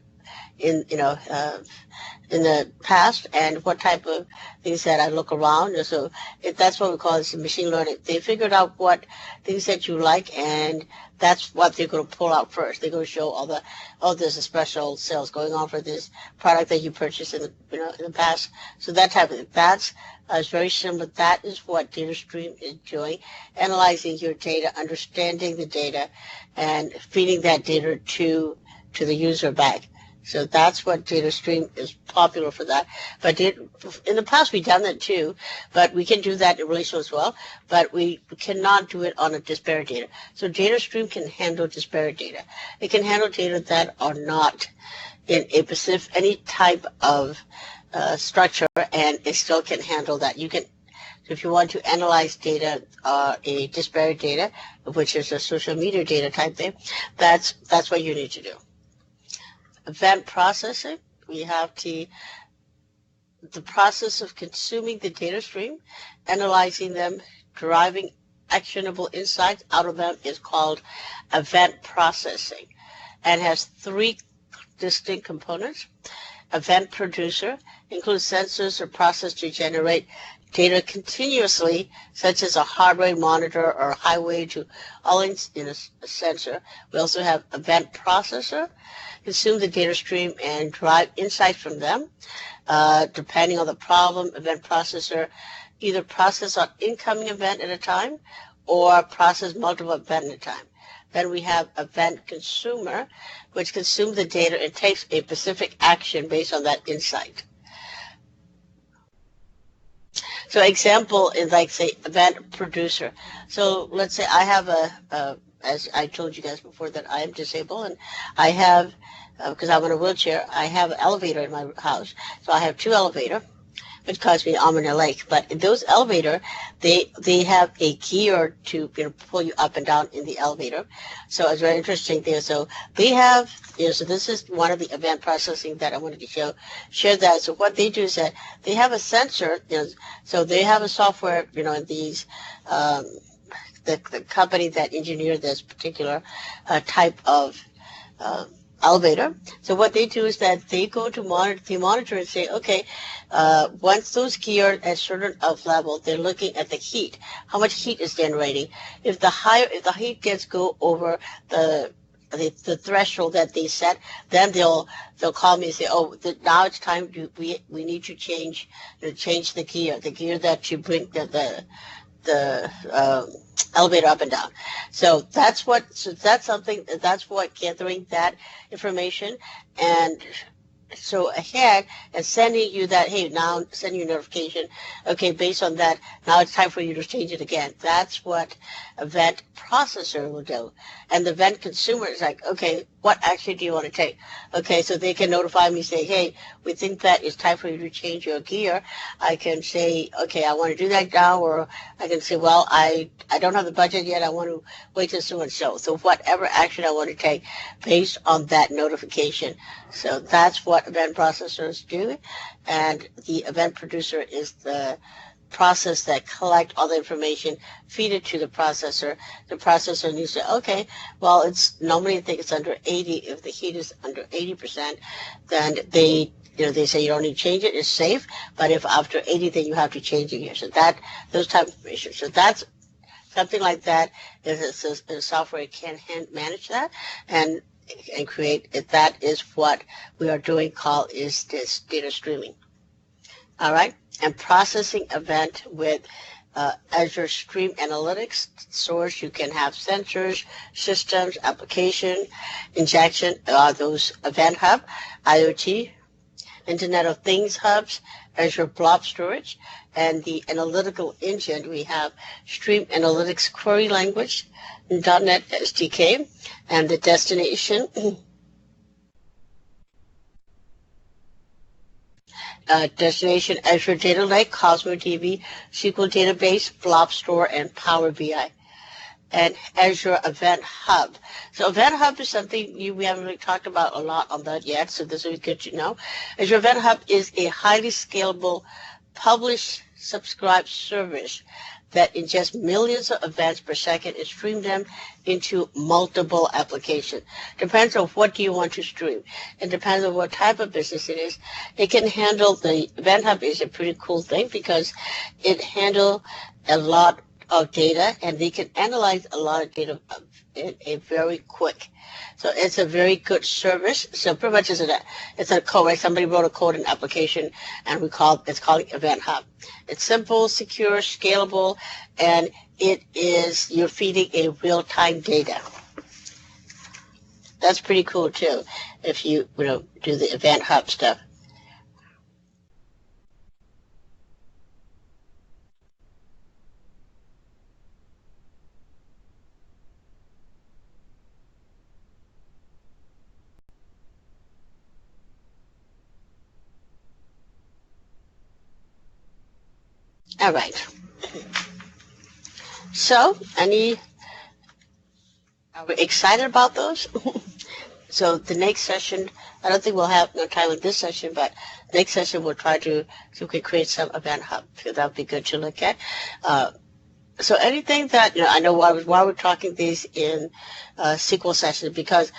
past and what type of things that I look around. So that's what we call this machine learning. They figured out what things that you like, and that's what they're going to pull out first. They're going to show there's a special sales going on for this product that you purchased in the past. So that type of thing. That's very similar. That is what data stream is doing, analyzing your data, understanding the data, and feeding that data to the user back. So that's what data stream is popular for that. But in the past, we've done that too, but we can do that in relational as well, but we cannot do it on a disparate data. So data stream can handle disparate data. It can handle data that are not in a specific, any type of structure, and it still can handle that. So if you want to analyze data, a disparate data, which is a social media data type thing, that's what you need to do. Event processing, we have the process of consuming the data stream, analyzing them, deriving actionable insights out of them is called event processing, and has three distinct components. Event producer includes sensors or process to generate data continuously, such as a heart rate monitor or highway to all in a sensor. We also have event processor, consume the data stream and derive insights from them. Depending on the problem, event processor either process an incoming event at a time or process multiple events at a time. Then we have event consumer, which consumes the data and takes a specific action based on that insight. So example is like, say, event producer. So let's say I have as I told you guys before, that I am disabled, and I have, because I'm in a wheelchair, I have an elevator in my house. So I have two elevators, which caused me to arm in a lake. But in those elevator, they have a gear to pull you up and down in the elevator. So it's very interesting there. So they have, so this is one of the event processing that I wanted to share that. So what they do is that they have a sensor, so they have a software, in these, the company that engineered this particular type of elevator. So what they do is that they go to monitor and say, okay, once those gear at certain of level, they're looking at the heat, how much heat is generating. If the heat gets go over the threshold that they set, then they'll call me and say, oh, now it's time we need to change the gear that you bring the elevator up and down. So that's what gathering that information and so ahead and sending you that, hey, now sending you a notification, okay, based on that, now it's time for you to change it again. That's what event processor will do. And the event consumer is like, okay, what action do you want to take? Okay, so they can notify me, say, hey, we think that it's time for you to change your gear. I can say, okay, I want to do that now, or I can say, well, I don't have the budget yet. I want to wait till so and so. So whatever action I want to take based on that notification. So that's what event processors do, and the event producer is the process that collect all the information, feed it to the processor. The processor needs to, okay, well, it's normally I think it's under 80. If the heat is under 80%, then they say you don't need to change it, it's safe. But if after 80, then you have to change it here. So those type of information. So that's something like that is a software can manage that and create it. That is what we are doing called is this data streaming. All right, and processing event with Azure Stream Analytics source. You can have sensors, systems, application, injection, those event hub, IoT, Internet of Things hubs, Azure Blob Storage, and the analytical engine. We have Stream Analytics Query Language, .NET SDK, and the destination destination Azure Data Lake, Cosmos DB, SQL Database, Blob Store, and Power BI. And Azure Event Hub. So Event Hub is something we haven't really talked about a lot on that yet, so this is good to know. Azure Event Hub is a highly scalable publish subscribe service that ingests millions of events per second and stream them into multiple applications. Depends on what do you want to stream. It depends on what type of business it is. It can handle, the Event Hub is a pretty cool thing because it handles a lot of data and they can analyze a lot of data in a very quick. So it's a very good service. So pretty much it's a code, right? Somebody wrote a code in application and it's called Event Hub. It's simple, secure, scalable, and you're feeding a real-time data. That's pretty cool too if you do the Event Hub stuff. All right. So, are we excited about those? So the next session, I don't think we'll have no time in this session, but next session we'll try to see if we can create some event hub. So that would be good to look at. So anything that, I know while we're talking these in SQL sessions, because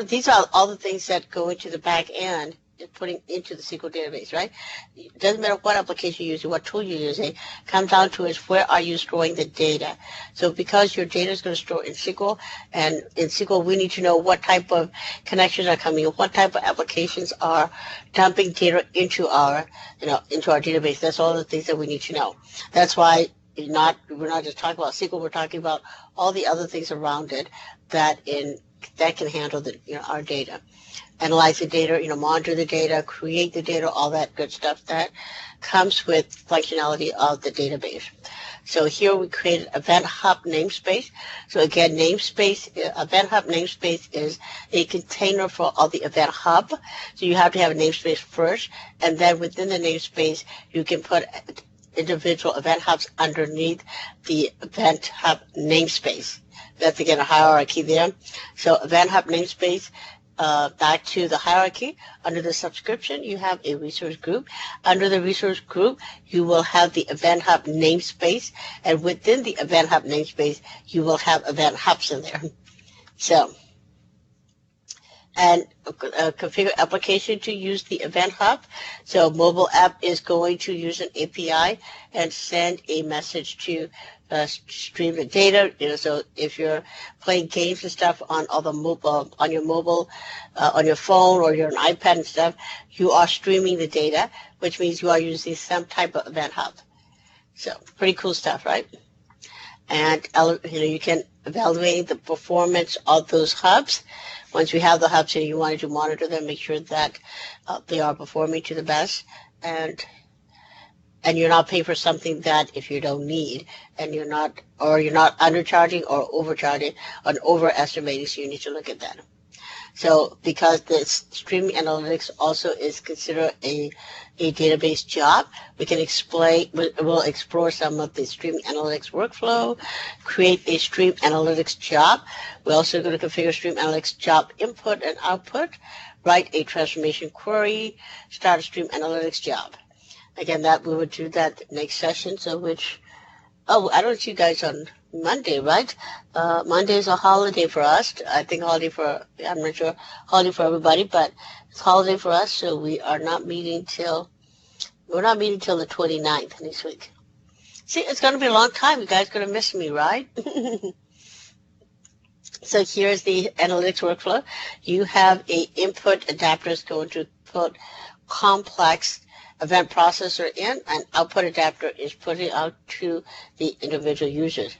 these are all the things that go into the back end, putting into the SQL database, right? It doesn't matter what application you're using, what tool you're using, comes down to is where are you storing the data. So because your data is going to store in SQL, and in SQL we need to know what type of connections are coming in, what type of applications are dumping data into our database. That's all the things that we need to know. That's why we're not just talking about SQL, we're talking about all the other things around it that can handle our data. Analyze the data, monitor the data, create the data, all that good stuff that comes with functionality of the database. So here we created Event Hub namespace. So again, Event Hub namespace is a container for all the Event Hub. So you have to have a namespace first, and then within the namespace, you can put individual Event Hubs underneath the Event Hub namespace. That's again a hierarchy there. So Event Hub namespace. Back to the hierarchy, under the subscription, you have a resource group. Under the resource group, you will have the Event Hub namespace, and within the Event Hub namespace, you will have Event Hubs in there. So, and configure application to use the Event Hub. So mobile app is going to use an API and send a message to stream the data. So if you're playing games and stuff on your mobile, on your phone, or you're an iPad and stuff, you are streaming the data, which means you are using some type of Event Hub. So pretty cool stuff, right? and you can evaluate the performance of those hubs. Once you have the hubs here, you wanted to monitor them, make sure that they are performing to the best, and you're not paying for something that if you don't need, and you're not undercharging or overcharging or overestimating, so you need to look at that. So because this streaming analytics also is considered a database job, we'll explore some of the streaming analytics workflow, create a stream analytics job. We're also going to configure stream analytics job input and output, write a transformation query, start a stream analytics job. Again, that we would do that next session. So I don't see you guys on Monday, right? Monday is a holiday for us. I think I'm not sure, holiday for everybody, but it's holiday for us, so we're not meeting till the 29th next week. See, it's going to be a long time. You guys are going to miss me, right? So here's the analytics workflow. You have a input adapter is going to put complex event processor in, and output adapter is putting out to the individual users.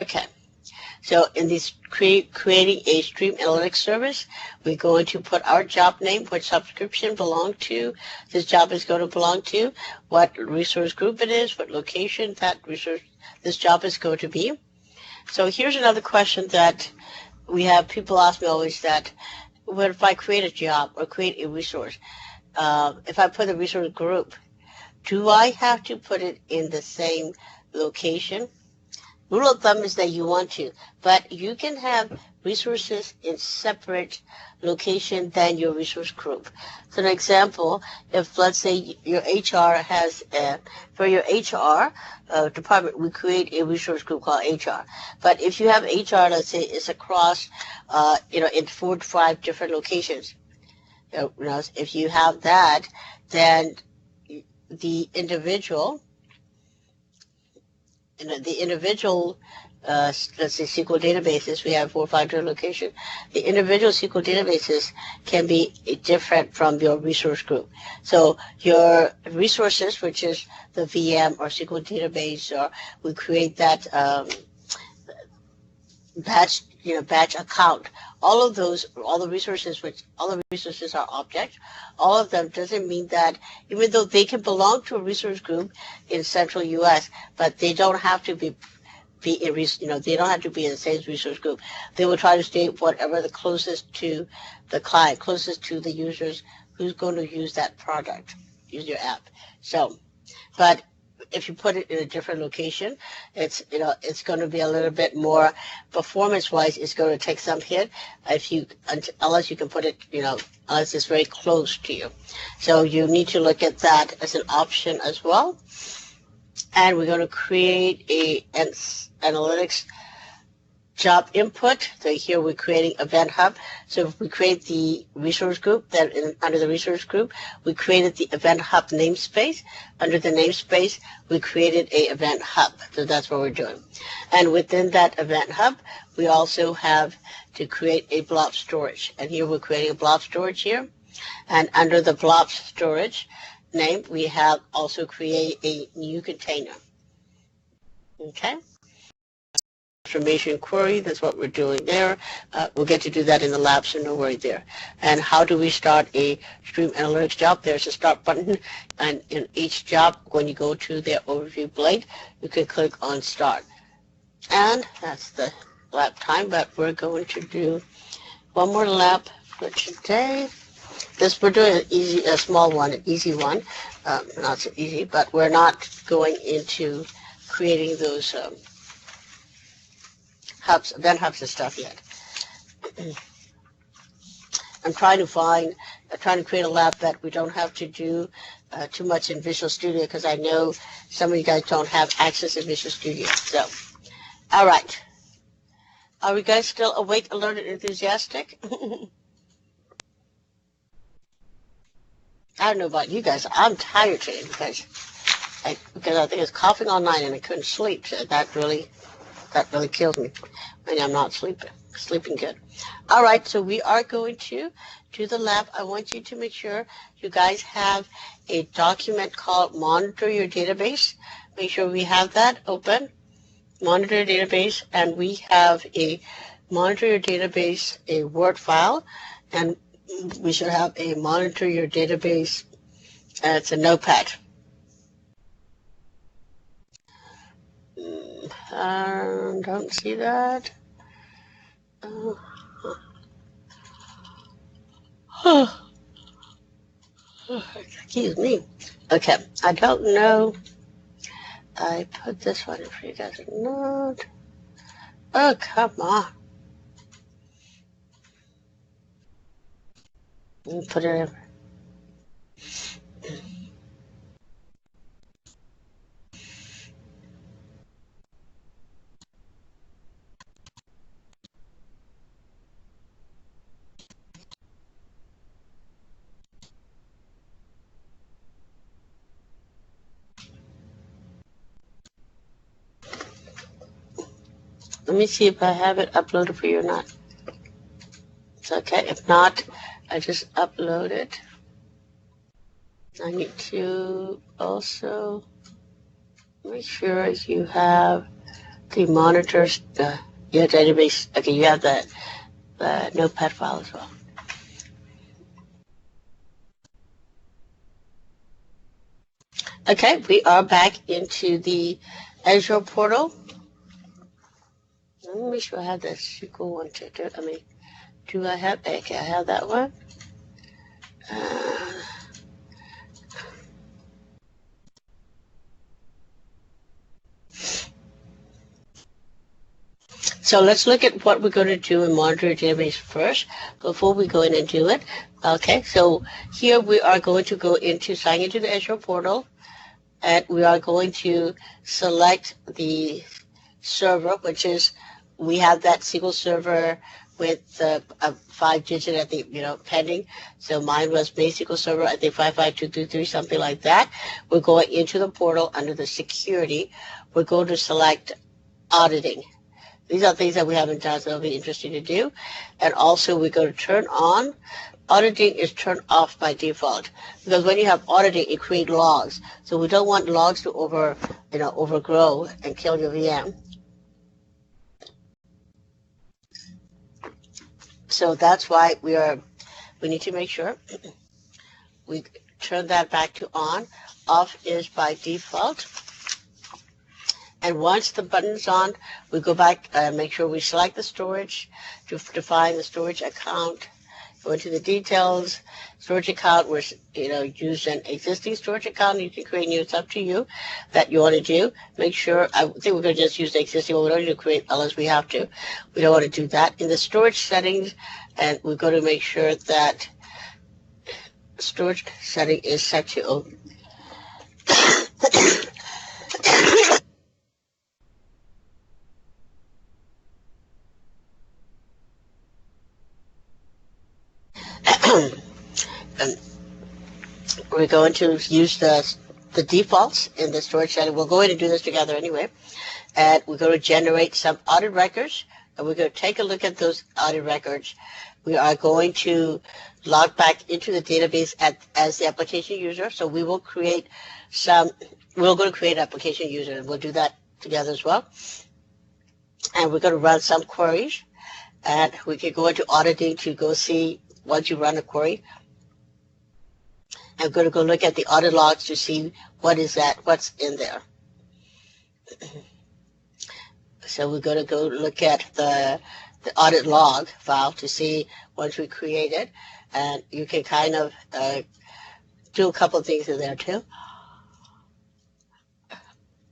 Okay, so in this creating a stream analytics service, we're going to put our job name, what subscription this job is going to belong to, what resource group it is, what location this job is going to be. So here's another question that we have people ask me always, that what if I create a job or create a resource? If I put a resource group, do I have to put it in the same location? Rule of thumb is that you want to, but you can have resources in separate location than your resource group. So an example, if let's say your HR has, for your HR department, we create a resource group called HR. But if you have HR, let's say it's across, in 4 to 5 different locations, if you have that, then the individual, let's say SQL databases, we have 4 or 5 different locations. The individual SQL databases can be different from your resource group. So your resources, which is the VM or SQL database, or we create that batch account. All the resources are objects. All of them doesn't mean that, even though they can belong to a resource group in Central U.S., but they don't have to be they don't have to be in the same resource group. They will try to stay whatever the closest to the client, closest to the users who's going to use that product, use your app. So, but if you put it in a different location, it's going to be a little bit more performance-wise. It's going to take some hit unless you can put it, unless it's very close to you. So you need to look at that as an option as well. And we're going to create an analytics job input. So here we're creating Event Hub. So if we create the resource group, then under the resource group, we created the Event Hub namespace. Under the namespace, we created a Event Hub. So that's what we're doing. And within that Event Hub, we also have to create a blob storage. And here we're creating a blob storage here. And under the blob storage name, we have also create a new container. Okay. Transformation query, that's what we're doing there. We'll get to do that in the lab, so no worry there. And how do we start a stream analytics job? There's a start button, and in each job, when you go to their overview blade, you can click on start. And that's the lab time, but we're going to do one more lab for today. We're doing a small one, an easy one, not so easy, but we're not going into creating those event hubs and stuff yet. I'm trying to create a lab that we don't have to do too much in Visual Studio, because I know some of you guys don't have access to Visual Studio. So, all right. Are we guys still awake, alert, and enthusiastic? I don't know about you guys. I'm tired today because I think I was coughing all night and I couldn't sleep. So that really that really kills me when I'm not sleeping good. All right, so we are going to do the lab. I want you to make sure you guys have a document called Monitor Your Database. Make sure we have that open. Monitor Your Database, and we have a Monitor Your Database, a Word file, and we should have a Monitor Your Database, and it's a notepad. Don't see that. Excuse me. Okay, I don't know. I put this one in for you guys or not. Oh, come on. Let me put it in. Let me see if I have it uploaded for you or not. It's okay. If not, I just upload it. I need to also make sure you have the monitors, your database. Okay, you have the notepad file as well. Okay, we are back into the Azure portal. Let me make sure I have the SQL one to do. I mean, do I have? Okay, I have that one. So let's look at what we're going to do in Monitor Your Database first before we go in and do it. Okay, so here we are going to go into sign into the Azure portal, and we are going to select the server, which is, we have that SQL server with a 5-digit at the, pending. So mine was MySQL server, I think 55233, something like that. We're going into the portal under the security. We're going to select auditing. These are things that we haven't done, so it'll be interesting to do. And also we're going to turn on. Auditing is turned off by default, because when you have auditing, it creates logs. So we don't want logs to overgrow and kill your VM. So that's why we need to make sure we turn that back to on. Off is by default. And once the button's on, we go back and make sure we select the storage to define the storage account. Go into the details, storage account, where use an existing storage account. You can create new, it's up to you that you want to do. Make sure, I think we're going to just use the existing one. We don't need to create unless we have to. We don't want to do that. In the storage settings, and we're going to make sure that storage setting is set to and we're going to use the defaults in the storage setting. We'll go in and do this together anyway. And we're going to generate some audit records, and we're going to take a look at those audit records. We are going to log back into the database as the application user. So we will create we're going to create an application user, and we'll do that together as well. And we're going to run some queries, and we can go into auditing to go see once you run a query. I'm going to go look at the audit logs to see what's in there. So we're going to go look at the audit log file to see once we create it, and you can kind of do a couple of things in there too.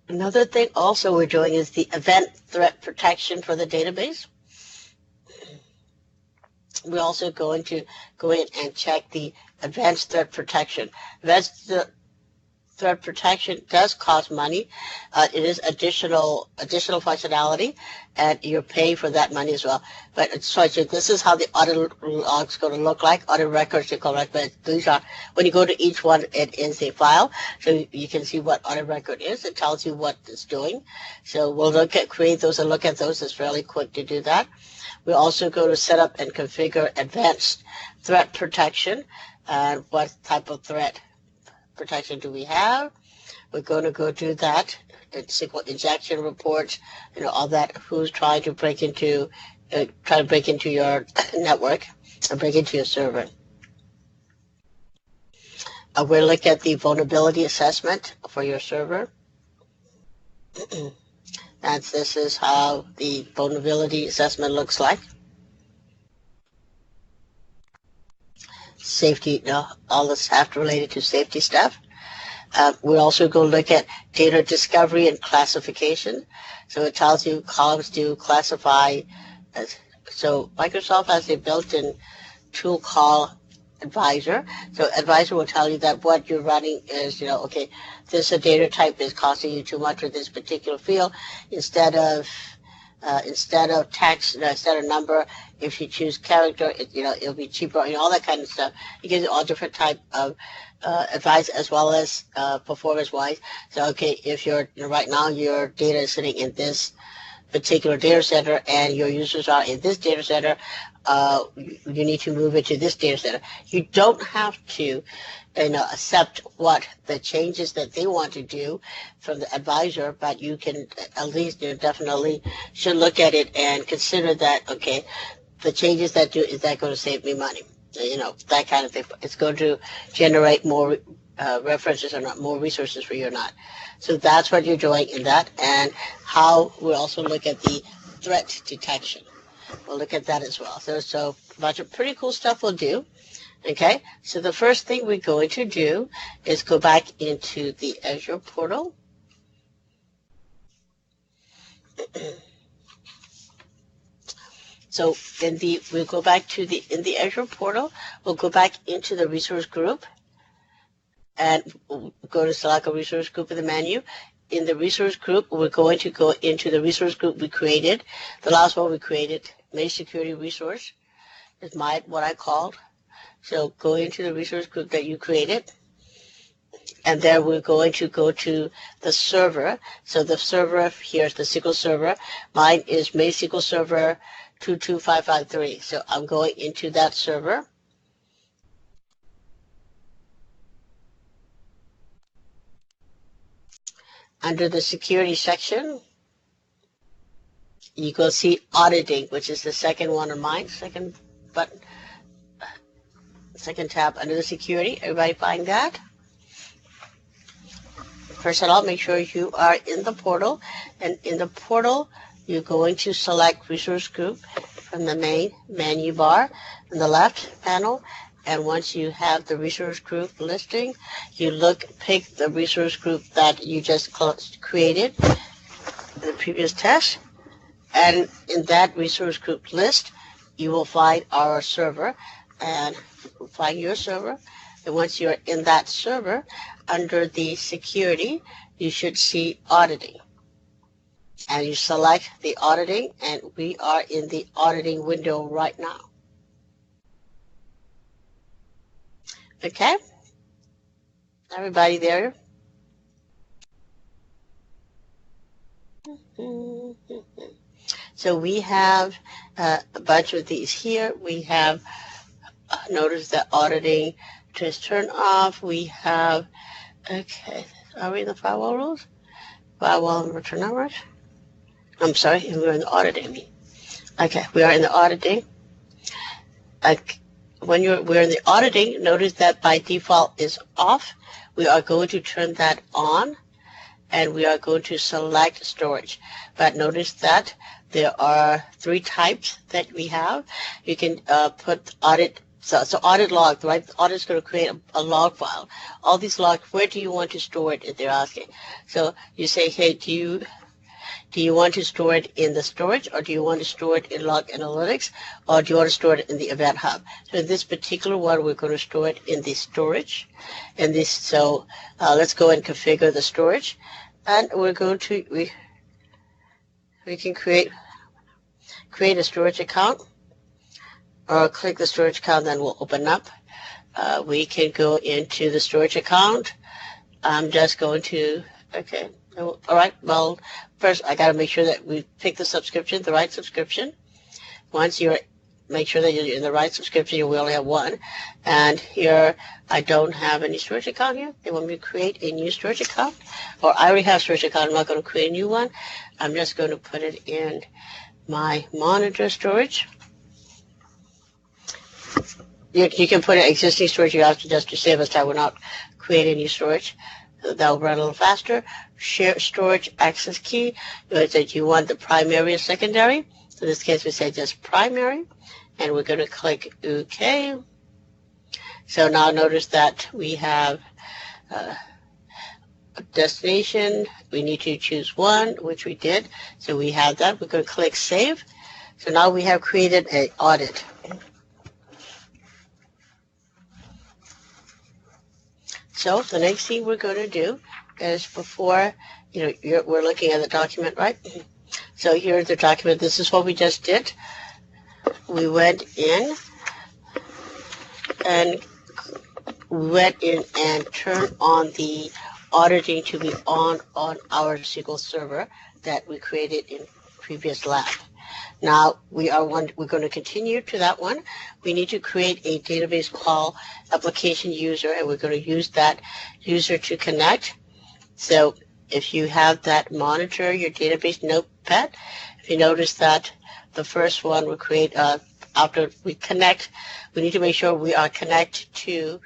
Another thing also we're doing is the event threat protection for the database. We're also going to go in and check the advanced threat protection. Advanced threat protection does cost money. It is additional functionality, and you're paying for that money as well. But so this is how the audit logs going to look like. Audit records you call it, but these are, when you go to each one, it is a file, so you can see what audit record is. It tells you what it's doing. So we'll create those and look at those. It's fairly quick to do that. We also go to set up and configure advanced threat protection, and what type of threat protection do we have? We're going to go do that. It's SQL injection reports, all that. Who's trying to break into your network or break into your server? We'll look at the vulnerability assessment for your server. This is how the vulnerability assessment looks like. Safety, all this stuff related to safety stuff. We're also going to look at data discovery and classification. So it tells you columns to classify. So Microsoft has a built-in tool called Advisor. So Advisor will tell you that what you're running is, okay, this data type is costing you too much for this particular field. Instead of text, instead of number, if you choose character, it'll be cheaper, all that kind of stuff. It gives you all different type of advice as well as performance-wise. So, okay, if right now your data is sitting in this particular data center and your users are in this data center, you need to move it to this data center. You don't have to accept what the changes that they want to do from the advisor, but you can at least definitely should look at it and consider that, okay, the changes that is that going to save me money? That kind of thing. It's going to generate more references or not, more resources for you or not. So that's what you're doing in that, and how we'll also look at the threat detection. We'll look at that as well. So a bunch of pretty cool stuff we'll do. Okay, so the first thing we're going to do is go back into the Azure portal. So we'll go back to in the Azure portal, we'll go back into the resource group and we'll go to select a resource group in the menu. In the resource group, we're going to go into the resource group we created. The last one we created, Main Security Resource, is what I called. So go into the resource group that you created. And then we're going to go to the server. So the server, here's the SQL server. Mine is MySQL Server 22553. So I'm going into that server. Under the security section, you go see auditing, which is the second one on mine, second button, second tab under the security. Everybody find that? First of all, make sure you are in the portal, and in the portal, you're going to select resource group from the main menu bar in the left panel. And once you have the resource group listing, you pick the resource group that you just created in the previous test. And in that resource group list, you will find our server and find your server. And once you're in that server, under the security, you should see auditing. And you select the auditing, and we are in the auditing window right now. Okay? Everybody there? So we have a bunch of these here. We have, notice that auditing just turned off. We have, okay, are we in the firewall rules? Firewall and return numbers? I'm sorry, we're in the auditing. Okay, we are in the auditing. When we're in the auditing, notice that by default is off. We are going to turn that on, and we are going to select storage. But notice that there are 3 types that we have. You can put audit, so audit log, right? The audit is going to create a log file. All these logs, where do you want to store it, if they're asking. So you say, hey, Do you want to store it in the storage, or do you want to store it in Log Analytics, or do you want to store it in the Event Hub? So in this particular one, we're going to store it in the storage. So let's go and configure the storage, and we're going to we can create a storage account, or click the storage account, then we'll open up. We can go into the storage account. I'm just going to, okay, all right, well, first I got to make sure that we pick the subscription, the right subscription. Once you make sure that you're in the right subscription, we only have one. And here, I don't have any storage account here. They want me to create a new storage account. Or I already have a storage account. I'm not going to create a new one. I'm just going to put it in my monitor storage. You can put an existing storage. You have to just to save us time. We're not creating new storage. That'll run a little faster. Share storage access key. That you want the primary or secondary. So in this case, we say just primary, and we're going to click OK. So now notice that we have a destination. We need to choose one, which we did. So we have that. We're going to click Save. So now we have created an audit. So the next thing we're going to do is before, we're looking at the document, right? So here's the document. This is what we just did. We went in and turned on the auditing to be on our SQL server that we created in previous lab. Now we're going to continue to that one. We need to create a database called application user, and we're going to use that user to connect. So if you have that monitor, your database notepad, if you notice that the first one we create after we connect, we need to make sure we are connected to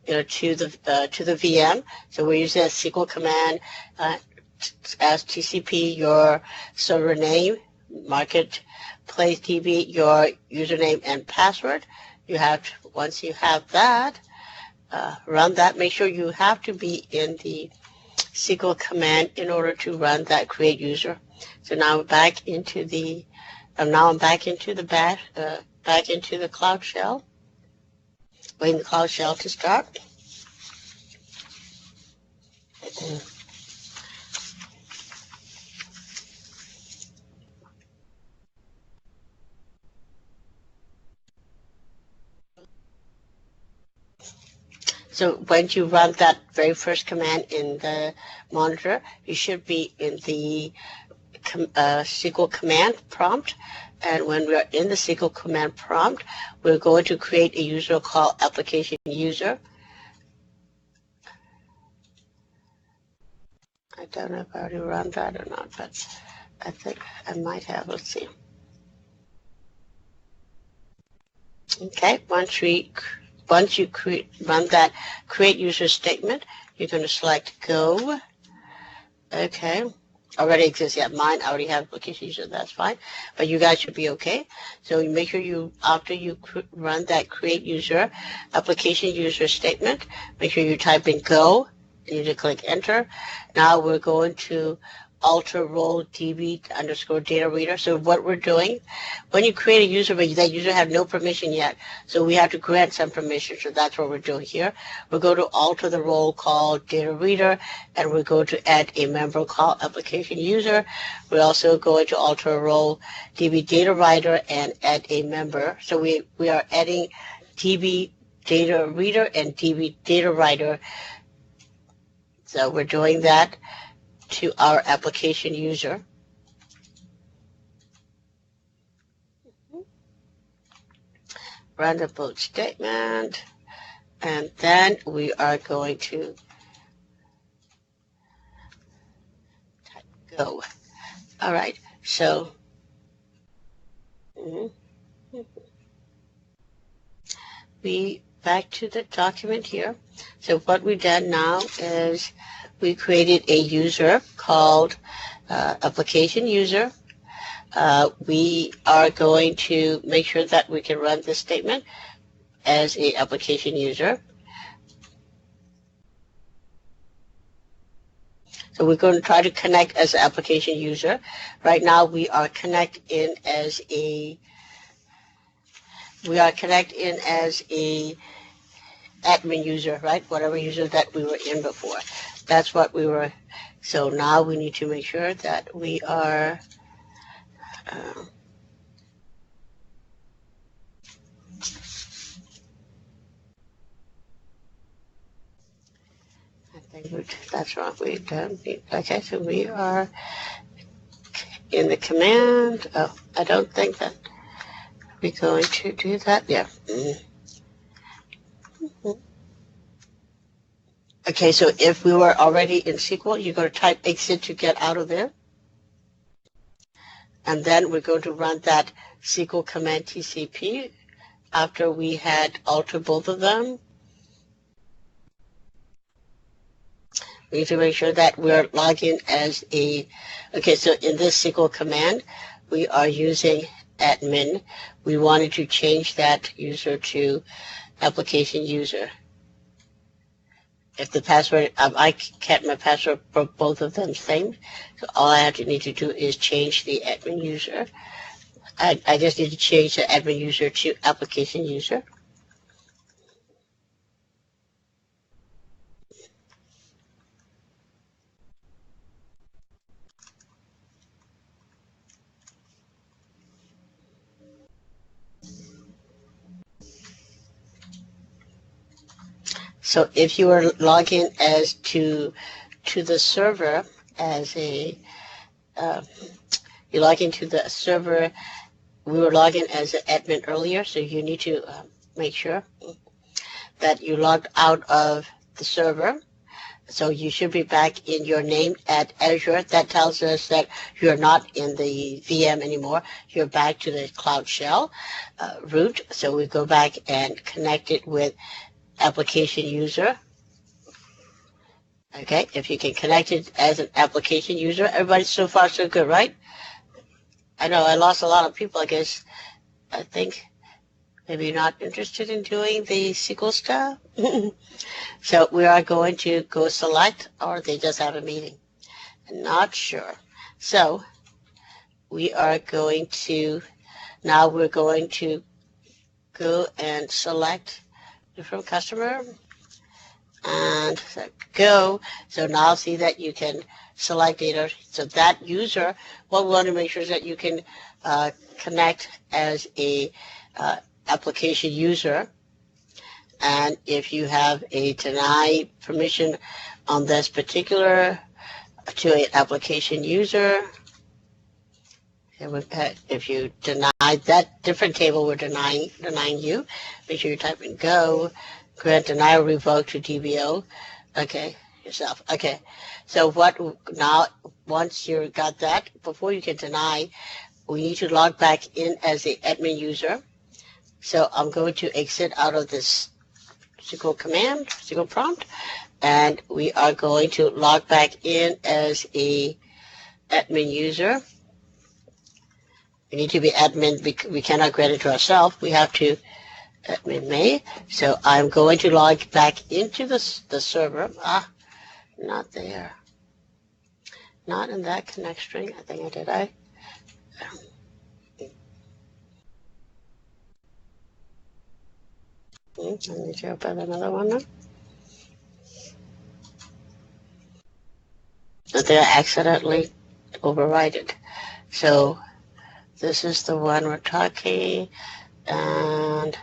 the VM. So we're using a SQL command as TCP, your server name, marketplace DB, your username and password. Once you have that, run that. Make sure you have to be in the SQL command in order to run that create user. So now I'm back into the back into the Cloud Shell. Waiting the Cloud Shell to start. So once you run that very first command in the monitor, you should be in the SQL command prompt. And when we are in the SQL command prompt, we're going to create a user called application user. I don't know if I already run that or not, but I think I might have. Let's see. Okay, once you run that create user statement, you're going to select go. Okay, already exists. Yeah, mine already have application user. That's fine, but you guys should be okay. So you make sure after you run that create user application user statement, make sure you type in go. And you just click enter. Now we're going to alter role db underscore data reader. So what we're doing, when you create a user, but that user have no permission yet, so we have to grant some permission. So that's what we're doing here. We're going to alter the role called data reader, and we're going to add a member called application user. We're also going to alter a role db data writer and add a member. So we are adding db data reader and db data writer. So we're doing that to our application user. Run the boot statement, and then we are going to type go. All right, so we back to the document here. So what we've done now is we created a user called application user. We are going to make sure that we can run this statement as a application user. So we're going to try to connect as an application user. Right now we are connect in as a admin user, right? Whatever user that we were in before. That's what we were. So now we need to make sure that we are I think that's wrong. Okay, so we are in the command. Oh, I don't think that we're going to do that. Yeah. Okay, so if we were already in SQL, you're going to type exit to get out of there. And then we're going to run that SQL command TCP after we had altered both of them. We need to make sure that we're logging as okay, so in this SQL command, we are using admin. We wanted to change that user to application user. If the password, I kept my password for both of them same, so all I have to need to do is change the admin user. I just need to change the admin user to application user. So if you were logging as to the server as you log into the server, we were logging as an admin earlier, so you need to make sure that you logged out of the server. So you should be back in your name at Azure. That tells us that you're not in the VM anymore. You're back to the Cloud Shell root. So we go back and connect it with application user. Okay, if you can connect it as an application user, everybody so far so good, right? I know I lost a lot of people, I guess. I think maybe you're not interested in doing the SQL stuff. So we are going to go select, or they just have a meeting. I'm not sure. So we are going to, now we're going to go and select different customer and go. So now see that you can select data. So that user, what we want to make sure is that you can connect as a application user. And if you have a deny permission on this particular to an application user, if you deny that different table, we're denying you. Make sure you type in go, grant denial revoke to DBO. Okay, yourself. Okay, so what now? Once you got that, before you can deny, we need to log back in as the admin user. So I'm going to exit out of this SQL command, SQL prompt, and we are going to log back in as a admin user. We need to be admin because we cannot grant it to ourselves. We have to admin may. So I'm going to log back into the server. Not there. Not in that connect string. I think I did. Let me open another one now. But they accidentally override it. So this is the one we're talking, and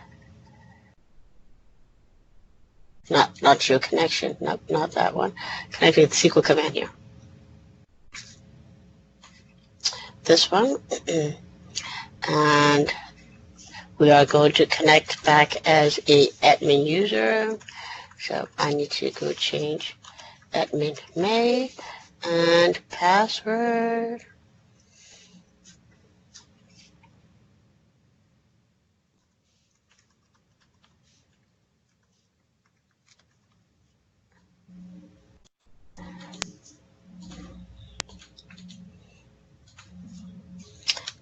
not your connection, not that one. Connecting with the SQL command here. This one, and we are going to connect back as a admin user. So I need to go change admin may and password.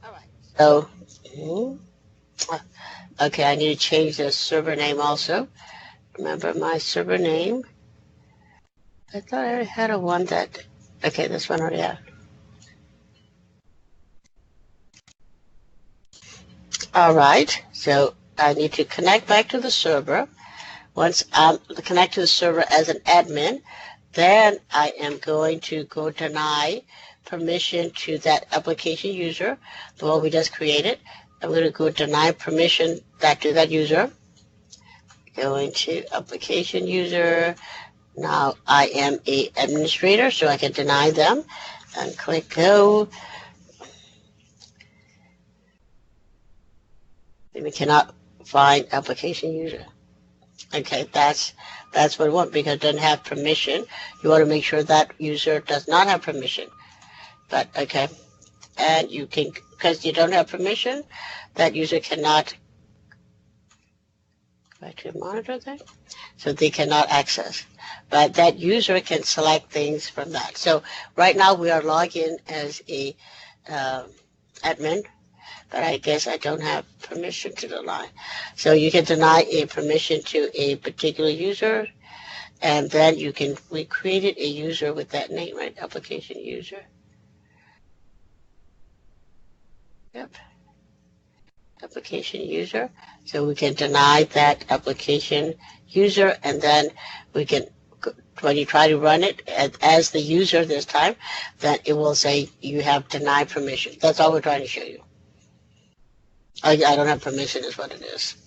All right. So, okay, I need to change the server name also. Remember my server name? I thought I had a one that Okay, this one already have. All right, so I need to connect back to the server. Once I connect to the server as an admin, then I am going to go deny permission to that application user, the one we just created. I'm going to go deny permission to that user. Going to application user. Now I am a administrator, so I can deny them and click go. And we cannot find application user. Okay, that's what we want because it doesn't have permission. You want to make sure that user does not have permission. But okay, and you can, because you don't have permission, that user cannot go back to your monitor thing, so they cannot access. But that user can select things from that. So right now we are logged in as a admin, but I guess I don't have permission to deny. So you can deny a permission to a particular user, and then we created a user with that name, right? Application user. Yep. Application user. So we can deny that application user, and then we can, when you try to run it as the user this time, then it will say you have denied permission. That's all we're trying to show you. I don't have permission is what it is.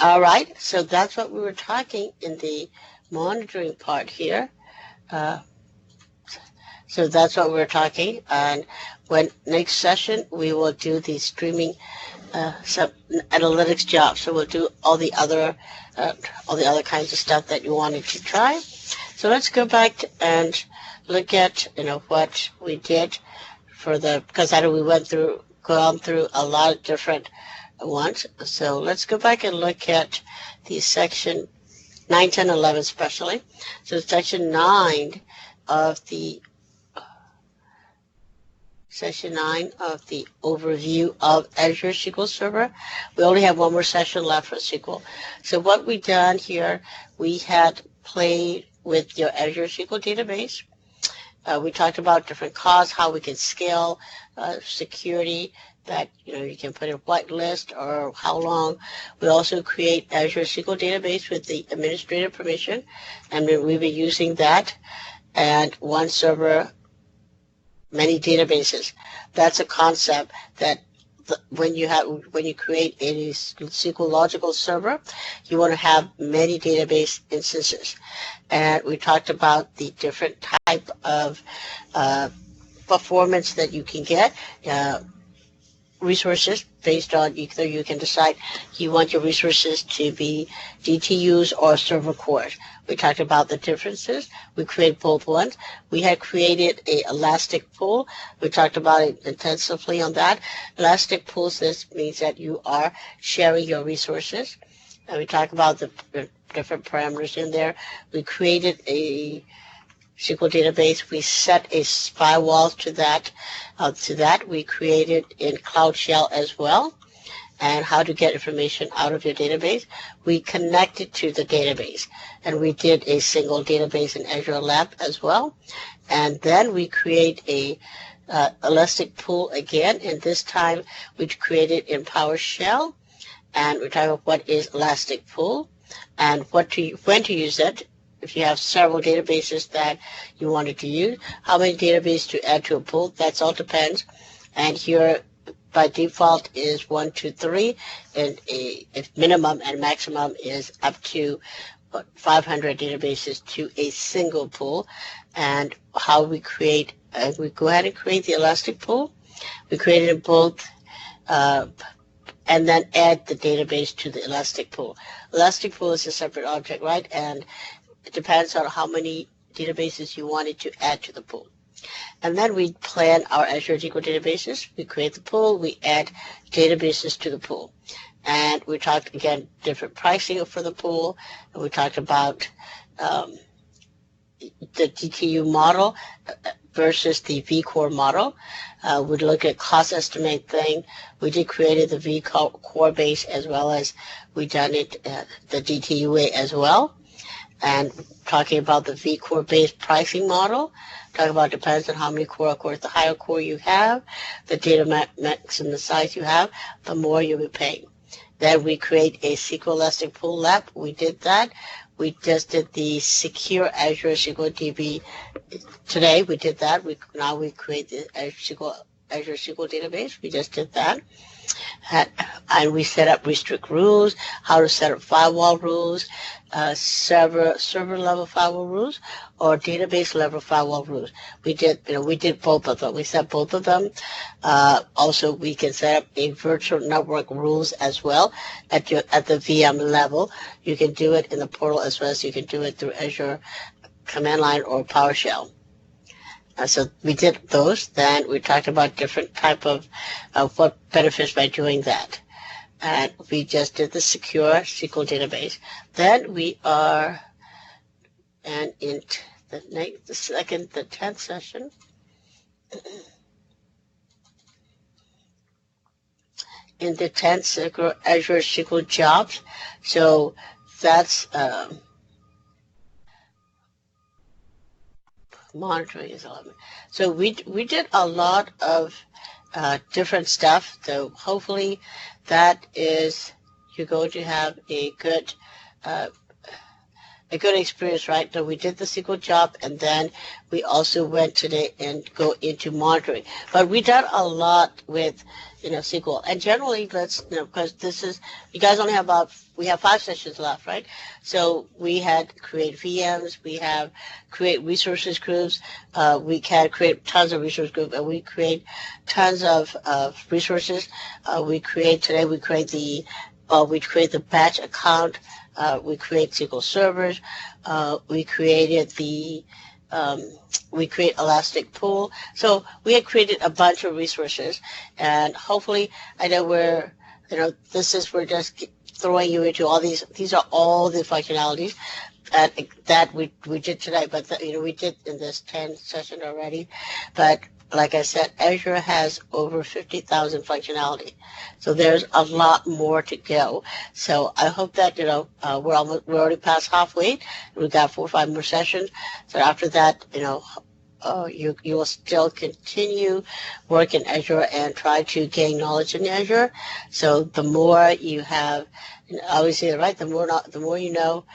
All right, so that's what we were talking in the monitoring part here. So that's what we're talking, and when next session we will do the streaming some analytics job. So we'll do all the other kinds of stuff that you wanted to try. So let's go back and look at what we did for because I know we gone through a lot of different ones. So let's go back and look at the section 9, 10, 11 especially. So section 9 of the overview of Azure SQL Server. We only have one more session left for SQL. So what we done here, we had played with your Azure SQL database. We talked about different costs, how we can scale security, that you can put in whitelist or how long. We also create Azure SQL database with the administrative permission, and we've been using that. And one server, many databases. That's a concept that when you create a SQL logical server, you want to have many database instances. And we talked about the different type of performance that you can get, resources based on either you can decide you want your resources to be DTUs or server cores. We talked about the differences. We create both ones. We had created a elastic pool. We talked about it intensively on that. Elastic pools, this means that you are sharing your resources. And we talked about the different parameters in there. We created a SQL database. We set a firewall to that. We created in Cloud Shell as well, and how to get information out of your database. We connected to the database, and we did a single database in Azure Lab as well. And then we create a elastic pool again, and this time we created in PowerShell. And we're talking about what is elastic pool and when to use it. If you have several databases that you wanted to use, how many databases to add to a pool, that's all depends. And here, by default, is 1, 2, 3, and if minimum and maximum is up to 500 databases to a single pool. And how we create, we go ahead and create the elastic pool. We created in both, and then add the database to the elastic pool. Elastic pool is a separate object, right? And it depends on how many databases you wanted to add to the pool. And then we plan our Azure SQL databases. We create the pool. We add databases to the pool. And we talked, again, different pricing for the pool. And we talked about the DTU model versus the vCore model. We look at cost estimate thing. We did created the vCore base as well as we done it the DTU way as well. and talking about the vCore-based pricing model. Talking about depends on how many core cores. The higher core you have, the data mix and the size you have, the more you'll be paying. Then we create a SQL Elastic Pool Lab. We did that. We just did the secure Azure SQL DB today. We did that. Now we create the Azure SQL database. We just did that. And we set up restrict rules, how to set up firewall rules, server level firewall rules, or database level firewall rules. We did both of them. We set both of them. Also, we can set up a virtual network rules as well at the VM level. You can do it in the portal as well as you can do it through Azure command line or PowerShell. So we did those. Then we talked about different type of what benefits by doing that. And we just did the secure SQL database. Then we are, and in the 10th session, in the 10th Azure SQL jobs. So that's monitoring is 11. So we did a lot of different stuff. So hopefully that is, you're going to have a good experience, right? So we did the SQL job, and then we also went today and go into monitoring. But we done a lot with, SQL. And generally, because this is, you guys only have we have 5 sessions left, right? So we had create VMs, we have create resources groups, we can create tons of resource groups, and we create tons of resources. We create the batch account. We create SQL servers. We created we create Elastic Pool. So we had created a bunch of resources, and hopefully, I know we're just throwing you into all these. These are all the functionalities that we did today, but we did in this 10 session already. But like I said, Azure has over 50,000 functionality, so there's a lot more to go. So I hope that we're already past halfway. We've got 4 or 5 more sessions. So after that, you will still continue work in Azure and try to gain knowledge in Azure. So the more you have, obviously, right, the more you know.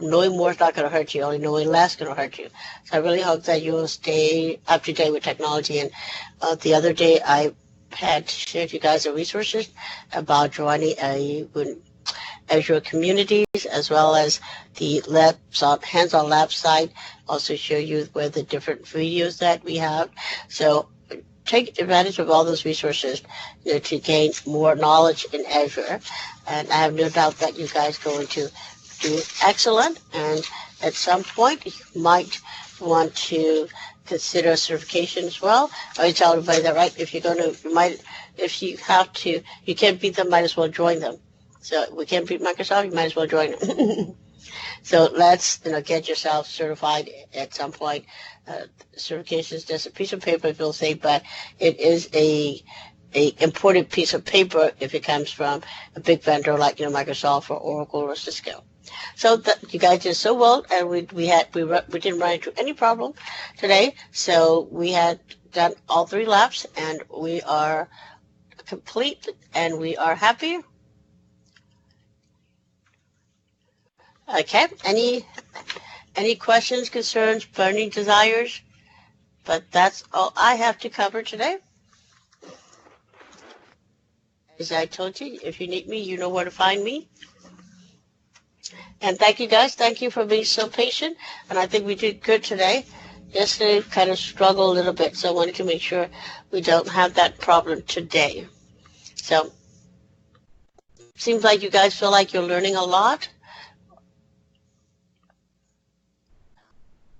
Knowing more is not going to hurt you. Only knowing less is going to hurt you. So I really hope that you will stay up to date with technology. And the other day, I had shared you guys the resources about joining Azure communities, as well as the hands-on lab site. Also show you where the different videos that we have. So take advantage of all those resources to gain more knowledge in Azure. And I have no doubt that you guys are going to do excellent, and at some point you might want to consider certification as well. I tell everybody that, right, if you can't beat them, might as well join them. So we can't beat Microsoft, you might as well join them. So let's get yourself certified at some point. Certification is just a piece of paper, if you'll say, but it is a important piece of paper if it comes from a big vendor like Microsoft or Oracle or Cisco. So you guys did so well, and we didn't run into any problem today. So we had done all 3 laps, and we are complete, and we are happy. Okay. Any questions, concerns, burning desires? But that's all I have to cover today. As I told you, if you need me, you know where to find me. And thank you, guys. Thank you for being so patient. And I think we did good today. Yesterday, kind of struggled a little bit, so I wanted to make sure we don't have that problem today. So, seems like you guys feel like you're learning a lot.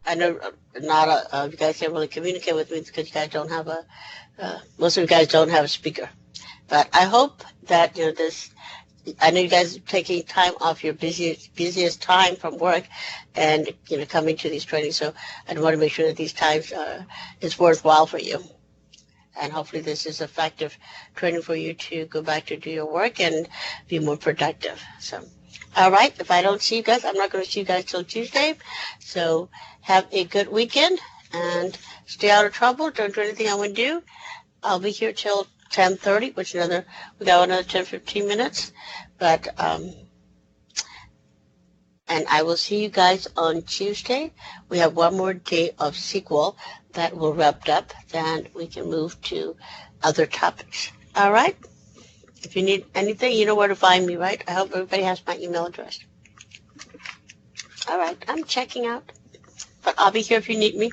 I know you guys can't really communicate with me because you guys don't have most of you guys don't have a speaker. But I hope that I know you guys are taking time off your busiest time from work and coming to these trainings. So I want to make sure that these times is worthwhile for you. And hopefully this is effective training for you to go back to do your work and be more productive. So All right. If I don't see you guys, I'm not going to see you guys till Tuesday. So have a good weekend and stay out of trouble. Don't do anything I would do. I'll be here till 10:30, which we got another 10, 15 minutes. But, and I will see you guys on Tuesday. We have one more day of SQL that will wrap up. Then we can move to other topics. All right. If you need anything, you know where to find me, right? I hope everybody has my email address. All right, I'm checking out. But I'll be here if you need me.